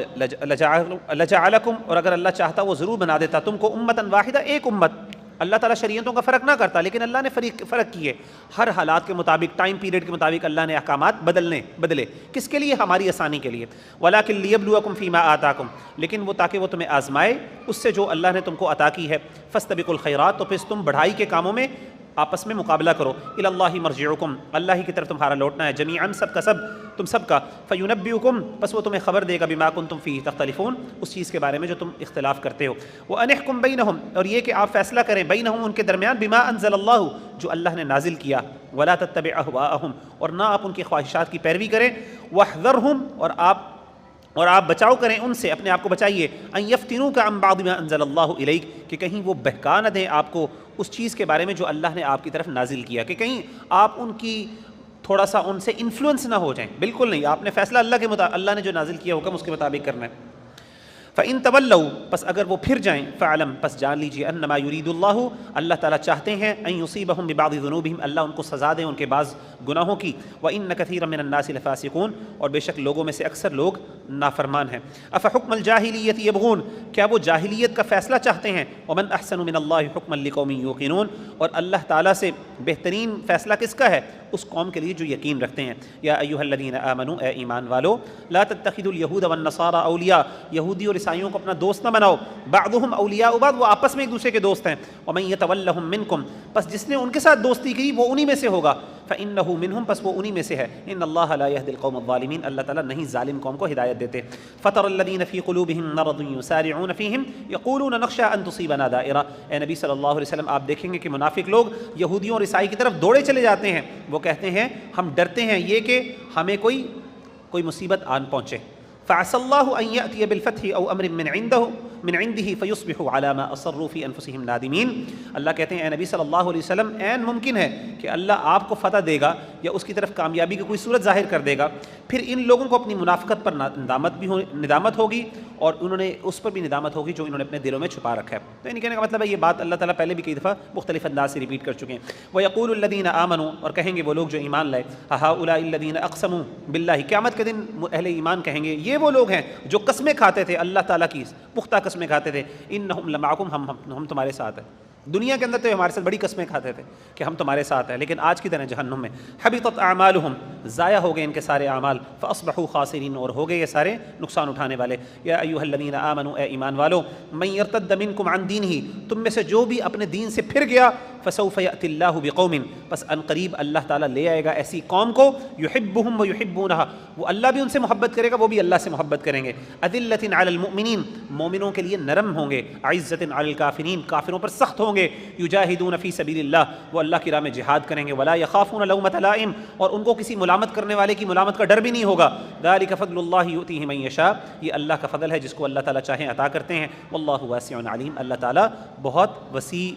لَجَعَلَكُمْ، اور اگر اللہ چاہتا وہ ضرور بنا دیتا تم کو امتاً واحدہ، ایک امت. اللہ تعالیٰ شریعتوں کا فرق نہ کرتا، لیکن اللہ نے فرق کیے. ہر حالات کے مطابق، ٹائم پیریڈ کے مطابق اللہ نے احکامات بدلے. کس کے لیے؟ ہماری آسانی کے لیے. وَلَٰكِن لِيَبْلُوَكُمْ فِي مَا آتَاكُمْ، لیکن وہ تاکہ وہ تمہیں آزمائے اس سے جو اللہ نے تم کو عطا کی ہے. فَاسْتَبِقُوا الْخَيْرَاتِ، تو پھر تم بڑھائی کے کاموں میں آپس میں مقابلہ کرو. الی اللہ مرجعکم، اللہ ہی کی طرف تمہارا لوٹنا ہے. جمیعاً، سب کا سب، تم سب کا. فینبئکم، بس وہ تمہیں خبر دے گا بما کنتم فیہ تختلفون، اس چیز کے بارے میں جو تم اختلاف کرتے ہو. وان احکم بینہم، اور یہ کہ آپ فیصلہ کریں بینہم ان کے درمیان بما انزل اللہ، جو اللہ نے نازل کیا. ولا تتبع اہواءہم، اور نہ آپ ان کی خواہشات کی پیروی کریں. واحذرہم، اور آپ بچاؤ کریں ان سے، اپنے آپ کو بچائیے. ان یفتنوک عن بعض ما انزل اللہ الیک، کہ کہیں وہ بہکا نہ دیں آپ کو اس چیز کے بارے میں جو اللہ نے آپ کی طرف نازل کیا، کہ کہیں آپ ان کی تھوڑا سا ان سے انفلوئنس نہ ہو جائیں. بالکل نہیں، آپ نے فیصلہ اللہ نے جو نازل کیا حکم اس کے مطابق کرنا ہے. فَإِن تَوَلَّوْا، پس اگر وہ پھر جائیں، فَعْلَمْ، پس جان لیجیے، أَنَّمَا يُرِيدُ اللَّهُ، اللہ تعالیٰ چاہتے ہیں، أَن يُصِيبَهُم بِبَعْضِ ذُنُوبِهِمْ، اللہ ان کو سزا دیں ان کے بعض گناہوں کی. وَإِنَّ كَثِيرًا مِنَ النَّاسِ لَفَاسِقُونَ، اور بے شک لوگوں میں سے اکثر لوگ نافرمان ہیں. أَفَحُكْمَ الْجَاهِلِيَّةِ يَبْغُونَ، کیا وہ جاہلیت کا فیصلہ چاہتے ہیں. وَمَنْ أَحْسَنُ مِنَ اللَّهِ حُكْمًا لِقَوْمٍ يُوقِنُونَ، اور اللہ تعالیٰ سے بہترین فیصلہ کس کا ہے؟ اس قوم کے لیے جو یقین رکھتے ہیں. یا ایھا الذین آمنوا، اے ایمان والو، لا تتخذوا اليہود والنصارى اولیاء، یہودی اور عیسائیوں کو اپنا دوست نہ بناؤ. بعضهم اولیاء بعض، وہ آپس میں ایک دوسرے کے دوست ہیں. ومن يتولهم منکم، پس جس نے ان کے ساتھ دوستی کی وہ انہی میں سے ہوگا. فانه منهم، پس وہ انہی میں سے ہے. ان اللہ لا يهدي القوم الظالمین، اللہ تعالیٰ نہیں ظالم قوم کو ہدایت دیتے. فترى الذین فی قلوبهم مرض یسارعون فیہم یقولون نخشى ان تصیبنا دائرہ، اے نبی صلی اللہ علیہ وسلم آپ دیکھیں گے کہ منافق لوگ یہودیوں اور عیسائی کی طرف دوڑے چلے جاتے ہیں. وہ کہتے ہیں ہم ڈرتے ہیں یہ کہ ہمیں کوئی مصیبت آن پہنچے. فعسى الله ان ياتي بالفتح او امر من من عنده فيصبحوا على ما اصروا في انفسهم نادمين. اللہ کہتے ہیں اے نبی صلی اللہ علیہ وسلم عین ممکن ہے کہ اللہ آپ کو فتح دے گا یا اس کی طرف کامیابی کی کوئی صورت ظاہر کر دے گا، پھر ان لوگوں کو اپنی منافقت پر ندامت ہوگی اور انہوں نے اس پر بھی ندامت ہوگی جو انہوں نے اپنے دلوں میں چھپا رکھا ہے. تو یعنی کہنے کا مطلب ہے یہ بات اللہ تعالیٰ پہلے بھی کئی دفعہ مختلف انداز سے ریپیٹ کر چکے ہیں. وَيَقُولُ الَّذِينَ آمَنُوا، اور کہیں گے وہ لوگ جو ایمان لائے، هَؤُلَاءِ الَّذِينَ أَقْسَمُوا بِاللَّهِ، قیامت کے دن اہل ایمان کہیں گے یہ وہ لوگ ہیں جو قسمیں کھاتے تھے اللہ تعالیٰ کی، پختہ قسمیں کھاتے تھے، إِنَّهُمْ لَمَعَكُمْ، ہم تمہارے ساتھ ہیں. دنیا کے اندر تو ہمارے ساتھ بڑی قسمیں کھاتے تھے کہ ہم تمہارے ساتھ ہیں، لیکن آج کی طرح جہنم میں حبطت اعمالہم، ضائع ہو گئے ان کے سارے اعمال، فاصبحوا خاسرین، اور ہو گئے یہ سارے نقصان اٹھانے والے. یا ایھا الذین آمنوا، اے ایمان والو، من یرتد منکم عن دینہ، تم میں سے جو بھی اپنے دین سے پھر گیا، فسوف یأتی اللہ بقوم، پس ان قریب اللہ تعالیٰ لے آئے گا ایسی قوم کو، یحبہم ویحبونہ، وہ اللہ بھی ان سے محبت کرے گا، وہ بھی اللہ سے محبت کریں گے. اذلۃ علی المؤمنین، مومنوں کے لیے نرم ہوں گے، عزۃ علی الکافرین، کافروں پر سخت ہوں گے. یجاہدون فی سبیل اللہ، وہ اللہ کی راہ میں جہاد کریں گے. ولا یخافون لومۃ لائم، اور ان کو کسی ملامت کرنے والے کی ملامت کا ڈر بھی نہیں ہوگا. ذالک فضل اللہ یؤتیہ من یشاء، یہ اللہ کا فضل ہے جس کو اللہ تعالیٰ چاہیں عطا کرتے ہیں. واللہ واسع علیم، اللہ تعالیٰ بہت وسیع،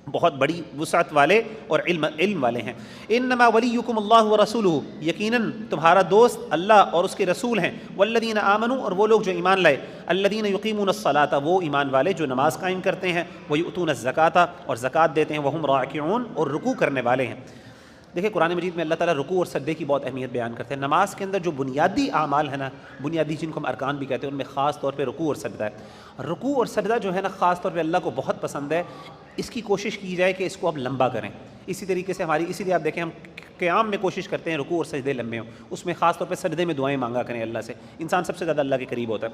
بہت بڑی وسعت والے اور علم والے ہیں. انما ولیکم اللہ ورسولہ، یقیناً تمہارا دوست اللہ اور اس کے رسول ہیں. والذین آمنوا، اور وہ لوگ جو ایمان لائے. الذین یقیمون الصلاۃ، وہ ایمان والے جو نماز قائم کرتے ہیں. ویؤتون الزکاۃ، اور زکوٰۃ دیتے ہیں. وہم راکعون، اور رکوع کرنے والے ہیں. دیکھیں قرآن مجید میں اللہ تعالیٰ رکوع اور سجدے کی بہت اہمیت بیان کرتے ہیں. نماز کے اندر جو بنیادی اعمال ہیں نا، بنیادی جن کو ہم ارکان بھی کہتے ہیں، ان میں خاص طور پہ رکوع اور سجدہ ہے. رکوع اور سجدہ جو ہے نا خاص طور پہ اللہ کو بہت پسند ہے. اس کی کوشش کی جائے کہ اس کو اب لمبا کریں. اسی طریقے سے اسی لیے آپ دیکھیں ہم قیام میں کوشش کرتے ہیں رکوع اور سجدے لمبے ہوں، اس میں خاص طور پہ سجدے میں دعائیں مانگا کریں اللہ سے. انسان سب سے زیادہ اللہ کے قریب ہوتا ہے.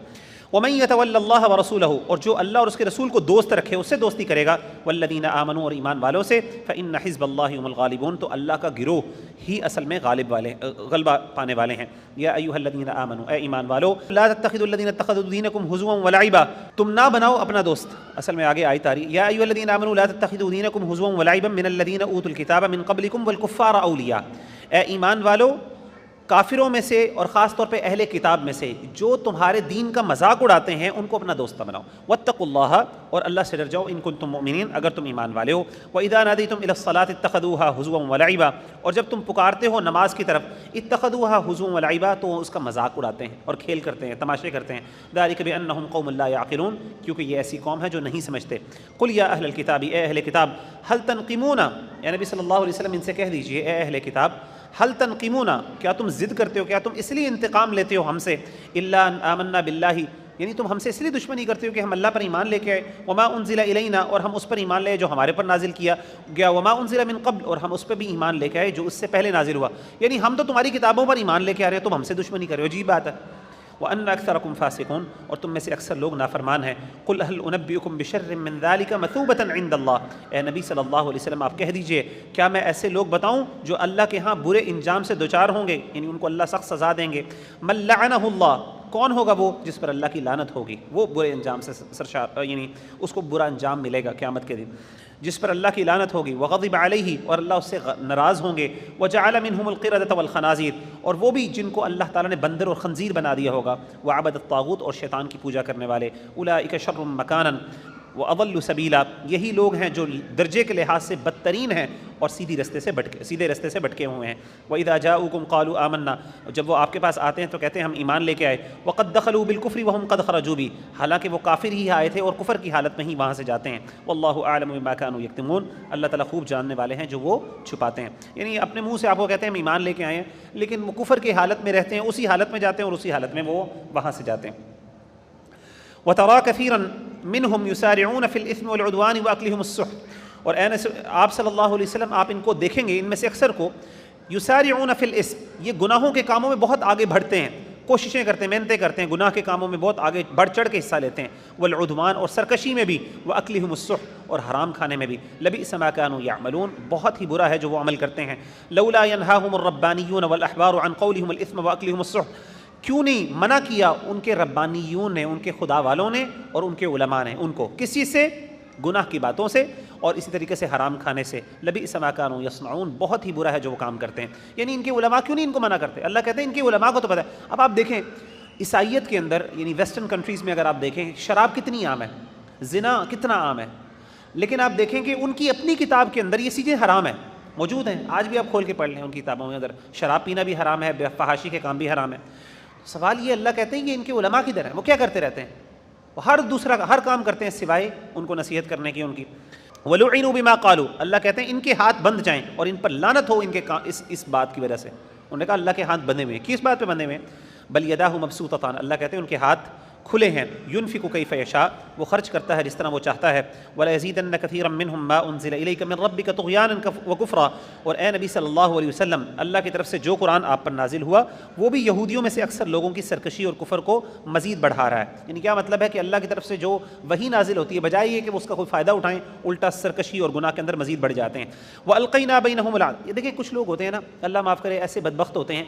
ومن یتول اللہ ورسولہ، اور جو اللہ اور اس کے رسول کو دوست رکھے اس سے دوستی کرے گا. والذین آمنوا، اور ایمان والوں سے. فإن حزب اللہ هم الغالبون، تو اللہ کا گروہ ہی اصل میں غلبہ پانے والے ہیں. یا ایھا الذین آمنوا، اے ایمان والو، لا تتخذوا الذین اتخذوا دینکم ہزوا ولعبا، تم نہ بناؤ اپنا دوست. اصل میں آگے آیت آ رہی ہے، یا ایھا الذین آمنوا لا تتخذوا دینکم ہزوا ولعبا من الذین اوتوا الکتاب من قبلکم والکفار اولیاء. اے ایمان والو، کافروں میں سے اور خاص طور پہ اہل کتاب میں سے جو تمہارے دین کا مذاق اڑاتے ہیں ان کو اپنا دوست بناؤ. واتقوا اللہ، اور اللہ سے ڈر جاؤ. ان کنتم مؤمنین، اگر تم ایمان والے ہو. واذا نادیتم الی الصلاۃ اتخذوها ہزوا ولعبا، اور جب تم پکارتے ہو نماز کی طرف، اتخذوها ہزوا ولعبا، تو اس کا مذاق اڑاتے ہیں اور کھیل کرتے ہیں، تماشے کرتے ہیں. ذلک بانہم قوم لا یعقلون، کیونکہ یہ ایسی قوم ہے جو نہیں سمجھتے. قل یا اہل الکتاب، اے اہل کتاب، هل تنقمون، اے نبی صلی اللہ علیہ وسلم ان سے کہہ دیجئے اے اہل کتاب، هل تنقمون، کیا تم ضد کرتے ہو، کیا تم اس لیے انتقام لیتے ہو ہم سے، الا ان آمنا باللہ، یعنی تم ہم سے اس لیے دشمنی کرتے ہو کہ ہم اللہ پر ایمان لے کے آئے. وما انزل الینا، اور ہم اس پر ایمان لے جو ہمارے پر نازل کیا گیا. وما انزل من قبل، اور ہم اس پہ بھی ایمان لے کے آئے جو اس سے پہلے نازل ہوا. یعنی ہم تو تمہاری کتابوں پر ایمان لے کے آ رہے ہو، تم ہم سے دشمنی کر رہے ہو. عجیب بات ہے. وَأَنَّ أَكْثَرَكُمْ فَاسِقُونَ، اور تم میں سے اکثر لوگ نافرمان ہیں. قُلْ هَلْ أُنَبِّئُكُمْ بِشَرٍّ مِّن ذَلِكَ مَثُوبَةً عِندَ اللَّهِ، اے نبی صلی اللہ علیہ وسلم آپ کہہ دیجئے کیا میں ایسے لوگ بتاؤں جو اللہ کے ہاں برے انجام سے دوچار ہوں گے، یعنی ان کو اللہ سخت سزا دیں گے. مَن لَعَنَهُ اللَّهُ، کون ہوگا وہ جس پر اللہ کی لعنت ہوگی، وہ برے انجام سے سرشار، یعنی اس کو برا انجام ملے گا قیامت کے دن، جس پر اللہ کی لعنت ہوگی. وغضب علیہ، اور اللہ اس سے ناراض ہوں گے. وجعل منہم القردۃ والخنازیر، اور وہ بھی جن کو اللہ تعالیٰ نے بندر اور خنزیر بنا دیا ہوگا. وعبد الطاغوت، اور شیطان کی پوجا کرنے والے. اولئک شر مکانا واضل سبیلا، یہی لوگ ہیں جو درجے کے لحاظ سے بدترین ہیں اور سیدھے رستے سے بھٹکے ہوئے ہیں. وَإِذَا جَاءُوكُمْ قَالُوا آمَنَّا، جب وہ آپ کے پاس آتے ہیں تو کہتے ہیں ہم ایمان لے کے آئے. وَقَدْ دَخَلُوا بِالْكُفْرِ وَهُمْ قَدْ خَرَجُوا بِهِ، حالانکہ وہ کافر ہی آئے تھے اور کفر کی حالت میں ہی وہاں سے جاتے ہیں. وَاللَّهُ أَعْلَمُ بِمَا كَانُوا يَكْتُمُونَ، اللہ تعالیٰ خوب جاننے والے ہیں جو وہ چھپاتے ہیں. یعنی اپنے منہ سے آپ کو کہتے ہیں ہم ایمان لے کے آئے ہیں، لیکن وہ کفر کی حالت میں رہتے ہیں، اسی حالت میں جاتے ہیں اور اسی حالت میں وہ وہاں سے جاتے ہیں. وَتَرَىٰ كَثِيرًا مِّنْهُمْ يُسَارِعُونَ فِي الْإِثْمِ وَالْعُدْوَانِ وَأَكْلِهِمُ السُّحْتَ، اور آپ صلی اللہ علیہ وسلم آپ ان کو دیکھیں گے، ان میں سے اکثر کو یسارعون فی الاسم، یہ گناہوں کے کاموں میں بہت آگے بڑھتے ہیں، کوششیں کرتے ہیں، محنتیں کرتے ہیں، گناہ کے کاموں میں بہت آگے بڑھ چڑھ کے حصہ لیتے ہیں. والعدوان، اور سرکشی میں بھی. واکلہم السحت، اور حرام کھانے میں بھی. لبئس ما کانوا یعملون، بہت ہی برا ہے جو وہ عمل کرتے ہیں. لولا ینہاہم الربانیون والاحبار عن قولہم الاثم واکلہم السحت، کیوں نہیں منع کیا ان کے ربانیون نے، ان کے خدا والوں نے، اور ان کے علماء نے ان کو کس چیز سے؟ گناہ کی باتوں سے، اور اسی طریقے سے حرام کھانے سے. لبئس ما کانوا یصنعون، بہت ہی برا ہے جو وہ کام کرتے ہیں. یعنی ان کے علماء کیوں نہیں ان کو منع کرتے؟ اللہ کہتے ہیں ان کے علماء کو تو پتہ ہے. اب آپ دیکھیں عیسائیت کے اندر یعنی ویسٹرن کنٹریز میں اگر آپ دیکھیں شراب کتنی عام ہے، زنا کتنا عام ہے، لیکن آپ دیکھیں کہ ان کی اپنی کتاب کے اندر یہ چیزیں حرام ہیں، موجود ہیں، آج بھی آپ کھول کے پڑھ لیں ان کی کتابوں میں، اگر شراب پینا بھی حرام ہے، فحاشی کے کام بھی حرام ہے۔ سوال یہ اللہ کہتے ہیں کہ ان کے علماء کدھر ہیں، وہ کیا کرتے رہتے ہیں؟ وہ ہر کام کرتے ہیں سوائے ان کو نصیحت کرنے کی ان کی۔ وَلُعِنُوا بِمَا قَالُوا، اللہ کہتے ہیں ان کے ہاتھ بندھ جائیں اور ان پر لعنت ہو ان کے اس بات کی وجہ سے۔ انہوں نے کہا اللہ کے ہاتھ بندھے ہوئے ہیں، کس بات پہ بندھے ہوئے ہیں؟ بل یداہ مبسوطتان، اللہ کہتے ہیں ان کے ہاتھ کھلے ہیں، ينفق کیف یشاء، وہ خرچ کرتا ہے جس طرح وہ چاہتا ہے، وَلَيَزِيدَنَّ كَثِيرًا مِّنْهُم مَّا أُنزِلَ إِلَيْكَ مِن رَّبِّكَ طُغْيَانًا وَكُفْرًا، اور اے نبی صلی اللہ علیہ وسلم اللہ کی طرف سے جو قرآن آپ پر نازل ہوا وہ بھی یہودیوں میں سے اکثر لوگوں کی سرکشی اور کفر کو مزید بڑھا رہا ہے۔ یعنی کیا مطلب ہے کہ اللہ کی طرف سے جو وحی نازل ہوتی ہے بجائے یہ کہ وہ اس کا کوئی فائدہ اٹھائیں، الٹا سرکشی اور گناہ کے اندر مزید بڑھ جاتے ہیں۔ وَأَلْقَيْنَا بَيْنَهُمُ الْعَدْلَ، یہ دیکھیں کچھ لوگ ہوتے ہیں نا، اللہ معاف کرے، ایسے بدبخت ہوتے ہیں،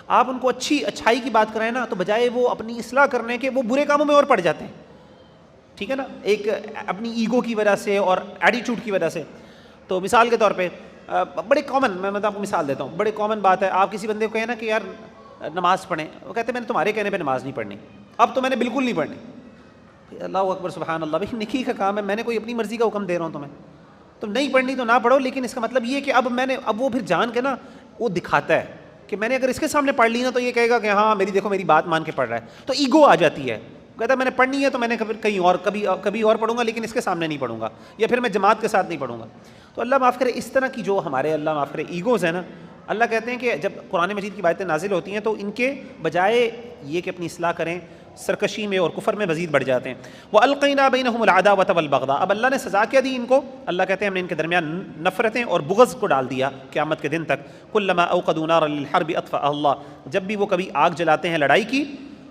آپ ان کو اچھائی کی بات کرائیں نا تو بجائے وہ اپنی اصلاح کرنے کے وہ برے کاموں میں اور پڑ جاتے ہیں، ٹھیک ہے نا، ایک اپنی ایگو کی وجہ سے اور ایٹیٹیوڈ کی وجہ سے۔ تو مثال کے طور پہ بڑے کامن، میں آپ کو مثال دیتا ہوں، بڑے کامن بات ہے، آپ کسی بندے کو کہیں نا کہ یار نماز پڑھیں، وہ کہتے ہیں میں نے تمہارے کہنے پہ نماز نہیں پڑھنی، اب تو میں نے بالکل نہیں پڑھنی۔ اللہ اکبر سبحان اللہ، بھائی نیکی کا کام ہے، میں نے کوئی اپنی مرضی کا حکم دے رہا ہوں تمہیں، تم نہیں پڑھنی تو نہ پڑھو، لیکن اس کا مطلب یہ کہ اب وہ پھر جان کے نا وہ دکھاتا ہے کہ میں نے اگر اس کے سامنے پڑھ لی نا تو یہ کہے گا کہ ہاں میری بات مان کے پڑھ رہا ہے، تو ایگو آ جاتی ہے، کہتا ہے میں نے پڑھنی ہے تو میں نے کہیں اور کبھی اور پڑھوں گا، لیکن اس کے سامنے نہیں پڑھوں گا، یا پھر میں جماعت کے ساتھ نہیں پڑھوں گا۔ تو اللہ معاف کرے اس طرح کی جو ہمارے اللہ معاف کرے ایگوز ہیں نا، اللہ کہتے ہیں کہ جب قرآن مجید کی باتیں نازل ہوتی ہیں تو ان کے بجائے یہ کہ اپنی اصلاح کریں سرکشی میں اور کفر میں مزید بڑھ جاتے ہیں۔ وَأَلْقَيْنَا بَيْنَهُمُ الْعَدَاوَةَ وَالْبَغْضَاءَ، اب اللہ نے سزا کیا دی ان کو، اللہ کہتے ہیں ہم نے ان کے درمیان نفرتیں اور بغض کو ڈال دیا قیامت کے دن تک۔ كُلَّمَا أَوْقَدُوا نَارًا لِلْحَرْبِ أَطْفَأَهَا اللَّهُ، جب بھی وہ کبھی آگ جلاتے ہیں لڑائی کی،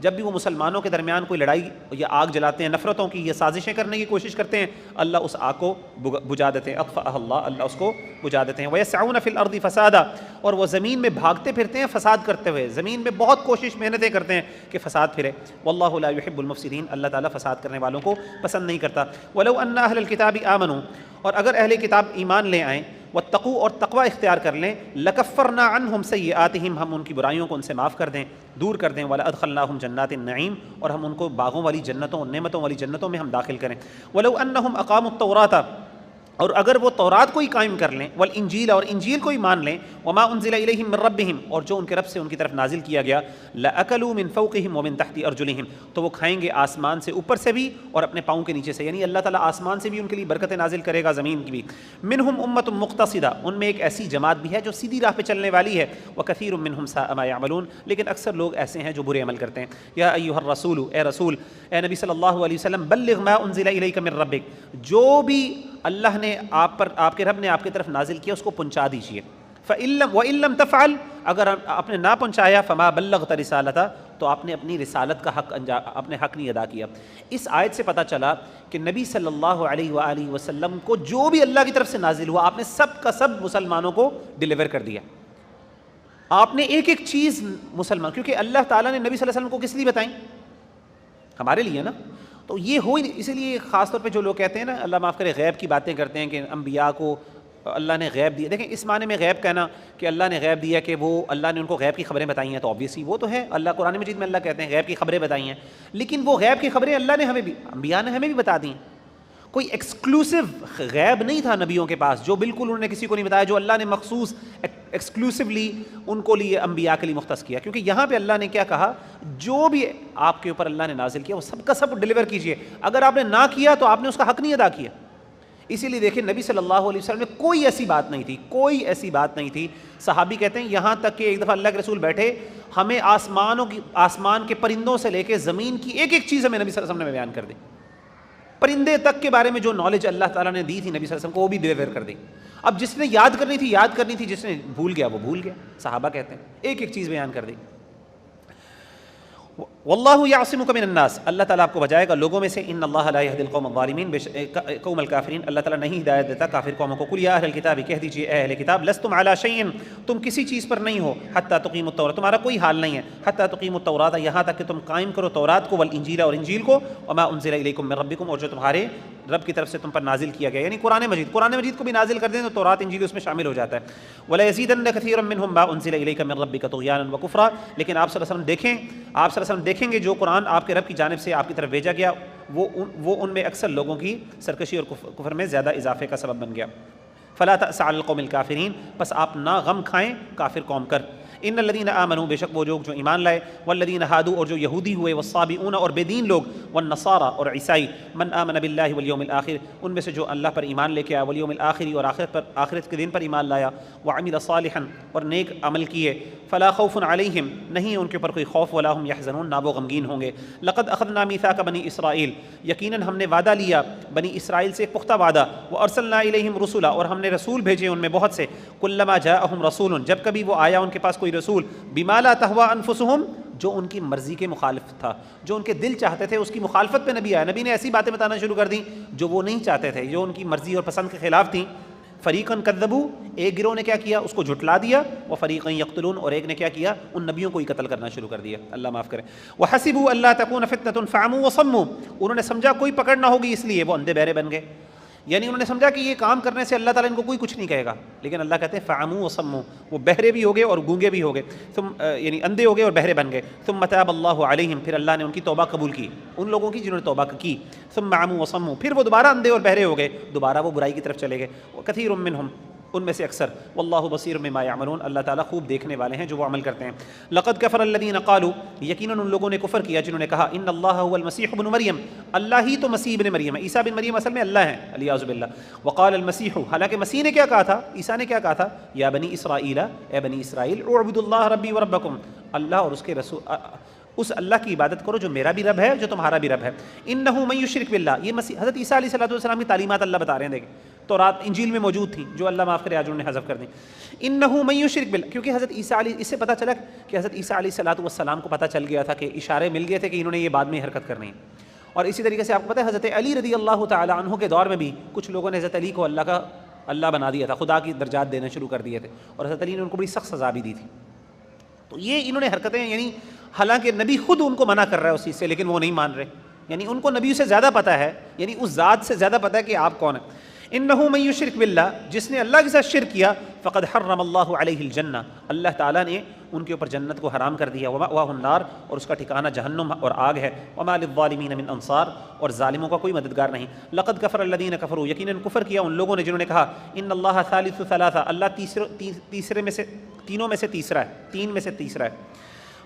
جب بھی وہ مسلمانوں کے درمیان کوئی لڑائی یا آگ جلاتے ہیں نفرتوں کی یا سازشیں کرنے کی کوشش کرتے ہیں، اللہ اس آگ کو بجھا دیتے ہیں، اطفأها اللہ، اللہ اس کو بجھا دیتے ہیں۔ وَيَسْعَوْنَ فِي الْأَرْضِ فَسَادًا، اور وہ زمین میں بھاگتے پھرتے ہیں فساد کرتے ہوئے، زمین میں بہت کوشش محنتیں کرتے ہیں کہ فساد پھرے۔ وَاللَّهُ لَا يُحِبُّ الْمُفْسِدِينَ، اللہ تعالیٰ فساد کرنے والوں کو پسند نہیں کرتا۔ وَلَوْ أَنَّ أَهْلَ الْكِتَابِ آمَنُوا، اور اگر اہل کتاب ایمان لے آئیں، واتقوا، اور تقوی اختیار کر لیں، لکفرنا عنہم سیئاتہم، ہم ان کی برائیوں کو ان سے معاف کر دیں، دور کر دیں، ولادخلناہم جنات النعیم، اور ہم ان کو باغوں والی جنتوں اور نعمتوں والی جنتوں میں ہم داخل کریں۔ ولو انہم اقاموا التوراۃ، اور اگر وہ تورات کو ہی قائم کر لیں، والانجیل، اور انجیل کو ہی مان لیں، وما انزل الیہم من ربہم، اور جو ان کے رب سے ان کی طرف نازل کیا گیا، لاکلوا من فوقہم ومن تحت ارجلہم، تو وہ کھائیں گے آسمان سے اوپر سے بھی اور اپنے پاؤں کے نیچے سے، یعنی اللہ تعالیٰ آسمان سے بھی ان کے لیے برکتیں نازل کرے گا، زمین کی بھی۔ منہم امۃ مقتصدہ، ان میں ایک ایسی جماعت بھی ہے جو سیدھی راہ پہ چلنے والی ہے، وکثیر منہم ساء ما یعملون، لیکن اکثر لوگ ایسے ہیں جو برے عمل کرتے ہیں۔ یا ایھا الرسول، اے رسول، اے نبی صلی اللہ علیہ وسلم، بلغ ما انزل الیک من ربک، جو بھی اللہ نے آپ کے رب نے آپ کی طرف نازل کیا اس کو پہنچا دیجیے۔ وَإِن لَّمْ تَفْعَلْ، اگر آپ نے نہ پہنچایا، فَمَا بَلَّغْتَ رِسَالَتَهُ، تو آپ نے اپنی رسالت کا اپنے حق نہیں ادا کیا۔ اس آیت سے پتہ چلا کہ نبی صلی اللہ علیہ وآلہ وسلم کو جو بھی اللہ کی طرف سے نازل ہوا آپ نے سب کا سب مسلمانوں کو ڈیلیور کر دیا۔ آپ نے ایک ایک چیز مسلمان، کیونکہ اللہ تعالیٰ نے نبی صلی اللہ علیہ وسلم کو کس لیے بتائیں؟ ہمارے لیے نا، تو یہ ہو ہی نہیں۔ اسی لیے خاص طور پہ جو لوگ کہتے ہیں نا، اللہ معاف کرے، غیب کی باتیں کرتے ہیں کہ انبیاء کو اللہ نے غیب دیا، دیکھیں اس معنی میں غیب کہنا کہ اللہ نے غیب دیا کہ وہ اللہ نے ان کو غیب کی خبریں بتائی ہیں، تو آبویسلی وہ تو ہے، اللہ قرآن مجید میں اللہ کہتے ہیں غیب کی خبریں بتائی ہیں، لیکن وہ غیب کی خبریں اللہ نے ہمیں بھی، انبیاء نے ہمیں بھی بتا دیں۔ کوئی ایکسکلوسو غیب نہیں تھا نبیوں کے پاس جو بالکل انہوں نے کسی کو نہیں بتایا، جو اللہ نے مخصوص ایکسکلوسیولی ان کو لیے انبیاء کے لیے مختص کیا، کیونکہ یہاں پہ اللہ نے کیا کہا، جو بھی آپ کے اوپر اللہ نے نازل کیا وہ سب کا سب ڈیلیور کیجئے، اگر آپ نے نہ کیا تو آپ نے اس کا حق نہیں ادا کیا۔ اسی لیے دیکھیں نبی صلی اللہ علیہ وسلم میں کوئی ایسی بات نہیں تھی، کوئی ایسی بات نہیں تھی، صحابی کہتے ہیں یہاں تک کہ ایک دفعہ اللہ کے رسول بیٹھے، ہمیں آسمان کے پرندوں سے لے کے زمین کی ایک ایک چیز ہمیں نبی صلی اللہ علیہ وسلم نے بیان کر دی، پرندے تک کے بارے میں جو نالج اللہ تعالیٰ نے دی تھی نبی صلی اللہ علیہ وسلم کو وہ بھی ڈیلیور کر دی۔ اب جس نے یاد کرنی تھی، جس نے بھول گیا وہ بھول گیا، صحابہ کہتے ہیں ایک ایک چیز بیان کر دی۔ واللہ یعصمک من الناس، اللہ تعالیٰ آپ کو بچائے گا لوگوں میں سے، ان اللہ لا یہدی القوم الظالمین، قوم الکافرین، اللہ تعالیٰ نہیں ہدایت دیتا کافر قوموں کو۔ قل یا اہل الکتاب، کہہ دیجیے اے اہل کتاب، لستم علی شیء، تم کسی چیز پر نہیں ہو، حتی تقیموا التوراۃ، تمہارا کوئی حال نہیں ہے، حتی تقیموا التوراۃ، یہاں تک کہ تم قائم کرو تورات کو، والانجیل، اور انجیل کو، وما انزل الیکم من ربکم، اور جو تمہارے رب کی طرف سے تم پر نازل کیا گیا، یعنی قرآن مجید کو بھی نازل کر دیں تو تورات انجیل اس میں شامل ہو جاتا ہے۔ وَلَيَزِيدَنَّ كَثِيرًا مِّنْهُم مَّا أُنزِلَ إِلَيْكَ مِن رَّبِّكَ طُغْيَانًا وَكُفْرًا، لیکن آپ صلی اللہ علیہ وسلم دیکھیں گے جو قرآن آپ کے رب کی جانب سے آپ کی طرف بھیجا گیا وہ ان میں اکثر لوگوں کی سرکشی اور کفر میں زیادہ اضافے کا سبب بن گیا۔ فَلَا تَأْسَ عَلَى الْقَوْمِ الْكَافِرِينَ، پس آپ نہ غم کھائیں کافر قوم کر۔ ان الذین آمنوا، بے شک وہ جو ایمان لائے، والذین ہادوا، اور جو یہودی ہوئے، والصابئون، اور بے دین لوگ، والنصارى، اور عیسائی، من آمن باللہ والیوم الآخر، ان میں سے جو اللہ پر ایمان لے کے آیا، والیوم الآخر، اور آخرت کے دن پر ایمان لایا، وعمل صالحا، اور نیک عمل کیے، فلا خوف علیہم، نہیں ان کے اوپر کوئی خوف، ولا ہم یحزنون، نہ وہ غمگین ہوں گے۔ لقد اخذنا میثاق بنی اسرائیل، یقیناً ہم نے وعدہ لیا بنی اسرائیل سے پختہ وعدہ، وارسلنا الیہم رسلا، اور ہم نے رسول بھیجے ان میں بہت سے، کلما جاءہم رسول، جب کبھی وہ آیا ان کے پاس کوئی رسول، بما لا تہوی انفسہم، جو ان کی مرضی کے مخالف تھا، جو ان کے دل چاہتے تھے اس کی مخالفت پہ نبی آیا، نبی نے ایسی باتیں بتانا شروع کر دیں جو وہ نہیں چاہتے تھے، جو ان کی مرضی اور پسند کے خلاف تھیں۔ فریقاً کذبوا، ایک گروہ نے کیا کیا، اس کو جھٹلا دیا، وفریقاً یقتلون، اور ایک نے کیا کیا، ان نبیوں کو ہی قتل کرنا شروع کر دیا، اللہ معاف کرے۔ وحسبوا الا تکون فتنة فعموا وصموا، انہوں نے سمجھا کوئی پکڑ نہ ہوگی اس لیے وہ اندھے بہرے بن گئے، یعنی انہوں نے سمجھا کہ یہ کام کرنے سے اللہ تعالیٰ ان کو کوئی کچھ نہیں کہے گا، لیکن اللہ کہتے ہیں فعموا وصموا، وہ بہرے بھی ہو گئے اور گونگے بھی ہو گئے، یعنی اندھے ہو گئے اور بہرے بن گئے۔ ثم تاب اللہ علیہم، پھر اللہ نے ان کی توبہ قبول کی، ان لوگوں کی جنہوں نے توبہ کی۔ ثم عموا وصموا، پھر وہ دوبارہ اندھے اور بہرے ہو گئے، دوبارہ وہ برائی کی طرف چلے گئے۔ وکثیر منہم، ان میں سے اکثر، واللہ بصیر بما یعملون، اللہ تعالیٰ خوب دیکھنے والے ہیں جو وہ عمل کرتے ہیں۔ لقد کفر الذین قالوا، یقیناً ان لوگوں نے کفر کیا جنہوں نے کہا، ان اللہ هو المسیح ابن مریم، اللہ ہی تو مسیح ابن مریم ہے، عیسیٰ بن مریم اصل میں اللہ ہیں، علیہ باللہ۔ وقال المسیح، حالانکہ مسیح نے کیا کہا تھا، عیسیٰ نے کیا کہا تھا، یا بنی اسرائیل، اے بنی اسرائیل، اعبدوا اللہ ربی وربکم، اللہ اور اس کے رسول، اس اللہ کی عبادت کرو جو میرا بھی رب ہے جو تمہارا بھی رب ہے۔ انہ من یشرک باللہ، یہ مسیح حضرت عیسیٰ علیہ السلام کی تعلیمات اللہ بتا رہے ہیں، دیکھیں تورات انجیل میں موجود تھیں جو اللہ معاف کرے آج انہوں نے حذف کر دیں۔ انہ من یشرک باللہ، کیونکہ حضرت عیسیٰ علیہ، اس سے پتہ چلا کہ حضرت عیسیٰ علیہ السلام کو پتہ چل گیا تھا، کہ اشارے مل گئے تھے کہ انہوں نے یہ بعد میں حرکت کرنی ہے۔ اور اسی طریقے سے آپ کو پتہ ہے حضرت علی رضی اللہ تعالی عنہ کے دور میں بھی کچھ لوگوں نے حضرت علی کو اللہ بنا دیا تھا، خدا کی درجات دینا شروع کر دیے تھے، اور حضرت علی نے ان کو بڑی سخت سزا بھی دی تھی۔ تو یہ انہوں نے حرکتیں، یعنی حالانکہ نبی خود ان کو منع کر رہا ہے اس چیز سے، لیکن وہ نہیں مان رہے، یعنی ان کو نبی سے زیادہ پتہ ہے، یعنی اس ذات سے زیادہ پتہ ہے کہ آپ کون ہیں۔ انہ من یشرک باللہ، جس نے اللہ کے ساتھ شرک کیا، فقد حرم اللہ علیہ الجنہ، اللہ تعالیٰ نے ان کے اوپر جنت کو حرام کر دیا، ومأواہ النار، اور اس کا ٹھکانہ جہنم اور آگ ہے، وما للظالمین من انصار، اور ظالموں کا کوئی مددگار نہیں۔ لقد کفر الذین کفروا، یقیناً کفر کیا ان لوگوں نے جنہوں نے کہا، ان اللہ ثالث ثلاثہ، اللہ تینوں میں سے تیسرا ہے، تین میں سے تیسرا ہے۔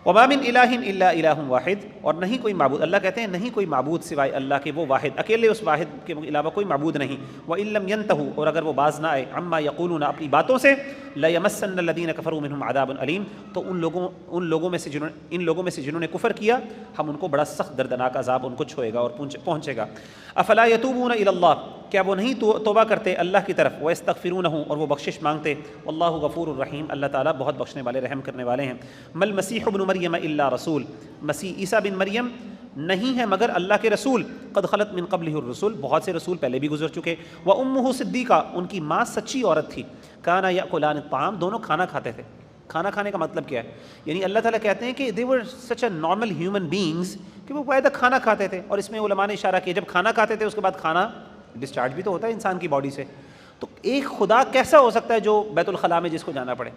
وما من الہ الا الہ واحد، اور نہیں کوئی معبود، اللہ کہتے ہیں نہیں کوئی معبود سوائے اللہ کے، وہ واحد، اکیلے اس واحد کے علاوہ کوئی معبود نہیں۔ وَإِن لَّمْ يَنْتَهُوا، اور اگر وہ باز نہ آئے، عما یقولون، اپنی باتوں سے، لَيَمَسَّنَّ الَّذِينَ كَفَرُوا مِنْهُمْ عَذَابٌ أَلِيمٌ، تو ان لوگوں میں سے جنہوں نے کفر کیا، ہم ان کو بڑا سخت دردناک عذاب ان کو چھوئے گا اور پہنچے گا۔ افلا يتوبون الى اللہ، کیا وہ نہیں توبہ کرتے اللہ کی طرف، ويستغفرونه، اور وہ بخشش مانگتے، واللہ غفور الرحیم، اللہ تعالیٰ بہت بخشنے والے رحم کرنے والے ہیں۔ مل مسیح ابن مریم الا رسول، مسیح عیسیٰ بن مریم نہیں ہے مگر اللہ کے رسول، قد خلت من قبلہ الرسل، بہت سے رسول پہلے بھی گزر چکے، وامہ صدیقہ، ان کی ماں سچی عورت تھی، کانا یاکلان الطعام، دونوں کھانا کھاتے تھے۔ کھانا کھانے کا مطلب کیا ہے، یعنی اللہ تعالیٰ کہتے ہیں کہ they were such a normal human beings، کہ وہ باقاعدہ کھانا کھاتے تھے، اور اس میں علماء نے اشارہ کیا جب کھانا کھاتے تھے اس کے بعد کھانا ڈسچارج بھی تو ہوتا ہے انسان کی باڈی سے، تو ایک خدا کیسا ہو سکتا ہے جو بیت الخلاء میں جس کو جانا پڑے،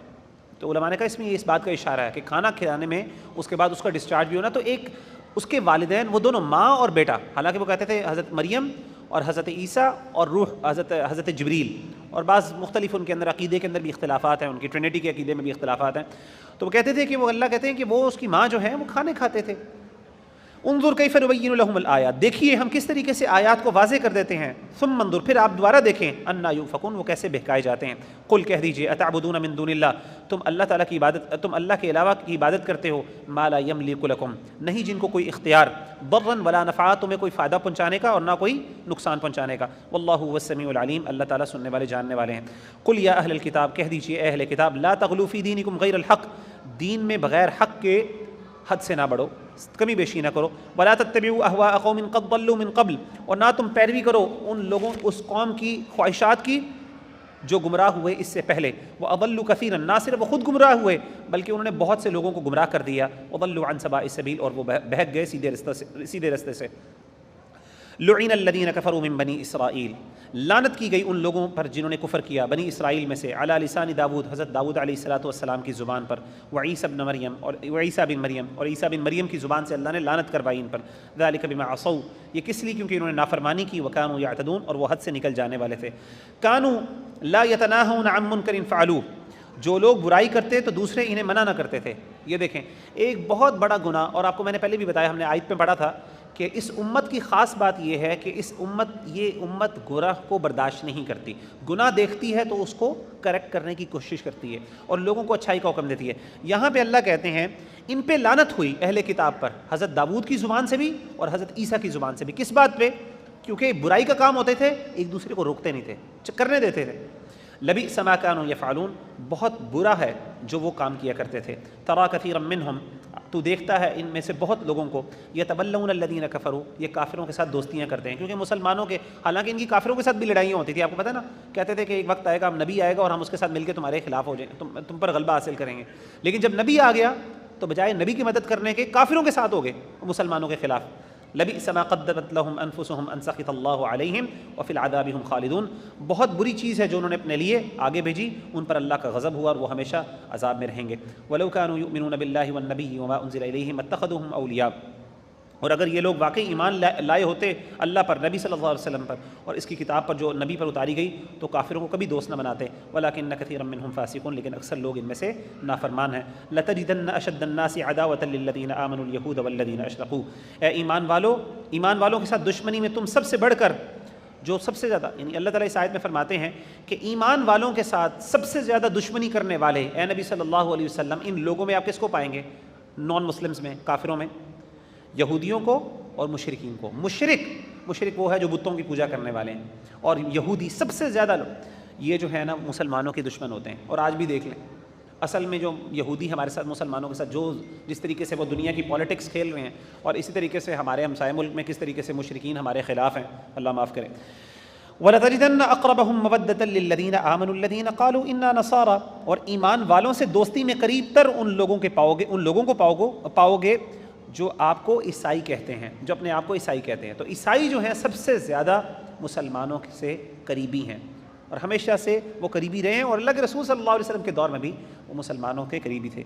تو علماء نے کہا اس میں اس بات کا اشارہ ہے کہ کھانا کھلانے میں اس کے بعد اس کا ڈسچارج بھی ہونا، تو ایک اس کے والدین وہ دونوں ماں اور بیٹا، حالانکہ وہ کہتے تھے حضرت مریم اور حضرت عیسیٰ اور روح حضرت جبریل، اور بعض مختلف ان کے اندر عقیدے کے اندر بھی اختلافات ہیں، ان کی ٹرینٹی کے عقیدے میں بھی اختلافات ہیں، تو وہ کہتے تھے کہ وہ اللہ کہتے ہیں کہ وہ اس کی ماں جو ہے وہ کھانے کھاتے تھے۔ انظر کیف نبین لہم الآیات، دیکھیے ہم کس طریقے سے آیات کو واضح کر دیتے ہیں، ثم انظر، پھر آپ دوبارہ دیکھیں، انا یؤفکون، وہ کیسے بہکائے جاتے ہیں۔ قل کہہ دیجئے، اتعبدون من دون اللہ، تم اللہ کے علاوہ کی عبادت کرتے ہو، ما لا یملک لکم، نہیں جن کو کوئی اختیار، ضرا ولا نفعا، تمہیں کوئی فائدہ پہنچانے کا اور نہ کوئی نقصان پہنچانے کا، واللہ هو السمیع العلیم، اللہ تعالیٰ سننے والے جاننے والے ہیں۔ قل یا اہل الکتاب، کہہ دیجئے اے اہل کتاب، لا تغلوا فی دینکم غیر الحق، دین میں بغیر حق کے حد سے نہ بڑھو، کمی بیشی نہ کرو، ولا تتبعوا اهواء قوم قد ضلوا من قبل، اور نہ تم پیروی کرو ان لوگوں اس قوم کی خواہشات کی جو گمراہ ہوئے اس سے پہلے، واضلوا كثيرا، نہ صرف وہ خود گمراہ ہوئے بلکہ انہوں نے بہت سے لوگوں کو گمراہ کر دیا، وضلوا عن سواء السبيل، اور وہ بہک گئے سیدھے رستے سے۔ لعن الذین کفروا من بنی اسرائیل، لعنت کی گئی ان لوگوں پر جنہوں نے کفر کیا بنی اسرائیل میں سے، علی لسان داود، حضرت داؤد علیہ السلام کی زبان پر، وعیسیٰ بن مریم، اور عیسیٰ بن مریم، اور عیسیٰ بن مریم کی زبان سے اللہ نے لعنت کروائی ان پر، ذالک بما عصوا، یہ کس لیے کیونکہ انہوں نے نافرمانی کی، وکانوا یعتدون، اور وہ حد سے نکل جانے والے تھے، کانوا لا یتناہون عن منکر فعلوہ، جو لوگ برائی کرتے تو دوسرے انہیں منع نہ کرتے تھے۔ یہ دیکھیں ایک بہت بڑا گناہ، اور آپ کو میں نے پہلے بھی بتایا، ہم نے آیت میں پڑھا تھا کہ اس امت کی خاص بات یہ ہے کہ یہ امت گناہ کو برداشت نہیں کرتی، گناہ دیکھتی ہے تو اس کو کریکٹ کرنے کی کوشش کرتی ہے اور لوگوں کو اچھائی کا حکم دیتی ہے۔ یہاں پہ اللہ کہتے ہیں ان پہ لعنت ہوئی اہل کتاب پر، حضرت داؤد کی زبان سے بھی اور حضرت عیسیٰ کی زبان سے بھی۔ کس بات پہ؟ کیونکہ برائی کا کام ہوتے تھے، ایک دوسرے کو روکتے نہیں تھے، کرنے دیتے تھے۔ لبئس ما كانوا يفعلون، بہت برا ہے جو وہ کام کیا کرتے تھے۔ ترى كثيرا منهم، تو دیکھتا ہے ان میں سے بہت لوگوں کو، يتولون الذين كفروا، یہ کافروں کے ساتھ دوستیاں کرتے ہیں، کیونکہ مسلمانوں کے، حالانکہ ان کی کافروں کے ساتھ بھی لڑائیاں ہوتی تھی، آپ کو پتہ نا، کہتے تھے کہ ایک وقت آئے گا، ہم نبی آئے گا اور ہم اس کے ساتھ مل کے تمہارے خلاف ہو جائیں، تم پر غلبہ حاصل کریں گے، لیکن جب نبی آ گیا تو بجائے نبی کی مدد کرنے کے کافروں کے ساتھ ہو گئے، مسلمانوں کے خلاف۔ لبئس ما قدمت لهم انفسهم ان سخط اللہ علیہم وفی العذاب هم خالدون، بہت بری چیز ہے جو انہوں نے اپنے لیے آگے بھیجی، ان پر اللہ کا غضب ہوا اور وہ ہمیشہ عذاب میں رہیں گے۔ ولو كانوا يؤمنون بالله والنبي وما انزل اليهم اتخذوهم اولیاء، اور اگر یہ لوگ واقعی ایمان لائے ہوتے اللہ پر، نبی صلی اللہ علیہ وسلم پر اور اس کی کتاب پر جو نبی پر اتاری گئی، تو کافروں کو کبھی دوست نہ بناتے۔ ولیکن کثیرا منهم فاسقون، لیکن اکثر لوگ ان میں سے نافرمان ہیں۔ لتجدن اشد الناس عداوۃ للذین آمنوا اليہود والذین اشرکوا، اے ایمان والوں کے ساتھ دشمنی میں تم سب سے بڑھ کر، جو سب سے زیادہ، یعنی اللہ تعالیٰ اس آیت میں فرماتے ہیں کہ ایمان والوں کے ساتھ سب سے زیادہ دشمنی کرنے والے اے نبی صلی اللہ علیہ وسلم، ان لوگوں میں آپ کس کو پائیں گے؟ نان مسلمز میں، کافروں میں، یہودیوں کو اور مشرکین کو۔ مشرک وہ ہے جو بتوں کی پوجا کرنے والے ہیں، اور یہودی سب سے زیادہ لوگ یہ جو ہے نا مسلمانوں کے دشمن ہوتے ہیں۔ اور آج بھی دیکھ لیں اصل میں جو یہودی ہمارے ساتھ، مسلمانوں کے ساتھ جو جس طریقے سے وہ دنیا کی پالیٹکس کھیل رہے ہیں، اور اسی طریقے سے ہمارے ہمسائے ملک میں کس طریقے سے مشرکین ہمارے خلاف ہیں، اللہ معاف کرے۔ وَلَتَجِدَنَّ أَقْرَبَهُمْ مَوَدَّةً لِّلَّذِينَ آمَنُوا الَّذِينَ قَالُوا إِنَّا نَصَارَىٰ، اور ایمان والوں سے دوستی میں قریب تر ان لوگوں کو پاؤ گے جو آپ کو عیسائی کہتے ہیں، جو اپنے آپ کو عیسائی کہتے ہیں۔ تو عیسائی جو ہیں سب سے زیادہ مسلمانوں سے قریبی ہیں، اور ہمیشہ سے وہ قریبی رہے ہیں، اور اللہ کے رسول صلی اللہ علیہ وسلم کے دور میں بھی وہ مسلمانوں کے قریبی تھے۔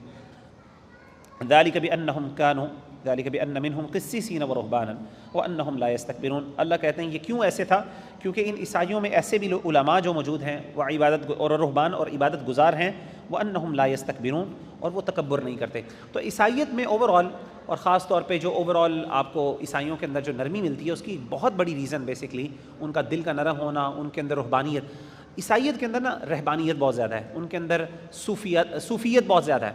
ذَلِكَ بِأَنَّ مِنْهُمْ قِسِّيسِينَ وَرُهْبَانًا وَأَنَّهُمْ لَا يَسْتَكْبِرُونَ، اللہ کہتے ہیں یہ کیوں ایسے تھا؟ کیونکہ ان عیسائیوں میں ایسے بھی علماء جو موجود ہیں، وہ عبادت اور رہبان اور عبادت گزار ہیں، وَأَنَّهُمْ لَا يَسْتَكْبِرُونَ، اور وہ تکبر نہیں کرتے۔ تو عیسائیت میں اوور آل، اور خاص طور پہ جو اوور آل آپ کو عیسائیوں کے اندر جو نرمی ملتی ہے، اس کی بہت بڑی ریزن بیسکلی ان کا دل کا نرم ہونا، ان کے اندر رہبانیت۔ عیسائیت کے اندر نا رہبانیت بہت زیادہ ہے، ان کے اندر صوفیت بہت زیادہ ہے،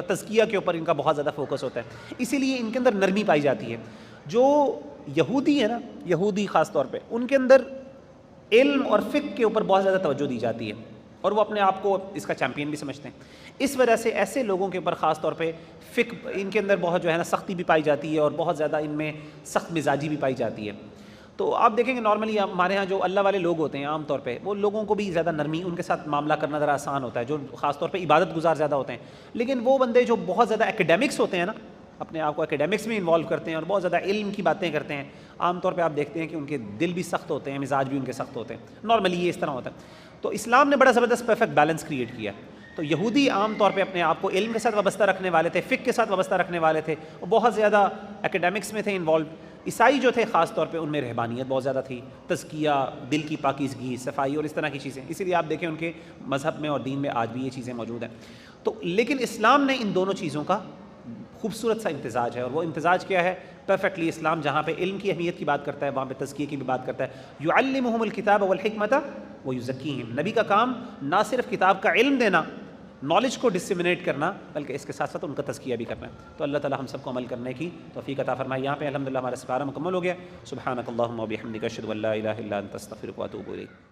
تزکیہ کے اوپر ان کا بہت زیادہ فوکس ہوتا ہے، اسی لیے ان کے اندر نرمی پائی جاتی ہے۔ جو یہودی ہے نا، یہودی خاص طور پہ، ان کے اندر علم اور فقہ کے اوپر بہت زیادہ توجہ دی جاتی ہے، اور وہ اپنے آپ کو اس کا چیمپئن بھی سمجھتے ہیں۔ اس وجہ سے ایسے لوگوں کے اوپر خاص طور پہ فقہ، ان کے اندر بہت جو ہے نا سختی بھی پائی جاتی ہے، اور بہت زیادہ ان میں سخت مزاجی بھی پائی جاتی ہے۔ تو آپ دیکھیں گے نارملی ہمارے ہاں جو اللہ والے لوگ ہوتے ہیں عام طور پہ، وہ لوگوں کو بھی زیادہ نرمی، ان کے ساتھ معاملہ کرنا ذرا آسان ہوتا ہے، جو خاص طور پہ عبادت گزار زیادہ ہوتے ہیں۔ لیکن وہ بندے جو بہت زیادہ ایکیڈیمکس ہوتے ہیں نا، اپنے آپ کو ایکیڈیمکس میں انوالو کرتے ہیں اور بہت زیادہ علم کی باتیں کرتے ہیں، عام طور پہ آپ دیکھتے ہیں کہ ان کے دل بھی سخت ہوتے ہیں، مزاج بھی ان کے سخت ہوتے ہیں، نارملی یہ اس طرح ہوتا ہے۔ تو اسلام نے بڑا زبردست پرفیکٹ بیلنس کریٹ کیا۔ تو یہودی عام طور پہ اپنے آپ کو علم کے ساتھ وابستہ رکھنے والے تھے، فقہ کے ساتھ وابستہ رکھنے والے تھے، وہ بہت زیادہ ایکیڈیمکس میں تھے انوالو۔ عیسائی جو تھے خاص طور پہ ان میں رہبانیت بہت زیادہ تھی، تزکیہ، دل کی پاکیزگی، صفائی اور اس طرح کی چیزیں، اسی لیے آپ دیکھیں ان کے مذہب میں اور دین میں آج بھی یہ چیزیں موجود ہیں۔ تو لیکن اسلام نے ان دونوں چیزوں کا خوبصورت سا امتزاج ہے، اور وہ امتزاج کیا ہے؟ پرفیکٹلی اسلام جہاں پہ علم کی اہمیت کی بات کرتا ہے، وہاں پہ تزکیہ کی بھی بات کرتا ہے۔ یعلمہم الکتاب والحکمۃ ویزکیہم، نبی کا کام نہ صرف کتاب کا علم دینا، نالج کو ڈسیمنیٹ کرنا، بلکہ اس کے ساتھ ساتھ ان کا تزکیہ بھی کرنا ہے۔ تو اللہ تعالی ہم سب کو عمل کرنے کی توفیق عطا فرمائے۔ یہاں پہ الحمدللہ ہمارا سپارہ مکمل ہو گیا۔ سبحانک اللہم و بحمدک، اشہد ان لا الہ الا انت، استغفرک و اتوب الیک۔